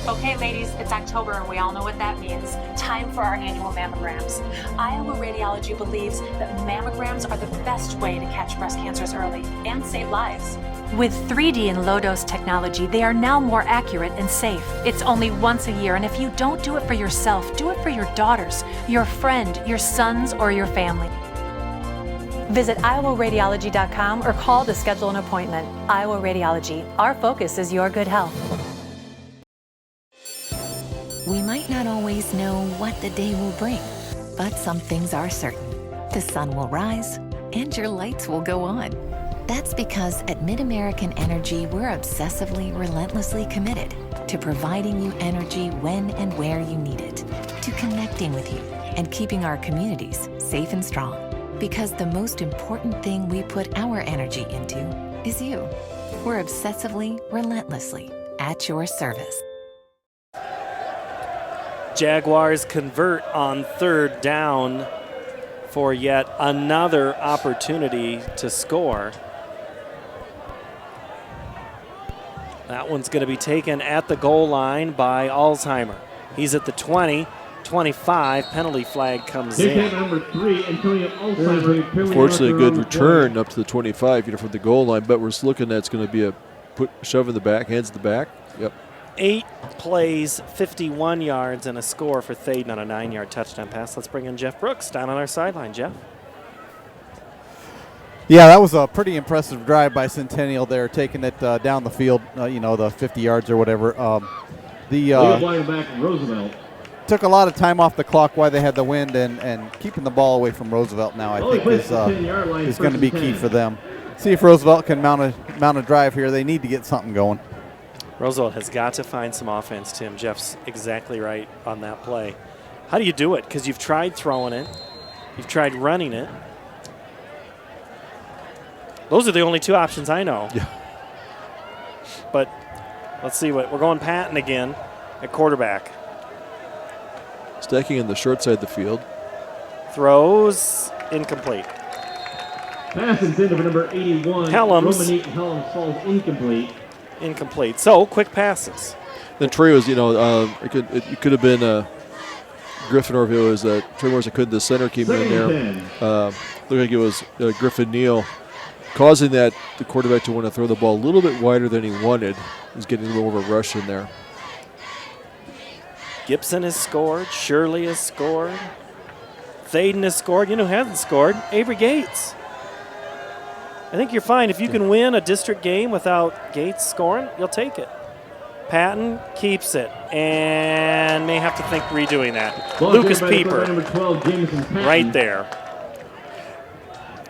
Okay, ladies, it's October and we all know what that means. Time for our annual mammograms. Iowa Radiology believes that mammograms are the best way to catch breast cancers early and save lives. With 3D and low-dose technology, they are now more accurate and safe. It's only once a year, and if you don't do it for yourself, do it for your daughters, your friend, your sons, or your family. Visit iowaradiology.com or call to schedule an appointment. Iowa Radiology. Our focus is your good health. We might not always know what the day will bring, but some things are certain. The sun will rise and your lights will go on. That's because at MidAmerican Energy, we're obsessively, relentlessly committed to providing you energy when and where you need it, to connecting with you and keeping our communities safe and strong. Because the most important thing we put our energy into is you. We're obsessively, relentlessly at your service. Jaguars convert on 3rd down for yet another opportunity to score. That one's going to be taken at the goal line by Alzheimer. He's at the 20, 25. Penalty flag comes in. Fortunately, a good return up to the 25, from the goal line. But we're looking at it's going to be a shove in the back, hands in the back. Yep. 8 plays, 51 yards, and a score for Thaden on a 9-yard touchdown pass. Let's bring in Jeff Brooks down on our sideline. Jeff? Yeah, that was a pretty impressive drive by Centennial there, taking it down the field, the 50 yards or whatever. Roosevelt took a lot of time off the clock while they had the wind, and keeping the ball away from Roosevelt now, I think, is going to be key for them. See if Roosevelt can mount a drive here. They need to get something going. Roosevelt has got to find some offense, Tim. Jeff's exactly right on that play. How do you do it? Because you've tried throwing it. You've tried running it. Those are the only 2 options I know. Yeah. But let's see we're going Patton again at quarterback. Stacking in the short side of the field. Throws incomplete. Pass intended for number 81. Helms. Romanique Helms falls incomplete. Incomplete. So, quick passes. Then Trey was, it could have been Griffin, or if it was Trey Morrison, the center came in there. Looked like it was Griffin Neal, causing the quarterback to want to throw the ball a little bit wider than he wanted. He's getting a little more of a rush in there. Gibson has scored. Shirley has scored. Thaden has scored. You know who hasn't scored? Avery Gates. I think you're fine. If you can win a district game without Gates scoring, you'll take it. Patton keeps it and may have to think redoing that. Ball Lucas carried by Pieper number 12, Jameson Patton. right there.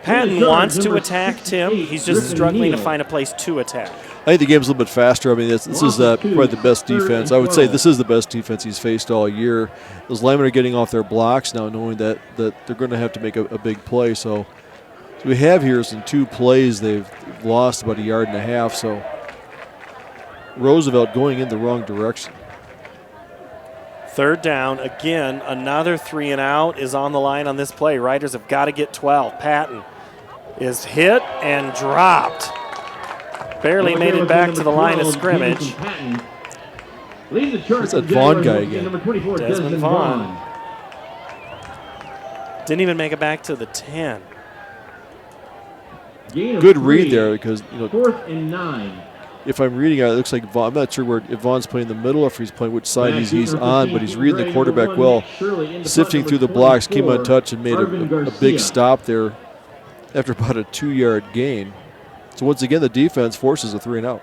Patton wants to attack Tim. He's just struggling to find a place to attack. I think the game's a little bit faster. I mean, this is probably the best defense. I would say this is the best defense he's faced all year. Those linemen are getting off their blocks now, knowing that they're going to have to make a big play. So we have here is in 2 plays they've lost about 1.5 yards. So Roosevelt going in the wrong direction. 3rd down. Again, another 3 and out is on the line on this play. Riders have got to get 12. Patton is hit and dropped. Barely made it back to the line of scrimmage. It's that Vaughn guy again. Desmond Vaughn. Didn't even make it back to the 10. Good read there because 4th and 9. If I'm reading it, it looks like Vaughn. I'm not sure if Vaughn's playing the middle or if he's playing which side he's on, but he's reading the quarterback well. Sifting through the blocks, came untouched and made a big stop there after about a 2-yard gain. So once again, the defense forces a 3 and out.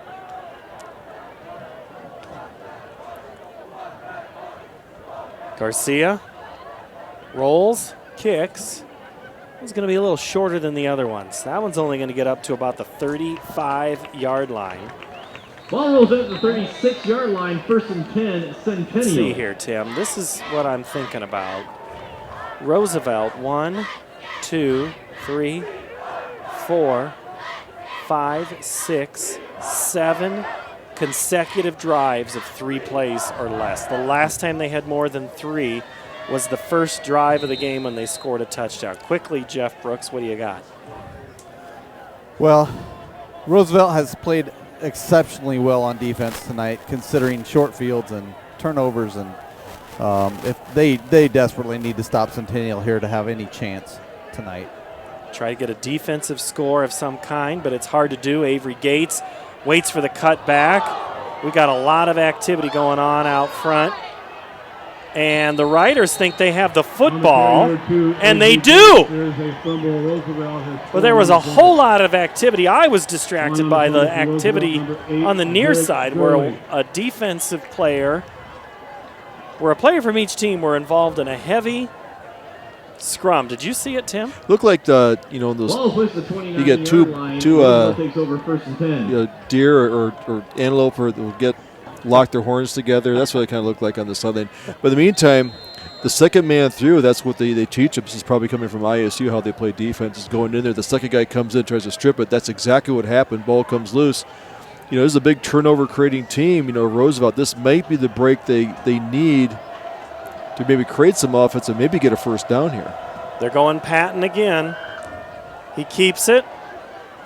Garcia rolls, kicks. It's going to be a little shorter than the other ones. That one's only going to get up to about the 35-yard line. Ball rolls out at the 36-yard line, 1st and 10, Centennial. Let's see here, Tim. This is what I'm thinking about. Roosevelt, 1, 2, 3, 4, 5, 6, 7 consecutive drives of 3 plays or less. The last time they had more than 3 was the first drive of the game when they scored a touchdown. Quickly, Jeff Brooks, what do you got? Well, Roosevelt has played exceptionally well on defense tonight, considering short fields and turnovers, and if they desperately need to stop Centennial here to have any chance tonight. Try to get a defensive score of some kind, but it's hard to do. Avery Gates waits for the cut back. We got a lot of activity going on out front. And the Riders think they have the football, and they do. Well, there was a whole lot of activity. I was distracted by the activity on the near side where a defensive player, where a player from each team were involved in a heavy scrum. Did you see it, Tim? Looked like those you get two deer or antelope or will get lock their horns together. That's what it kind of looked like on the sideline. But in the meantime, the second man through, that's what they teach them. This is probably coming from ISU, how they play defense, is going in there. The second guy comes in, tries to strip it. That's exactly what happened. Ball comes loose. This is a big turnover-creating team. Roosevelt, this might be the break they need to maybe create some offense and maybe get a first down here. They're going Patton again. He keeps it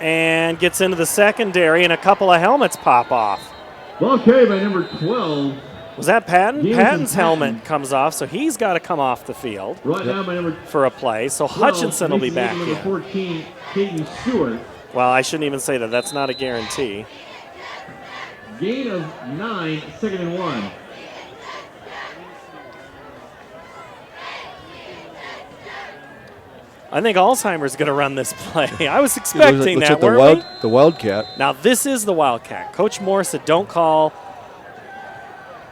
and gets into the secondary, and a couple of helmets pop off. Ball carried by number 12. Was that Patton? Patton's helmet comes off, so he's got to come off the field now by number for a play. So 12, Hutchinson will be back number in. 14, Caden Stewart. Well, I shouldn't even say that. That's not a guarantee. Gain of 9, 2nd and 1. I think Alzheimer's going to run this play. I was expecting that, weren't we? The Wildcat. Now, this is the Wildcat. Coach Morris said don't call,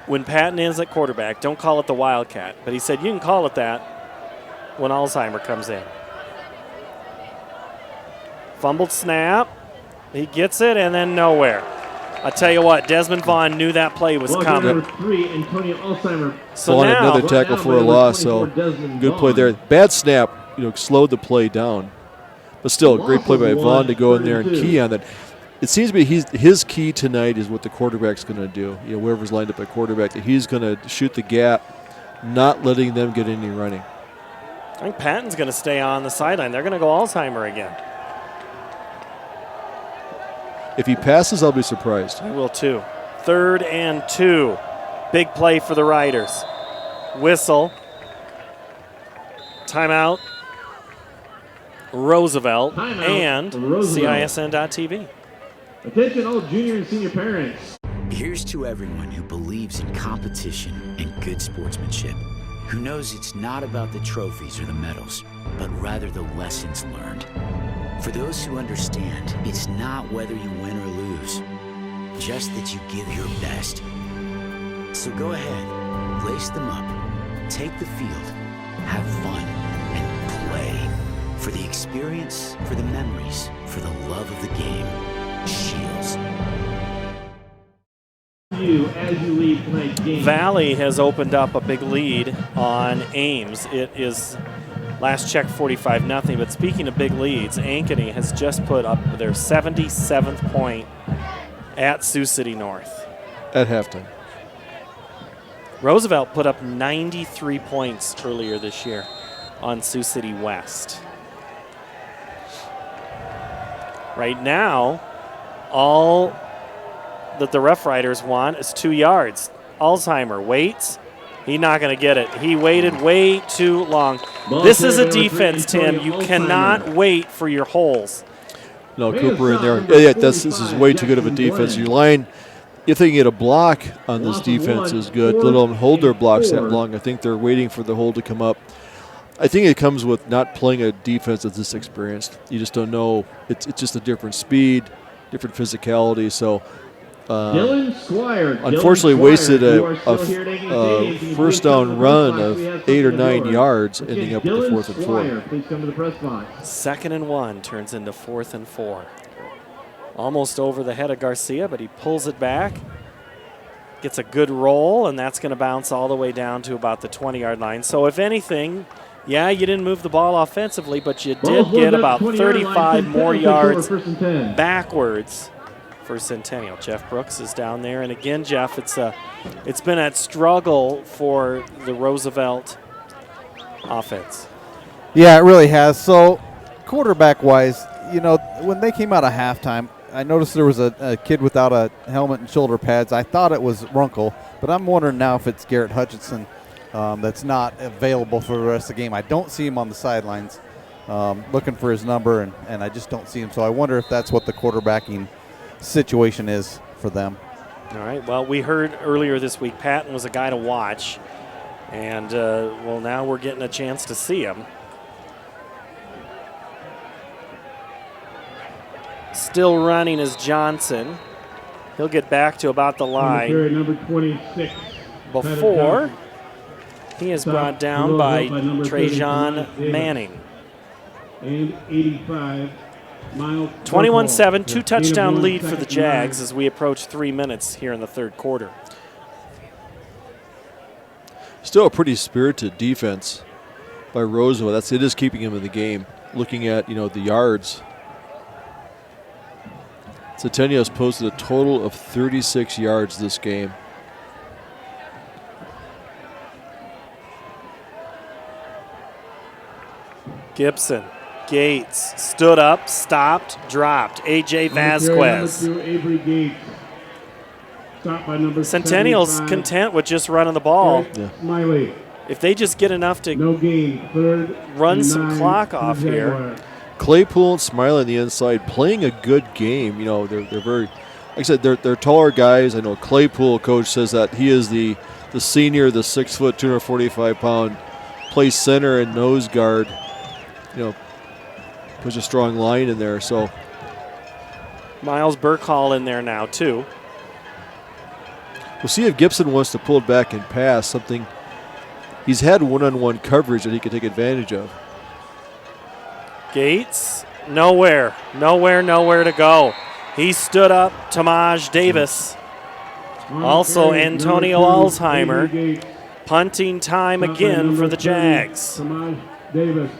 when Patton is at quarterback, don't call it the Wildcat. But he said you can call it that when Alzheimer comes in. Fumbled snap. He gets it, and then nowhere. I tell you what, Desmond Vaughn knew that play was coming. Number 3, Antonio Alzheimer. So now, another tackle for a loss, so good play there. Bad snap. Slowed the play down. But still, great play by Vaughn to go in there and key on that. It seems to be his key tonight is what the quarterback's going to do. Whoever's lined up at quarterback, that he's going to shoot the gap, not letting them get any running. I think Patton's going to stay on the sideline. They're going to go Alzheimer again. If he passes, I'll be surprised. I will too. 3rd and 2. Big play for the Riders. Whistle. Timeout. Roosevelt and CISN.TV. Attention all junior and senior parents. Here's to everyone who believes in competition and good sportsmanship, who knows it's not about the trophies or the medals, but rather the lessons learned. For those who understand, it's not whether you win or lose, just that you give your best. So go ahead, lace them up, take the field, have fun, and play. For the experience, for the memories, for the love of the game. Shields. As you leave tonight's game. Valley has opened up a big lead on Ames. It is last check 45-0. But speaking of big leads, Ankeny has just put up their 77th point at Sioux City North. At halftime. Roosevelt put up 93 points earlier this year on Sioux City West. Right now, all that the Rough Riders want is 2 yards. Alzheimer waits. He's not going to get it. He waited way too long. This is a defense, Tim. You cannot wait for your holes. No, Cooper in there. Yeah, this is way too good of a defense. Your line, if they can get a block on this defense is good. Let them hold their blocks that long. I think they're waiting for the hole to come up. I think it comes with not playing a defense that's this experienced. You just don't know. It's just a different speed, different physicality. So, unfortunately, wasted a first down run of 8 or 9 yards, ending up with the 4th and 4. Please come to the press box. 2nd and 1 turns into 4th and 4. Almost over the head of Garcia, but he pulls it back. Gets a good roll, and that's going to bounce all the way down to about the 20-yard line. So if anything, yeah, you didn't move the ball offensively, but you did get about 35 more yards backwards for Centennial. Jeff Brooks is down there, and again, Jeff, it's been a struggle for the Roosevelt offense. Yeah, it really has. So quarterback-wise, you know, when they came out of halftime, I noticed there was a kid without a helmet and shoulder pads. I thought it was Runkle, but I'm wondering now if it's Garrett Hutchinson that's not available for the rest of the game. I don't see him on the sidelines looking for his number, and I just don't see him. So I wonder if that's what the quarterbacking situation is for them. All right, well, we heard earlier this week Patton was a guy to watch, and, well, now we're getting a chance to see him. Still running is Johnson. He'll get back to about the line. Number 26. Before he is brought down by Trajan Manning. And 85. 21-7, 2-touchdown lead for the Jags as we approach 3 minutes here in the 3rd quarter. Still a pretty spirited defense by Roosevelt. It is keeping him in the game. Looking at, you know, the yards. Centennial has posted a total of 36 yards this game. Gibson, Gates, stood up, stopped, dropped. A.J. Vasquez. Centennial's content with just running the ball. Smiley. If they just get enough to run some clock off here. Claypool and Smiley on the inside playing a good game. You know, they're very, like I said, they're taller guys. I know Claypool, coach, says that he is the senior, the 6 foot, 245 pound, plays center and nose guard. You know, puts a strong line in there. So Miles Burkhall in there now too. We'll see if Gibson wants to pull it back and pass something. He's had one-on-one coverage that he could take advantage of. Gates, nowhere to go. He stood up, Tamaj Davis. Also Antonio Alzheimer. Punting time again for the Jags. Tamaj Davis.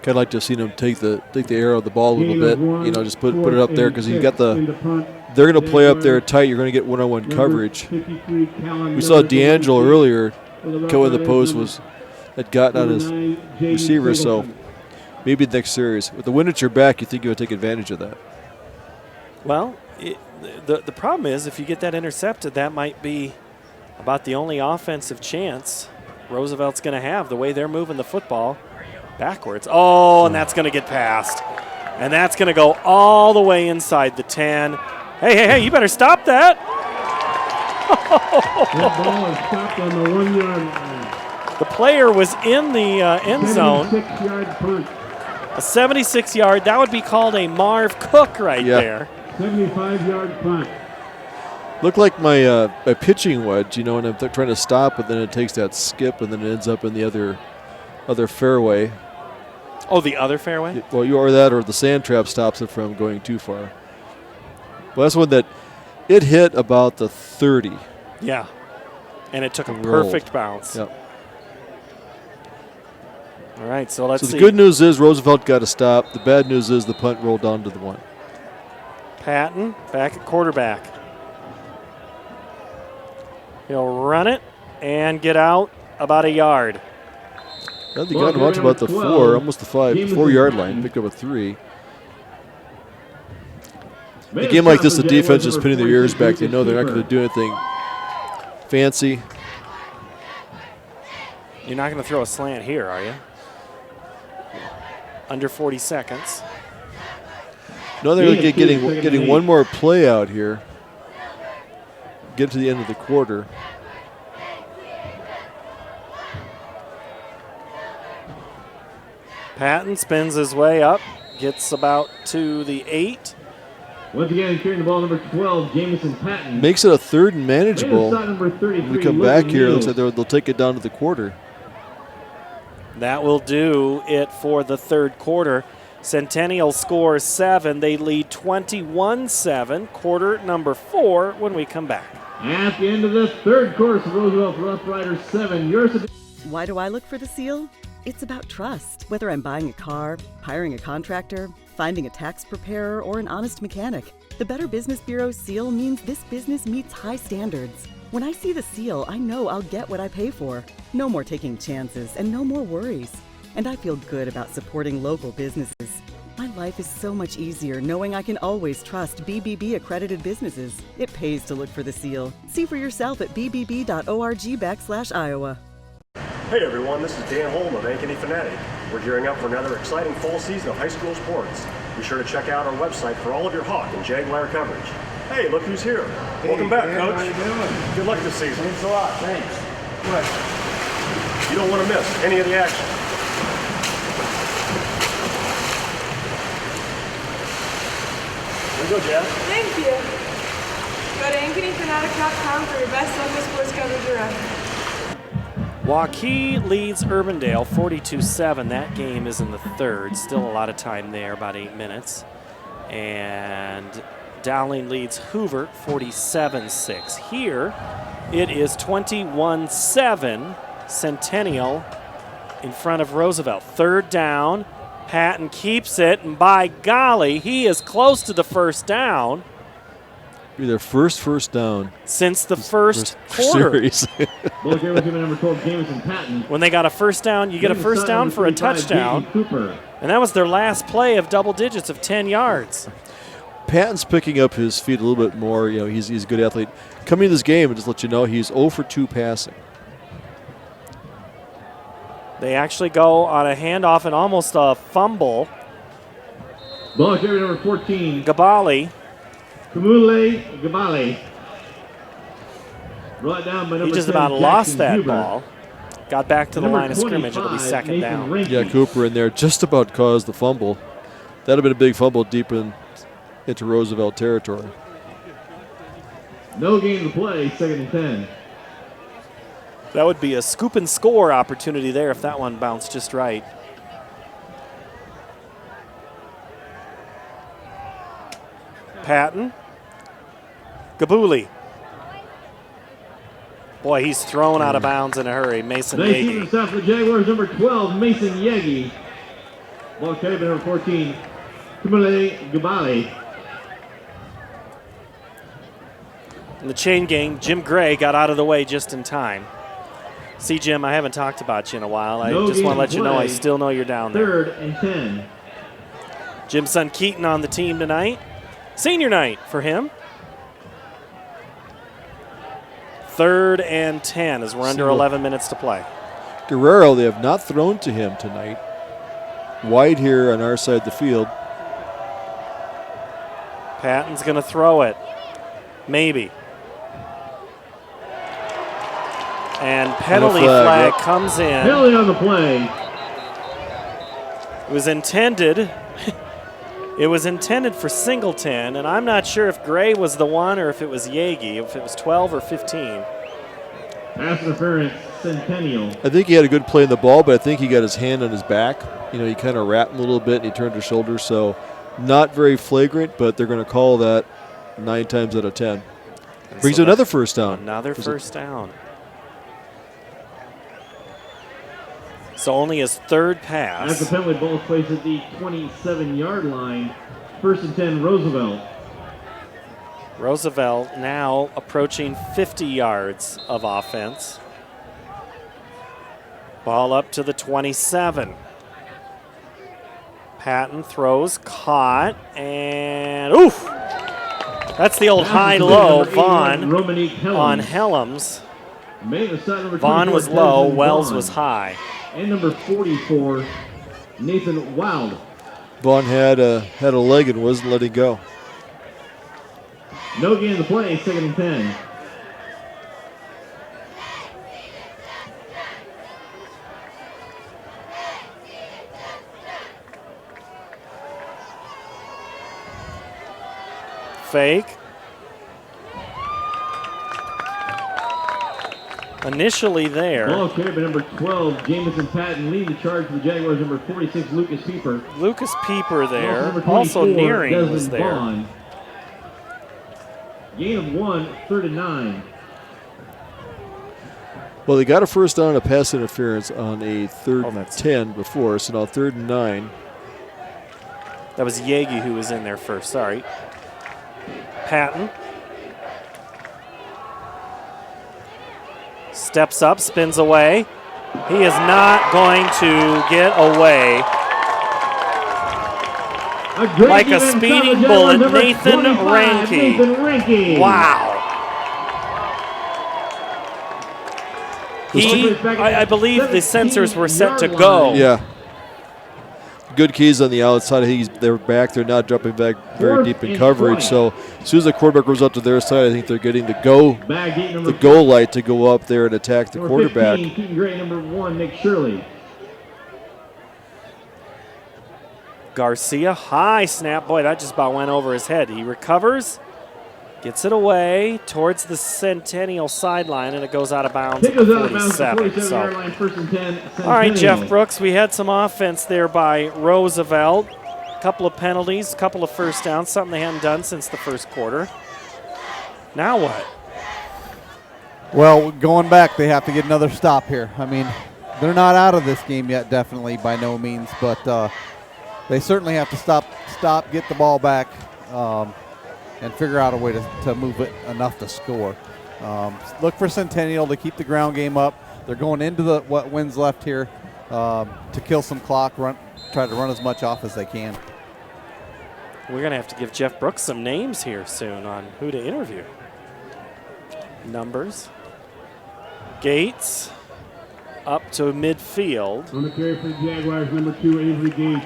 Kind of like to see him take the air of the ball a little bit. You know, just put it up there because you got they're going to play up there tight. You're going to get one-on-one coverage. We saw D'Angelo earlier go in the post had gotten on his receiver. So maybe the next series with the wind at your back, you think you would take advantage of that. Well, the problem is if you get that intercepted, that might be about the only offensive chance Roosevelt's going to have, the way they're moving the football backwards. Oh, and that's going to get passed. And that's going to go all the way inside the 10. Hey, you better stop that. That ball is stopped on the 1 yard line. The player was in the end zone. 76-yard punt. A 76-yard, that would be called a Marv Cook right there. 75-yard punt. Looked like my pitching wedge, you know, and I'm trying to stop, but then it takes that skip, and then it ends up in the other fairway. Oh, the other fairway? Well, you are that, or the sand trap stops it from going too far. Well, that's one that it hit about the 30. Yeah, and it took a Rolled. perfect bounce. Yep. All right, so let's see. The good news is Roosevelt got a stop. The bad news is the punt rolled down to the 1. Patton back at quarterback. He'll run it and get out about a yard. I don't think he got much about the 4, almost the 4-yard line. Picked up a 3. A game like this, the defense is pinning their ears back. They know they're not going to do anything fancy. You're not going to throw a slant here, are you? Under 40 seconds. No, they're getting one more play out here. Get to the end of the quarter. Patton spins his way up, gets about to the 8. Once again, carrying the ball, number 12, Jamison Patton. Makes it a 3rd and manageable. Number 33, when we come back here, it looks like they'll take it down to the quarter. That will do it for the 3rd quarter. Centennial scores 7. They lead 21-7, quarter number 4 when we come back. At the end of the 3rd quarter, Roosevelt Rough Riders 7. Why do I look for the seal? It's about trust. Whether I'm buying a car, hiring a contractor, finding a tax preparer, or an honest mechanic, the Better Business Bureau seal means this business meets high standards. When I see the seal, I know I'll get what I pay for. No more taking chances and no more worries. And I feel good about supporting local businesses. My life is so much easier knowing I can always trust BBB accredited businesses. It pays to look for the seal. See for yourself at bbb.org/Iowa. Hey everyone, this is Dan Holm of Ankeny Fanatic. We're gearing up for another exciting fall season of high school sports. Be sure to check out our website for all of your Hawk and Jaguar coverage. Hey, look who's here. Welcome back, Coach. How you doing? Good luck this season. Thanks a lot. Thanks. What? You don't want to miss any of the action. There you go, Jazz. Thank you. Go to AnkenyFanatic.com for your best local sports coverage around. Waukee leads Urbandale 42-7. That game is in the 3rd. Still a lot of time there, about 8 minutes. And Dowling leads Hoover 47-6. Here it is 21-7. Centennial in front of Roosevelt. 3rd down. Patton keeps it, and by golly, he is close to the 1st down. Be their first down since the first quarter. Series. When they got a 1st down, you get a 1st down for a touchdown. And that was their last play of double digits of 10 yards. Patton's picking up his feet a little bit more. You know, he's a good athlete. Coming to this game, and just let you know, he's 0 for 2 passing. They actually go on a handoff and almost a fumble. Ball carrier number 14. Gabali. Kamule Gabali. Brought down by number He just 10, about lost that Huber. ball. Got back to the line of scrimmage. It'll be 2nd Nathan down. Rinke. Yeah, Cooper in there just about caused the fumble. That'd have been a big fumble deep into Roosevelt territory. No gain to play, 2nd and 10. That would be a scoop and score opportunity there if that one bounced just right. Patton. Gabuli. Boy, he's thrown out of bounds in a hurry. Mason Nice Yagi. even stop for the Jaguars, number 12, Mason Yagi. Ball carried by number 14, Kamule Gabali. In the chain game, Jim Gray got out of the way just in time. See, Jim, I haven't talked about you in a while. I just want to let you know I still know you're down there. 3rd and 10. Jim's son Keaton on the team tonight. Senior night for him. 3rd and 10 as we're under 11 minutes to play. Guerrero, they have not thrown to him tonight. Wide here on our side of the field. Patton's going to throw it. Maybe. And penalty flag comes in. Penalty on the play. It was intended. It was intended for Singleton, and I'm not sure if Gray was the one or if it was Yagi, if it was 12 or 15. Pass interference, Centennial. I think he had a good play in the ball, but I think he got his hand on his back. You know, he kind of wrapped him a little bit and he turned his shoulder, so not very flagrant, but they're going to call that 9 times out of 10. Brings so another first down. Another first down. So only his 3rd pass. As the penalty ball is placed at the 27-yard line, 1st and 10, Roosevelt. Roosevelt now approaching 50 yards of offense. Ball up to the 27. Patton throws, caught, and oof! That's the old high-low. Vaughn on Helms. Vaughn was low, Wells was high. And number 44, Nathan Wild. Vaughn had a leg and wasn't letting go. No gain in the play, 2nd and 10. Fake. Initially there. Ball carried by number 12, Jamison Patton, leading the charge for the Jaguars. Number 46, Lucas Pieper. Lucas Pieper there. Also Nearing Desmond was there. Vaughn. Gain of 1, 3rd and 9. Well, they got a first down and a pass interference on a 3rd and 10 before, so now 3rd and 9. That was Yagi who was in there first, sorry. Patton. Steps up, spins away. He is not going to get away. Like a speeding bullet, Nathan Ranke. Wow. I believe the sensors were set to go. Yeah. Good keys on the outside. They're back. They're not dropping back very deep in coverage. So as soon as the quarterback goes up to their side, I think they're getting the goal light to go up there and attack the quarterback. 15, Keaton Gray, number 1, Nick Shirley. Garcia, high snap. Boy, that just about went over his head. He recovers, gets it away towards the Centennial sideline, and it goes out of bounds at the 47. So. All right, Jeff Brooks, we had some offense there by Roosevelt. A couple of penalties, a couple of first downs, something they hadn't done since the first quarter. Now what? Well, going back, they have to get another stop here. I mean, they're not out of this game yet, definitely, by no means, but they certainly have to stop, get the ball back, and figure out a way to move it enough to score. Look for Centennial to keep the ground game up. They're going into what wins left here to kill some clock, try to run as much off as they can. We're going to have to give Jeff Brooks some names here soon on who to interview. Numbers. Gates up to midfield. On the carry for the Jaguars, number 2, Avery Gates.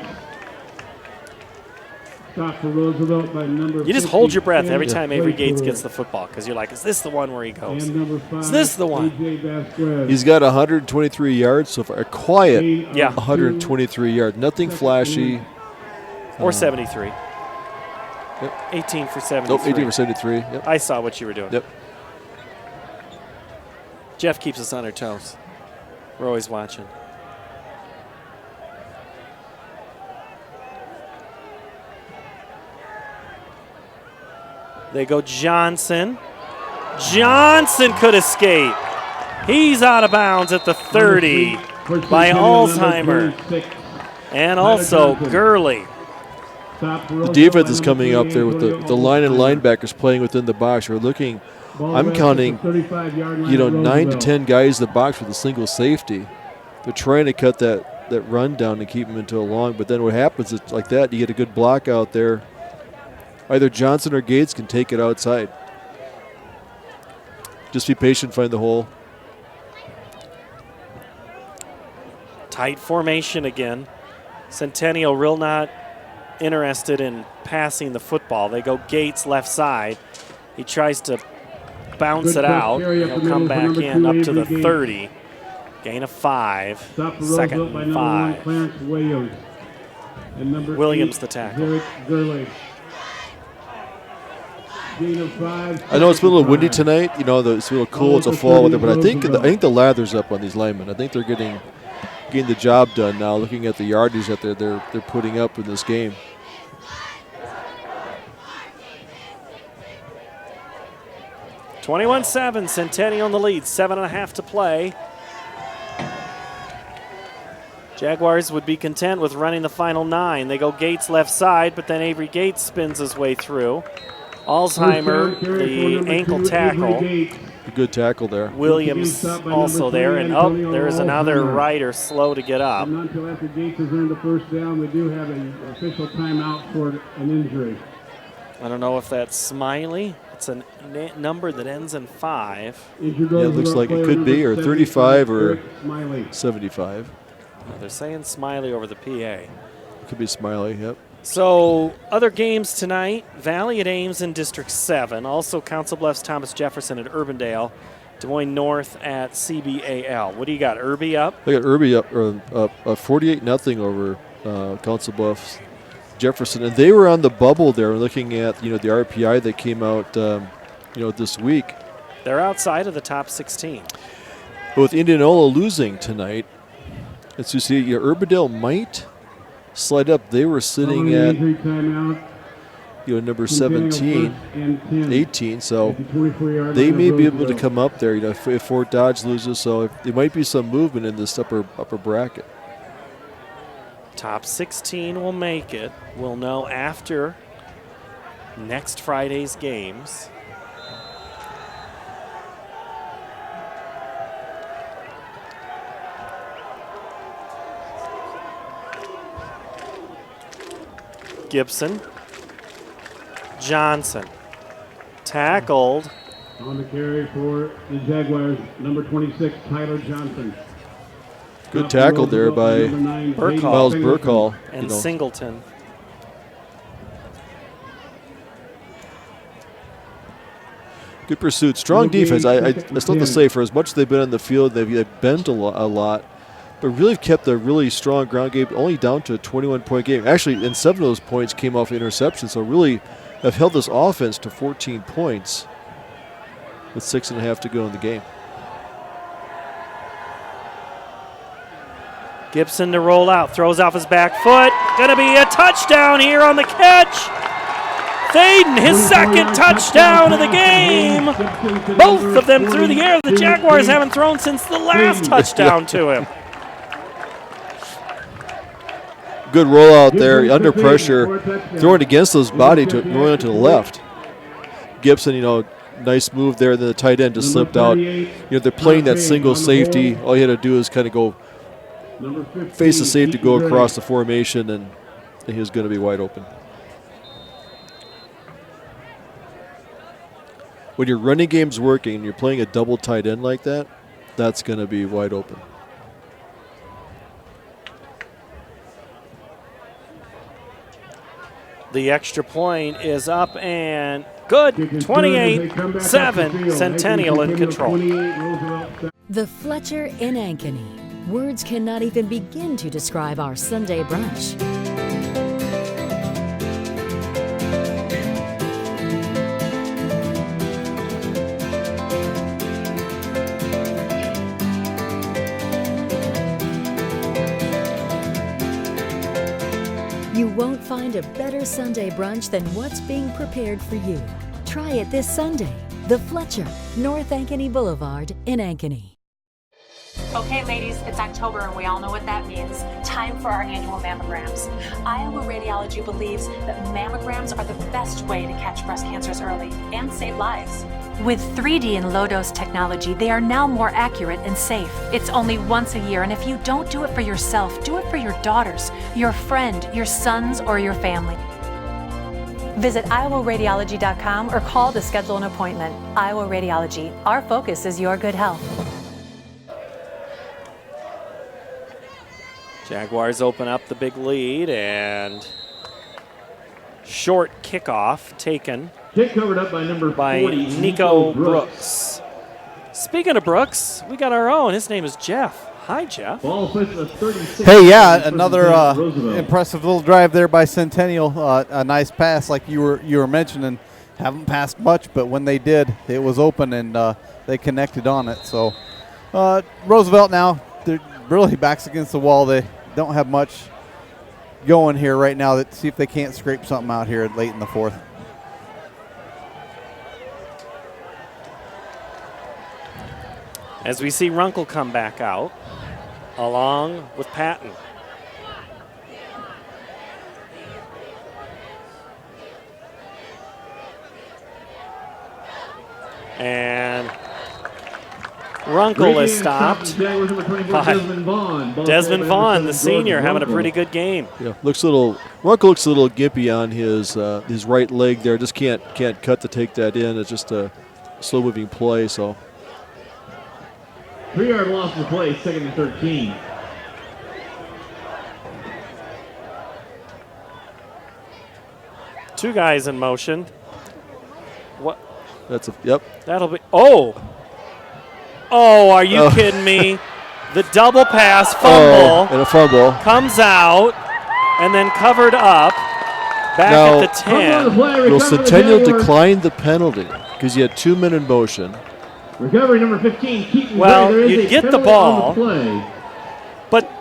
Stop for Roosevelt by number You just hold your breath every time Avery Gates gets the football because you're like, is this the one where he goes? Is this the one? He's got 123 yards so far. A quiet 123 yards. Nothing flashy. Or 73. Yep. 18 for 73. Nope, 18 for 73. Yep. I saw what you were doing. Yep. Jeff keeps us on our toes. We're always watching. They go Johnson. Johnson could escape. He's out of bounds at the 30 by Alzheimer. And also Gurley. The defense is coming up there with the line and linebackers playing within the box. We're looking, I'm counting, 9 to 10 guys in the box with a single safety. They're trying to cut that run down and keep them into a long, but then what happens is like that, you get a good block out there. Either Johnson or Gates can take it outside. Just be patient, find the hole. Tight formation again. Centennial real not interested in passing the football. They go Gates left side. He tries to bounce it out. He'll come back in up to the 30. Gain of 5. Second and 5. Williams the tackle. I know it's been a little windy tonight. You know, it's a little cool. It's a fall weather, but I think the lather's up on these linemen. I think they're getting the job done now. Looking at the yardage that they're putting up in this game. (21-7), Centennial in the lead. 7.5 to play. Jaguars would be content with running the final 9. They go Gates left side, but then Avery Gates spins his way through. Alzheimer, the ankle tackle. A good tackle there. Williams also there, and there is another rider slow to get up. Not until after Gates has earned the first down. We do have an official timeout for an injury. I don't know if that's Smiley. It's a number that ends in 5. Yeah, it looks like it could be, or 35 or 75. They're saying Smiley over the PA. It could be Smiley, yep. So, other games tonight, Valley at Ames in District 7. Also, Council Bluffs, Thomas Jefferson at Urbandale. Des Moines North at CBAL. What do you got, Irby up? They got Irby up 48-0 over Council Bluffs, Jefferson. And they were on the bubble there looking at, the RPI that came out, this week. They're outside of the top 16. But with Indianola losing tonight, as you see, Urbandale might slide up. They were sitting at number 17, 18, so they may be able to come up there. If Fort Dodge loses, so there might be some movement in this upper bracket. Top 16 will make it. We'll know after next Friday's games. Gibson, Johnson, tackled. On the carry for the Jaguars, number 26, Tyler Johnson. Good tackle there by Miles Burkall. And Singleton. Good pursuit. Strong defense. I still have to say, for as much as they've been on the field, they've bent a lot. But really kept a really strong ground game, only down to a 21-point game. Actually, and 7 of those points came off interceptions, so really have held this offense to 14 points with 6.5 to go in the game. Gibson to roll out, throws off his back foot. Gonna be a touchdown here on the catch. Thaden, his second touchdown of the game. Both of them through the air. The Jaguars haven't thrown since the last touchdown to him. Good rollout there, under pressure, throwing against his body, rolling to the left. Gibson, nice move there. Then the tight end just slipped out. They're playing that single safety. All you had to do is kind of go face the safety, go across the formation, and he was going to be wide open. When your running game's working and you're playing a double tight end like that, that's going to be wide open. The extra point is up and good. 28-7, Centennial in control. The Fletcher in Ankeny. Words cannot even begin to describe our Sunday brunch. You won't find a better Sunday brunch than what's being prepared for you. Try it this Sunday. The Fletcher, North Ankeny Boulevard in Ankeny. Okay, ladies, it's October and we all know what that means. Time for our annual mammograms. Iowa Radiology believes that mammograms are the best way to catch breast cancers early and save lives. With 3D and low-dose technology, they are now more accurate and safe. It's only once a year, and if you don't do it for yourself, do it for your daughters, your friend, your sons, or your family. Visit iowaradiology.com or call to schedule an appointment. Iowa Radiology. Our focus is your good health. Jaguars open up the big lead, and short kickoff taken Covered up by number 40, Nico Brooks. Speaking of Brooks, we got our own. His name is Jeff. Hi, Jeff. Hey, yeah, another impressive little drive there by Centennial. A nice pass, like you were mentioning. Haven't passed much, but when they did, it was open and they connected on it. So Roosevelt now, they're really backs against the wall. They don't have much going here right now. Let's see if they can't scrape something out here late in the fourth. As we see Runkle come back out, along with Patton. And Runkle is stopped by Desmond Vaughn, the senior, having a pretty good game. Yeah, Runkle looks a little gimpy on his right leg there. Just can't cut to take that in. It's just a slow moving play. So 3-yard loss of the play, 2nd and 13. Two guys in motion. What? Yep. That'll be. Oh, are you kidding me? The double pass fumble. And a fumble. Comes out and then covered up back now, at the 10. Will Centennial decline the penalty because you had 2 men in motion? Recovery number 15, Keaton. Well, you get the ball, but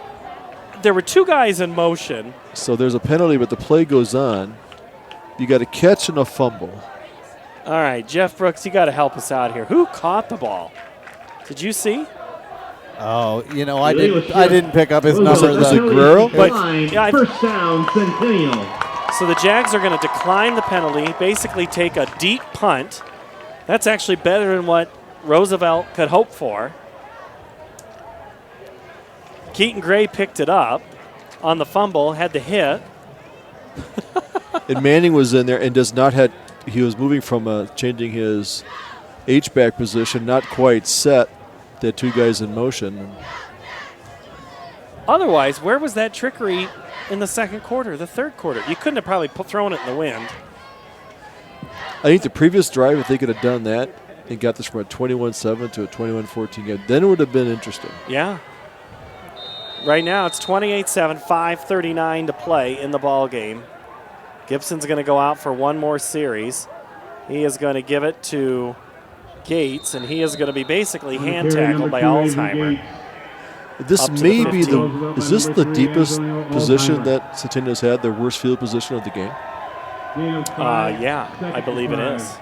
there were two guys in motion. So there's a penalty, but the play goes on. You got a catch and a fumble. All right, Jeff Brooks, you got to help us out here. Who caught the ball? Did you see? Oh, I didn't pick up his number. Was it Guerrero? First down, Centennial. So the Jags are going to decline the penalty, basically take a deep punt. That's actually better than what Roosevelt could hope for. Keaton Gray picked it up on the fumble, had the hit. And Manning was in there and he was moving from changing his H-back position, not quite set. They had two guys in motion. Otherwise, where was that trickery in the second quarter, the third quarter? You couldn't have probably thrown it in the wind. I think the previous drive, if they could have done that and got this from a 21-7 to a 21-14 game, then it would have been interesting. Yeah. Right now it's 28-7, 5:39 to play in the ball game. Gibson's going to go out for one more series. He is going to give it to Gates, and he is going to be basically hand tackled by Alzheimer. This may be is this the deepest position that Centennial's had, their worst field position of the game? Yeah, I believe it is.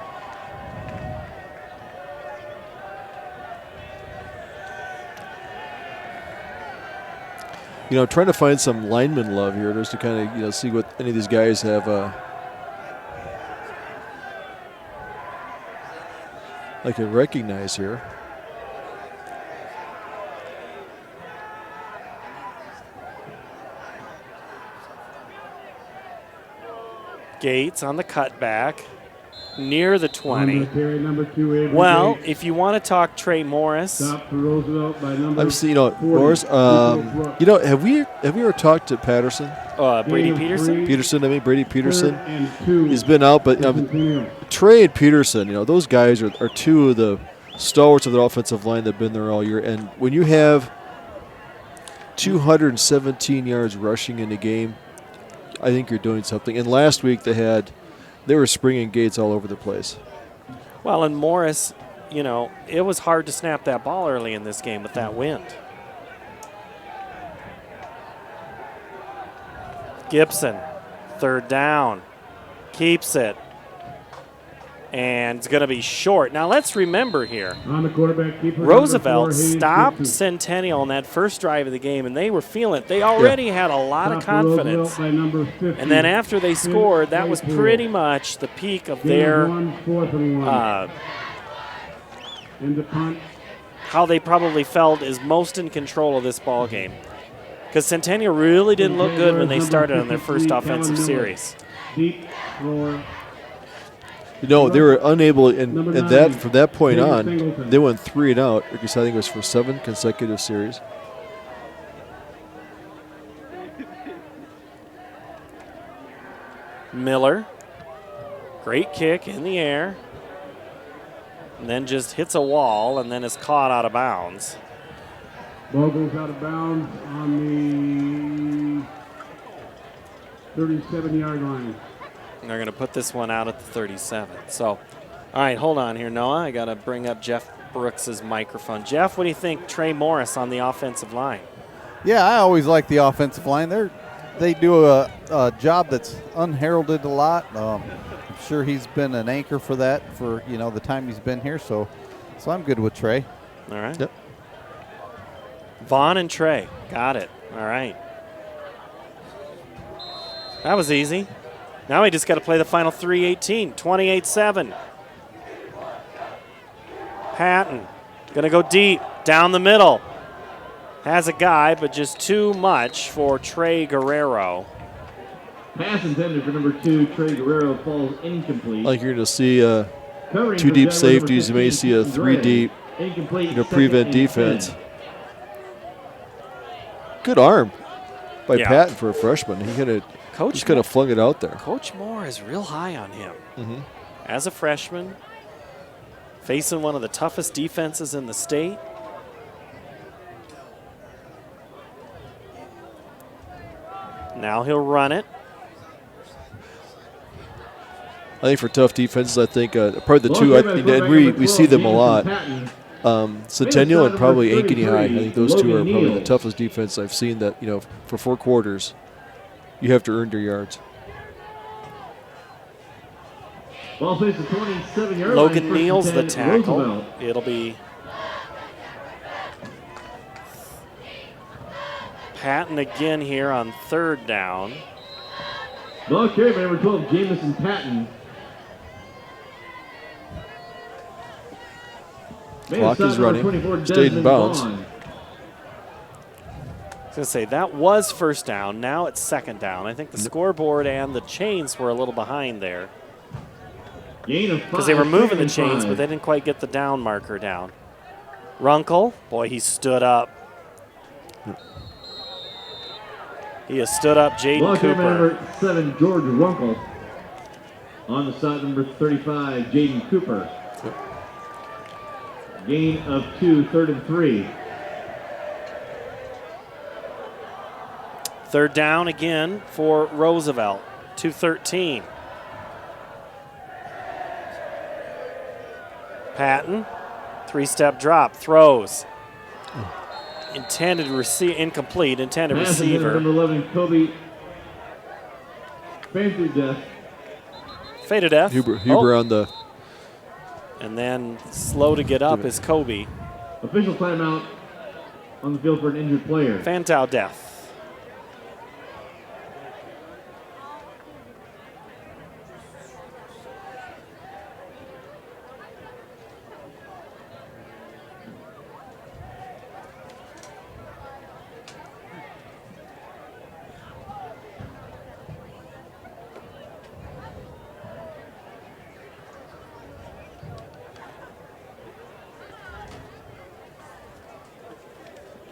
I'm trying to find some lineman love here just to kind of, see what any of these guys have I can recognize here. Gates on the cutback, near the 20. Well, if you want to talk Trey Morris, I'm seeing, Morris. Have we ever talked to Patterson? Brady Peterson. Brady Peterson. He's been out, but Trey and Peterson, those guys are two of the stalwarts of the offensive line that've been there all year. And when you have 217 yards rushing in the game, I think you're doing something. And last week they were springing Gates all over the place. Well, and Morris, it was hard to snap that ball early in this game with that wind. Gibson, third down, keeps it, and it's going to be short. Now let's remember here, on the quarterback keeper, Roosevelt stopped Centennial on that first drive of the game, and they were feeling it. They already had a lot of confidence. And then after they scored, that was pretty much the peak of their how they probably felt is most in control of this ball game. Because Centennial really didn't look good when they started on their first offensive series. You know, they were unable, and that from that point on, they went 3 and out. Because I think it was for 7 consecutive series. Miller, great kick in the air, and then just hits a wall and then is caught out of bounds. Ball goes out of bounds on the 37-yard line. And they're going to put this one out at the 37. So, all right, hold on here, Noah. I got to bring up Jeff Brooks's microphone. Jeff, what do you think Trey Morris on the offensive line? Yeah, I always like the offensive line. They do a job that's unheralded a lot. I'm sure he's been an anchor for that for the time he's been here. So I'm good with Trey. All right. Yep. Vaughn and Trey, got it. All right. That was easy. Now we just got to play the final 3:18, 28-7. Patton going to go deep, down the middle. Has a guy, but just too much for Trey Guerrero. Pass intended for number 2, Trey Guerrero, falls incomplete. Like you're going to see 2 deep safeties. You may see a 3 deep, prevent defense. 10. Good arm by Yeah. Patton for a freshman. He just kind of flung it out there. Coach Moore is real high on him. Mm-hmm. As a freshman, facing one of the toughest defenses in the state. Now he'll run it. I think for tough defenses, I think probably the two, and we see them a lot. Centennial and probably Ankeny High. I think those two are probably the toughest defense I've seen that, for 4 quarters, you have to earn your yards. Ball faced the 27-yard Logan line. Neal's the tackle. Roosevelt. It'll be Patton again here on 3rd down. Ball carried by number 12, Jamison Patton. Clock is running. Stayed in bounds. I was going to say, that was 1st down. Now it's 2nd down. I think the scoreboard and the chains were a little behind there. Because they were moving the chains, but they didn't quite get the down marker down. Runkle, boy, he stood up. He has stood up Jaden Cooper. Number 7, George Runkle. On the side, number 35, Jaden Cooper. Gain of 2, 3rd and 3. 3rd down again for Roosevelt, 2:13. Patton, 3-step drop, throws. Intended incomplete, intended receiver. Number 11, Kobe. Faded death. Faded death. Huber on the. And then slow to get up is Kobe. Official timeout on the field for an injured player. Fantow death.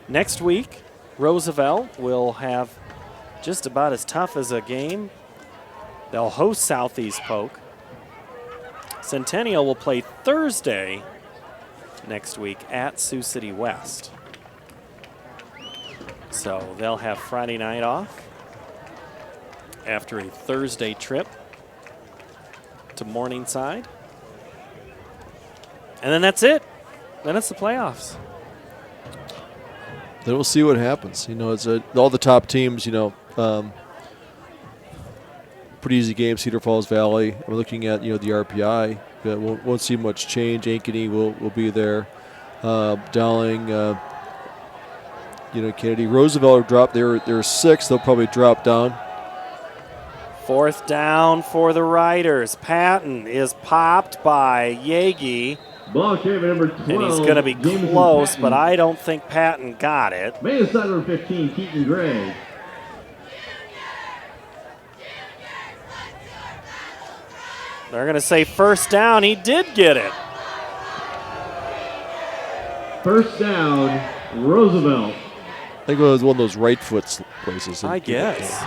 Next week, Roosevelt will have just about as tough as a game. They'll host Southeast Polk. Centennial will play Thursday next week at Sioux City West. So they'll have Friday night off after a Thursday trip to Morningside. And then that's it. Then it's the playoffs. Then we'll see what happens. It's all the top teams, pretty easy game, Cedar Falls Valley. We're looking at, the RPI. Won't see much change. Ankeny will be there. Dowling, Kennedy. Roosevelt will drop. They're 6th. They'll probably drop down. 4th down for the Riders. Patton is popped by Yagi. Ball carried by number 12. And he's going to be close, but I don't think Patton got it. Main side number 15, Keaton Gray. They're going to say first down. He did get it. First down, Roosevelt. I think it was one of those right foot places. I guess.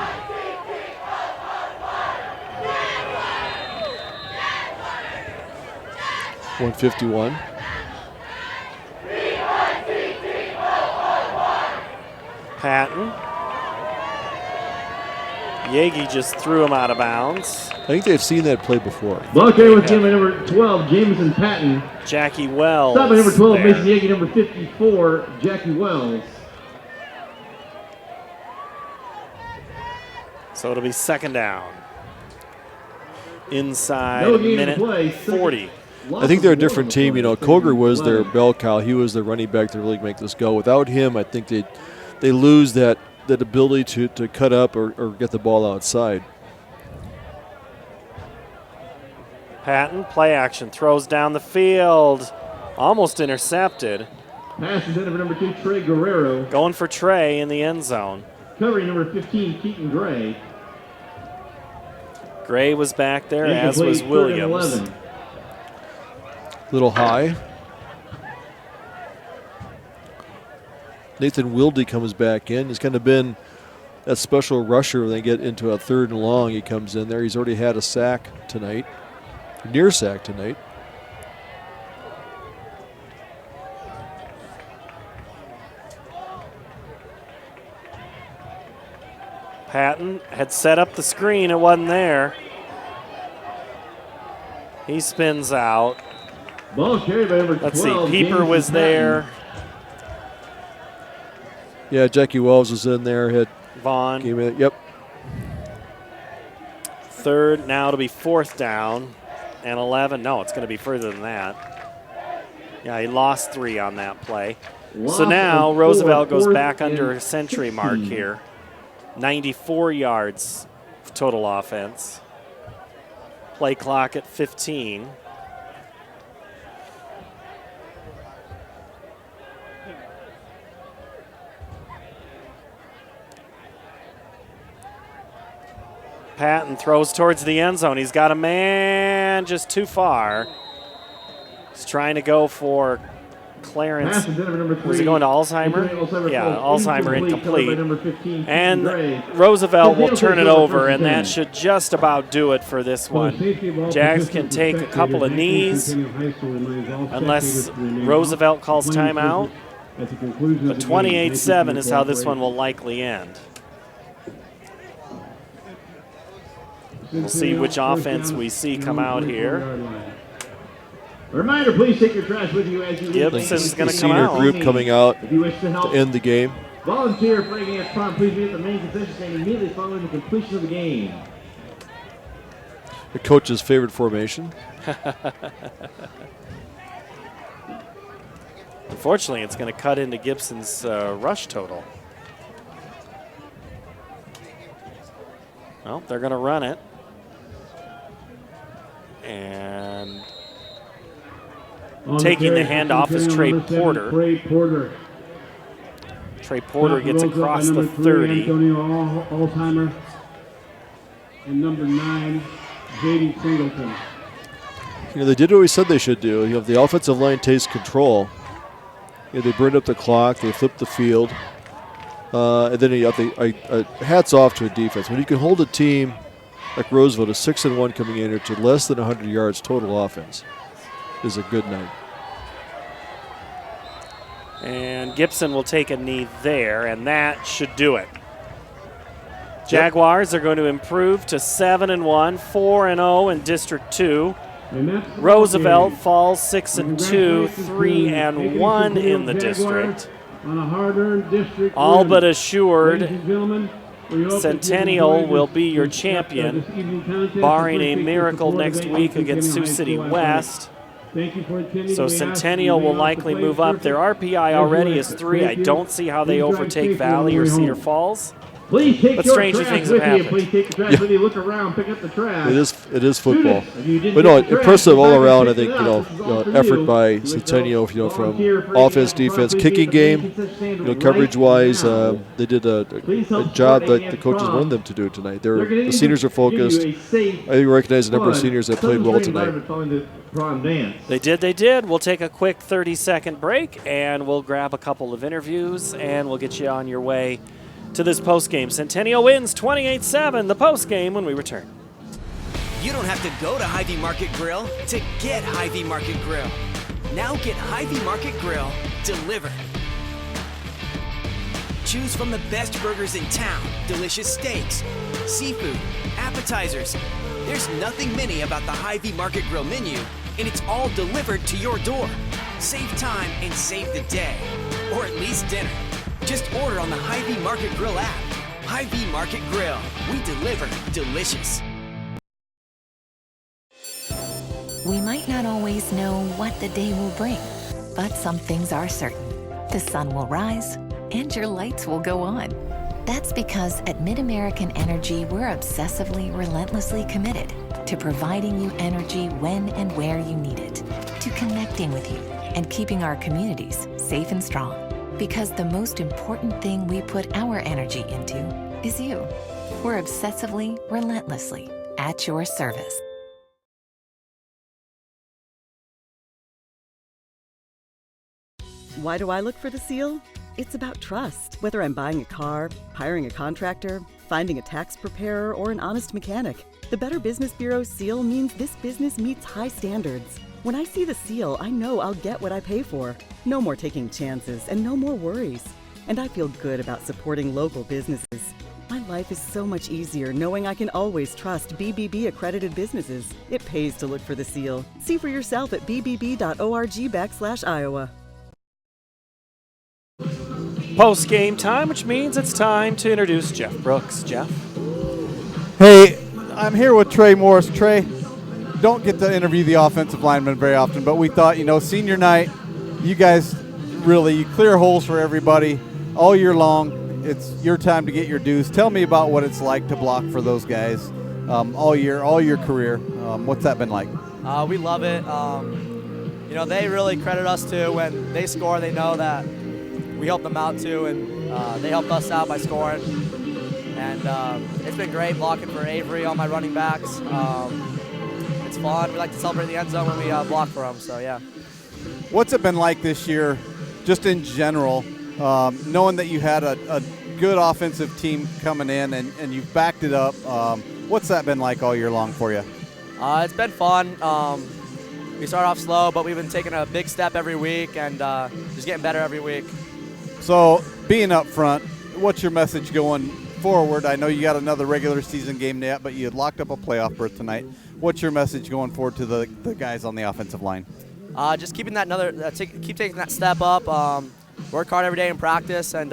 .151. Patton. Yagi just threw him out of bounds. I think they've seen that play before. Ball carrier with team number 12, Jameson Patton. Jackie Wells. Stop by number 12, there. Mason Yagi, number 54, Jackie Wells. So it'll be second down. Inside No a gain minute to play. 40. I think they're a different team. You know, Koger was their bell cow. He was the running back to really make this go. Without him, I think they lose that ability to cut up or get the ball outside. Patton, play action, throws down the field. Almost intercepted. Pass is in number 2, Trey Guerrero. Going for Trey in the end zone. Covering number 15, Keaton Gray. Gray was back there, as was Williams. Little high. Nathan Wilde comes back in. He's kind of been that special rusher when they get into a 3rd and long. He comes in there. He's already had a sack tonight, near sack tonight. Patton had set up the screen. It wasn't there. He spins out. Ball carried by number 12. Let's see. Pieper was there. Yeah, Jackie Wells was in there. Hit Vaughn. Yep. Third. Now it'll be 4th down and 11. No, it's going to be further than that. Yeah, he lost 3 on that play. So now Roosevelt goes back under a century mark here. 94 yards total offense. Play clock at 15. Patton throws towards the end zone. He's got a man just too far. He's trying to go for Clarence. Was he going to Alzheimer? Yeah, Alzheimer incomplete. And Roosevelt will turn it over, and that should just about do it for this one. Jags can take a couple of knees unless Roosevelt calls timeout. But 28-7 is how this one will likely end. We'll see which offense we see come out here. Reminder, please take your trash with you as you leave. Gibson's going to come Senior out. group coming out If you wish to help to end the game. volunteer for any prom, please be at the main concession stand immediately following the completion of the game. The coach's favorite formation. Unfortunately, it's going to cut into Gibson's rush total. Well, they're going to run it. And taking the handoff is Trey Porter. Trey Porter gets across the 30. Antonio Alzheimer. And number 9, J.D. Singleton. You know, they did what we said they should do. You know, if the offensive line takes control, you know, they burned up the clock, they flipped the field, and then you have hats off to a defense. When you can hold a team like Roosevelt, a 6-1 coming in here to less than 100 yards total offense, is a good night. And Gibson will take a knee there, and that should do it. Jaguars are going to improve to 7-1, 4-0 in District 2. Roosevelt falls 6-2, 3-1 in the district. All but assured, Centennial will be your champion, barring a miracle next week against Sioux City West. So Centennial will likely move up. Their RPI already is 3. I don't see how they overtake Valley or Cedar Falls. Please take But your stranger trash things have with you. happened. Please take the trash with you. Look around, pick up the trash. It is football. Students, if you didn't But no, get the trash, impressive go all back and around. I pick think it up. This is all for effort you. by Do it Centennial. though. From Volunteer for offense, any defense, please kicking be at the game. stand Coverage-wise, right now. they did a help job support that the coaches AAF wanted them to do tonight. They're gonna The seniors are focused. give you a safe, I think we recognize the number of fun, seniors that played well sun-trained tonight. environment following the prom dance. They did. We'll take a quick 30-second break, and we'll grab a couple of interviews, and we'll get you on your way to this postgame. Centennial wins 28-7, the postgame when we return. You don't have to go to Hy-Vee Market Grill to get Hy-Vee Market Grill. Now get Hy-Vee Market Grill delivered. Choose from the best burgers in town, delicious steaks, seafood, appetizers. There's nothing mini about the Hy-Vee Market Grill menu, and it's all delivered to your door. Save time and save the day, or at least dinner. Just order on the Hy-Vee Market Grill app. Hy-Vee Market Grill. We deliver delicious. We might not always know what the day will bring, but some things are certain. The sun will rise and your lights will go on. That's because at Mid-American Energy, we're obsessively, relentlessly committed to providing you energy when and where you need it, to connecting with you and keeping our communities safe and strong. Because the most important thing we put our energy into is you. We're obsessively, relentlessly at your service. Why do I look for the seal? It's about trust. Whether I'm buying a car, hiring a contractor, finding a tax preparer, or an honest mechanic, the Better Business Bureau seal means this business meets high standards. When I see the seal, I know I'll get what I pay for. No more taking chances and no more worries. And I feel good about supporting local businesses. My life is so much easier knowing I can always trust BBB accredited businesses. It pays to look for the seal. See for yourself at bbb.org/Iowa. Post-game time, which means it's time to introduce Jeff Brooks. Jeff? Hey, I'm here with Trey Morris. Trey, don't get to interview the offensive lineman very often, but we thought, senior night, you guys you clear holes for everybody all year long. It's your time to get your dues. Tell me about what it's like to block for those guys all your career. What's that been like? We love it. They really credit us too. When they score, they know that we help them out too, and they helped us out by scoring. And it's been great blocking for Avery, all my running backs. It's fun. We like to celebrate the end zone when we block for them, so yeah. What's it been like this year, just in general, knowing that you had a good offensive team coming in and you've backed it up? What's that been like all year long for you? It's been fun. We started off slow, but we've been taking a big step every week and just getting better every week. So, being up front, what's your message going forward? I know you got another regular season game yet, but you had locked up a playoff berth tonight. What's your message going forward to the guys on the offensive line? Just keeping that keep taking that step up. Work hard every day in practice, and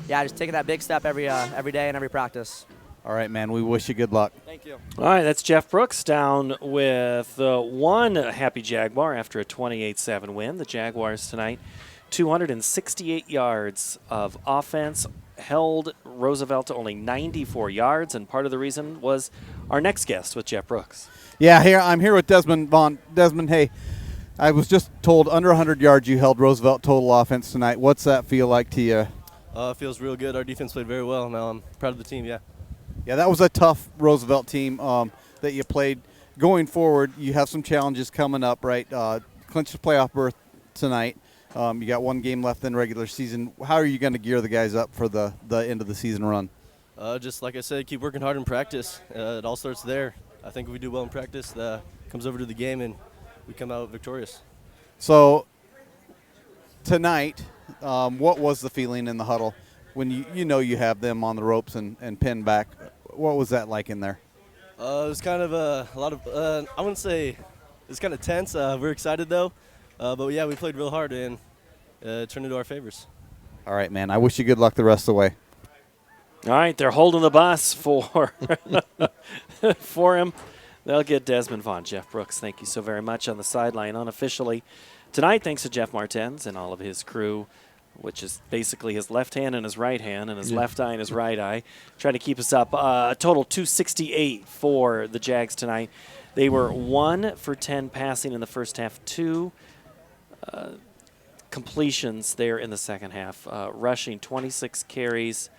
just taking that big step every day and every practice. All right, man. We wish you good luck. Thank you. All right, that's Jeff Brooks down with one happy Jaguar after a 28-7 win. The Jaguars tonight, 268 yards of offense, held Roosevelt to only 94 yards, and part of the reason was our next guest with Jeff Brooks. Yeah, I'm here with Desmond Vaughn. Desmond, hey, I was just told under 100 yards you held Roosevelt total offense tonight. What's that feel like to you? It feels real good. Our defense played very well. Now I'm proud of the team, yeah. Yeah, that was a tough Roosevelt team that you played. Going forward, you have some challenges coming up, right? Clinch the playoff berth tonight. You got one game left in regular season. How are you going to gear the guys up for the end of the season run? Just like I said, keep working hard in practice. It all starts there. I think if we do well in practice, comes over to the game and we come out victorious. So tonight, what was the feeling in the huddle when you have them on the ropes and pinned back? What was that like in there? It was kind of a lot of, I wouldn't say it's kind of tense. We're excited though. But yeah, we played real hard and turned into our favors. All right, man. I wish you good luck the rest of the way. All right, they're holding the bus for him. They'll get Desmond Vaughn. Jeff Brooks, thank you so very much on the sideline unofficially tonight. Thanks to Jeff Martens and all of his crew which is basically his left hand and his right hand and his left eye and his right eye, trying to keep us up. A total 268 for the Jags tonight. They were 1 for 10 passing in the first half, 2 completions there in the second half. Rushing 26 carries,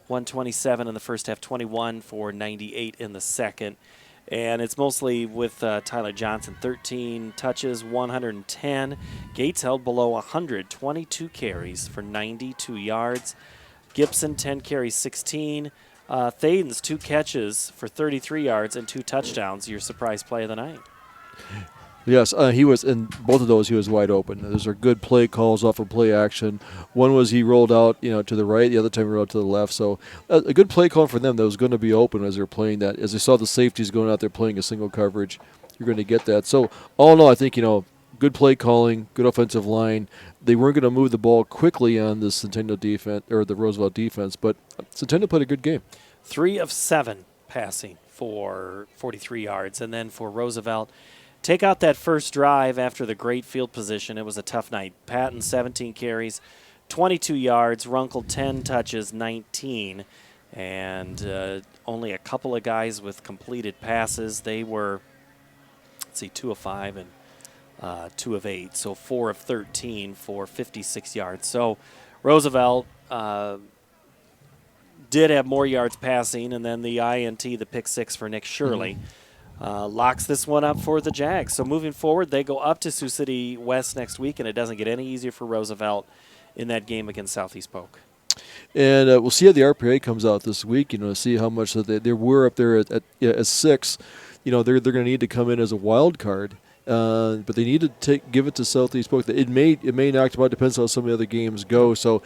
127 in the first half, 21 for 98 in the second. And it's mostly with Tyler Johnson, 13 touches, 110. Gates held below 100, 22 carries for 92 yards. Gibson, 10 carries, 16. Thaden's 2 catches for 33 yards and 2 touchdowns. Your surprise play of the night. Yes, he was in both of those. He was wide open. Those are good play calls off of play action. One was he rolled out, to the right. The other time he rolled out to the left. So a good play call for them that was going to be open as they're playing that. As they saw the safeties going out there playing a single coverage, you're going to get that. So all in all, I think good play calling, good offensive line. They weren't going to move the ball quickly on the Centennial defense or the Roosevelt defense, but Centennial played a good game. 3 of 7 passing for 43 yards, and then for Roosevelt. Take out that first drive after the great field position. It was a tough night. Patton, 17 carries, 22 yards. Runkle, 10 touches, 19. And only a couple of guys with completed passes. They were, 2 of 5 and 2 of 8. So 4 of 13 for 56 yards. So Roosevelt did have more yards passing, and then the INT, the pick 6 for Nick Shirley. Locks this one up for the Jags. So moving forward, they go up to Sioux City West next week, and it doesn't get any easier for Roosevelt in that game against Southeast Polk. And we'll see how the RPA comes out this week, see how much they were up there at 6. They're going to need to come in as a wild card, but they need to give it to Southeast Polk. It may knock them out, depends on how some of the other games go. So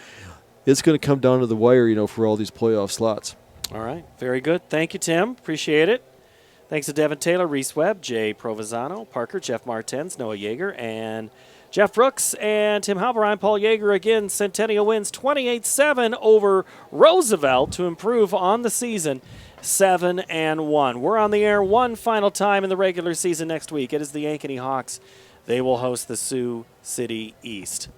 it's going to come down to the wire, for all these playoff slots. All right, very good. Thank you, Tim. Appreciate it. Thanks to Devin Taylor, Reese Webb, Jay Provenzano, Parker, Jeff Martens, Noah Yeager, and Jeff Brooks, and Tim Halber. I'm Paul Yeager. Again, Centennial wins 28-7 over Roosevelt to improve on the season, 7-1. We're on the air one final time in the regular season next week. It is the Ankeny Hawks. They will host the Sioux City East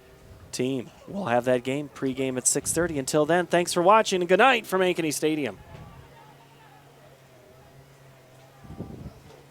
team. We'll have that game pregame at 6:30. Until then, thanks for watching, and good night from Ankeny Stadium.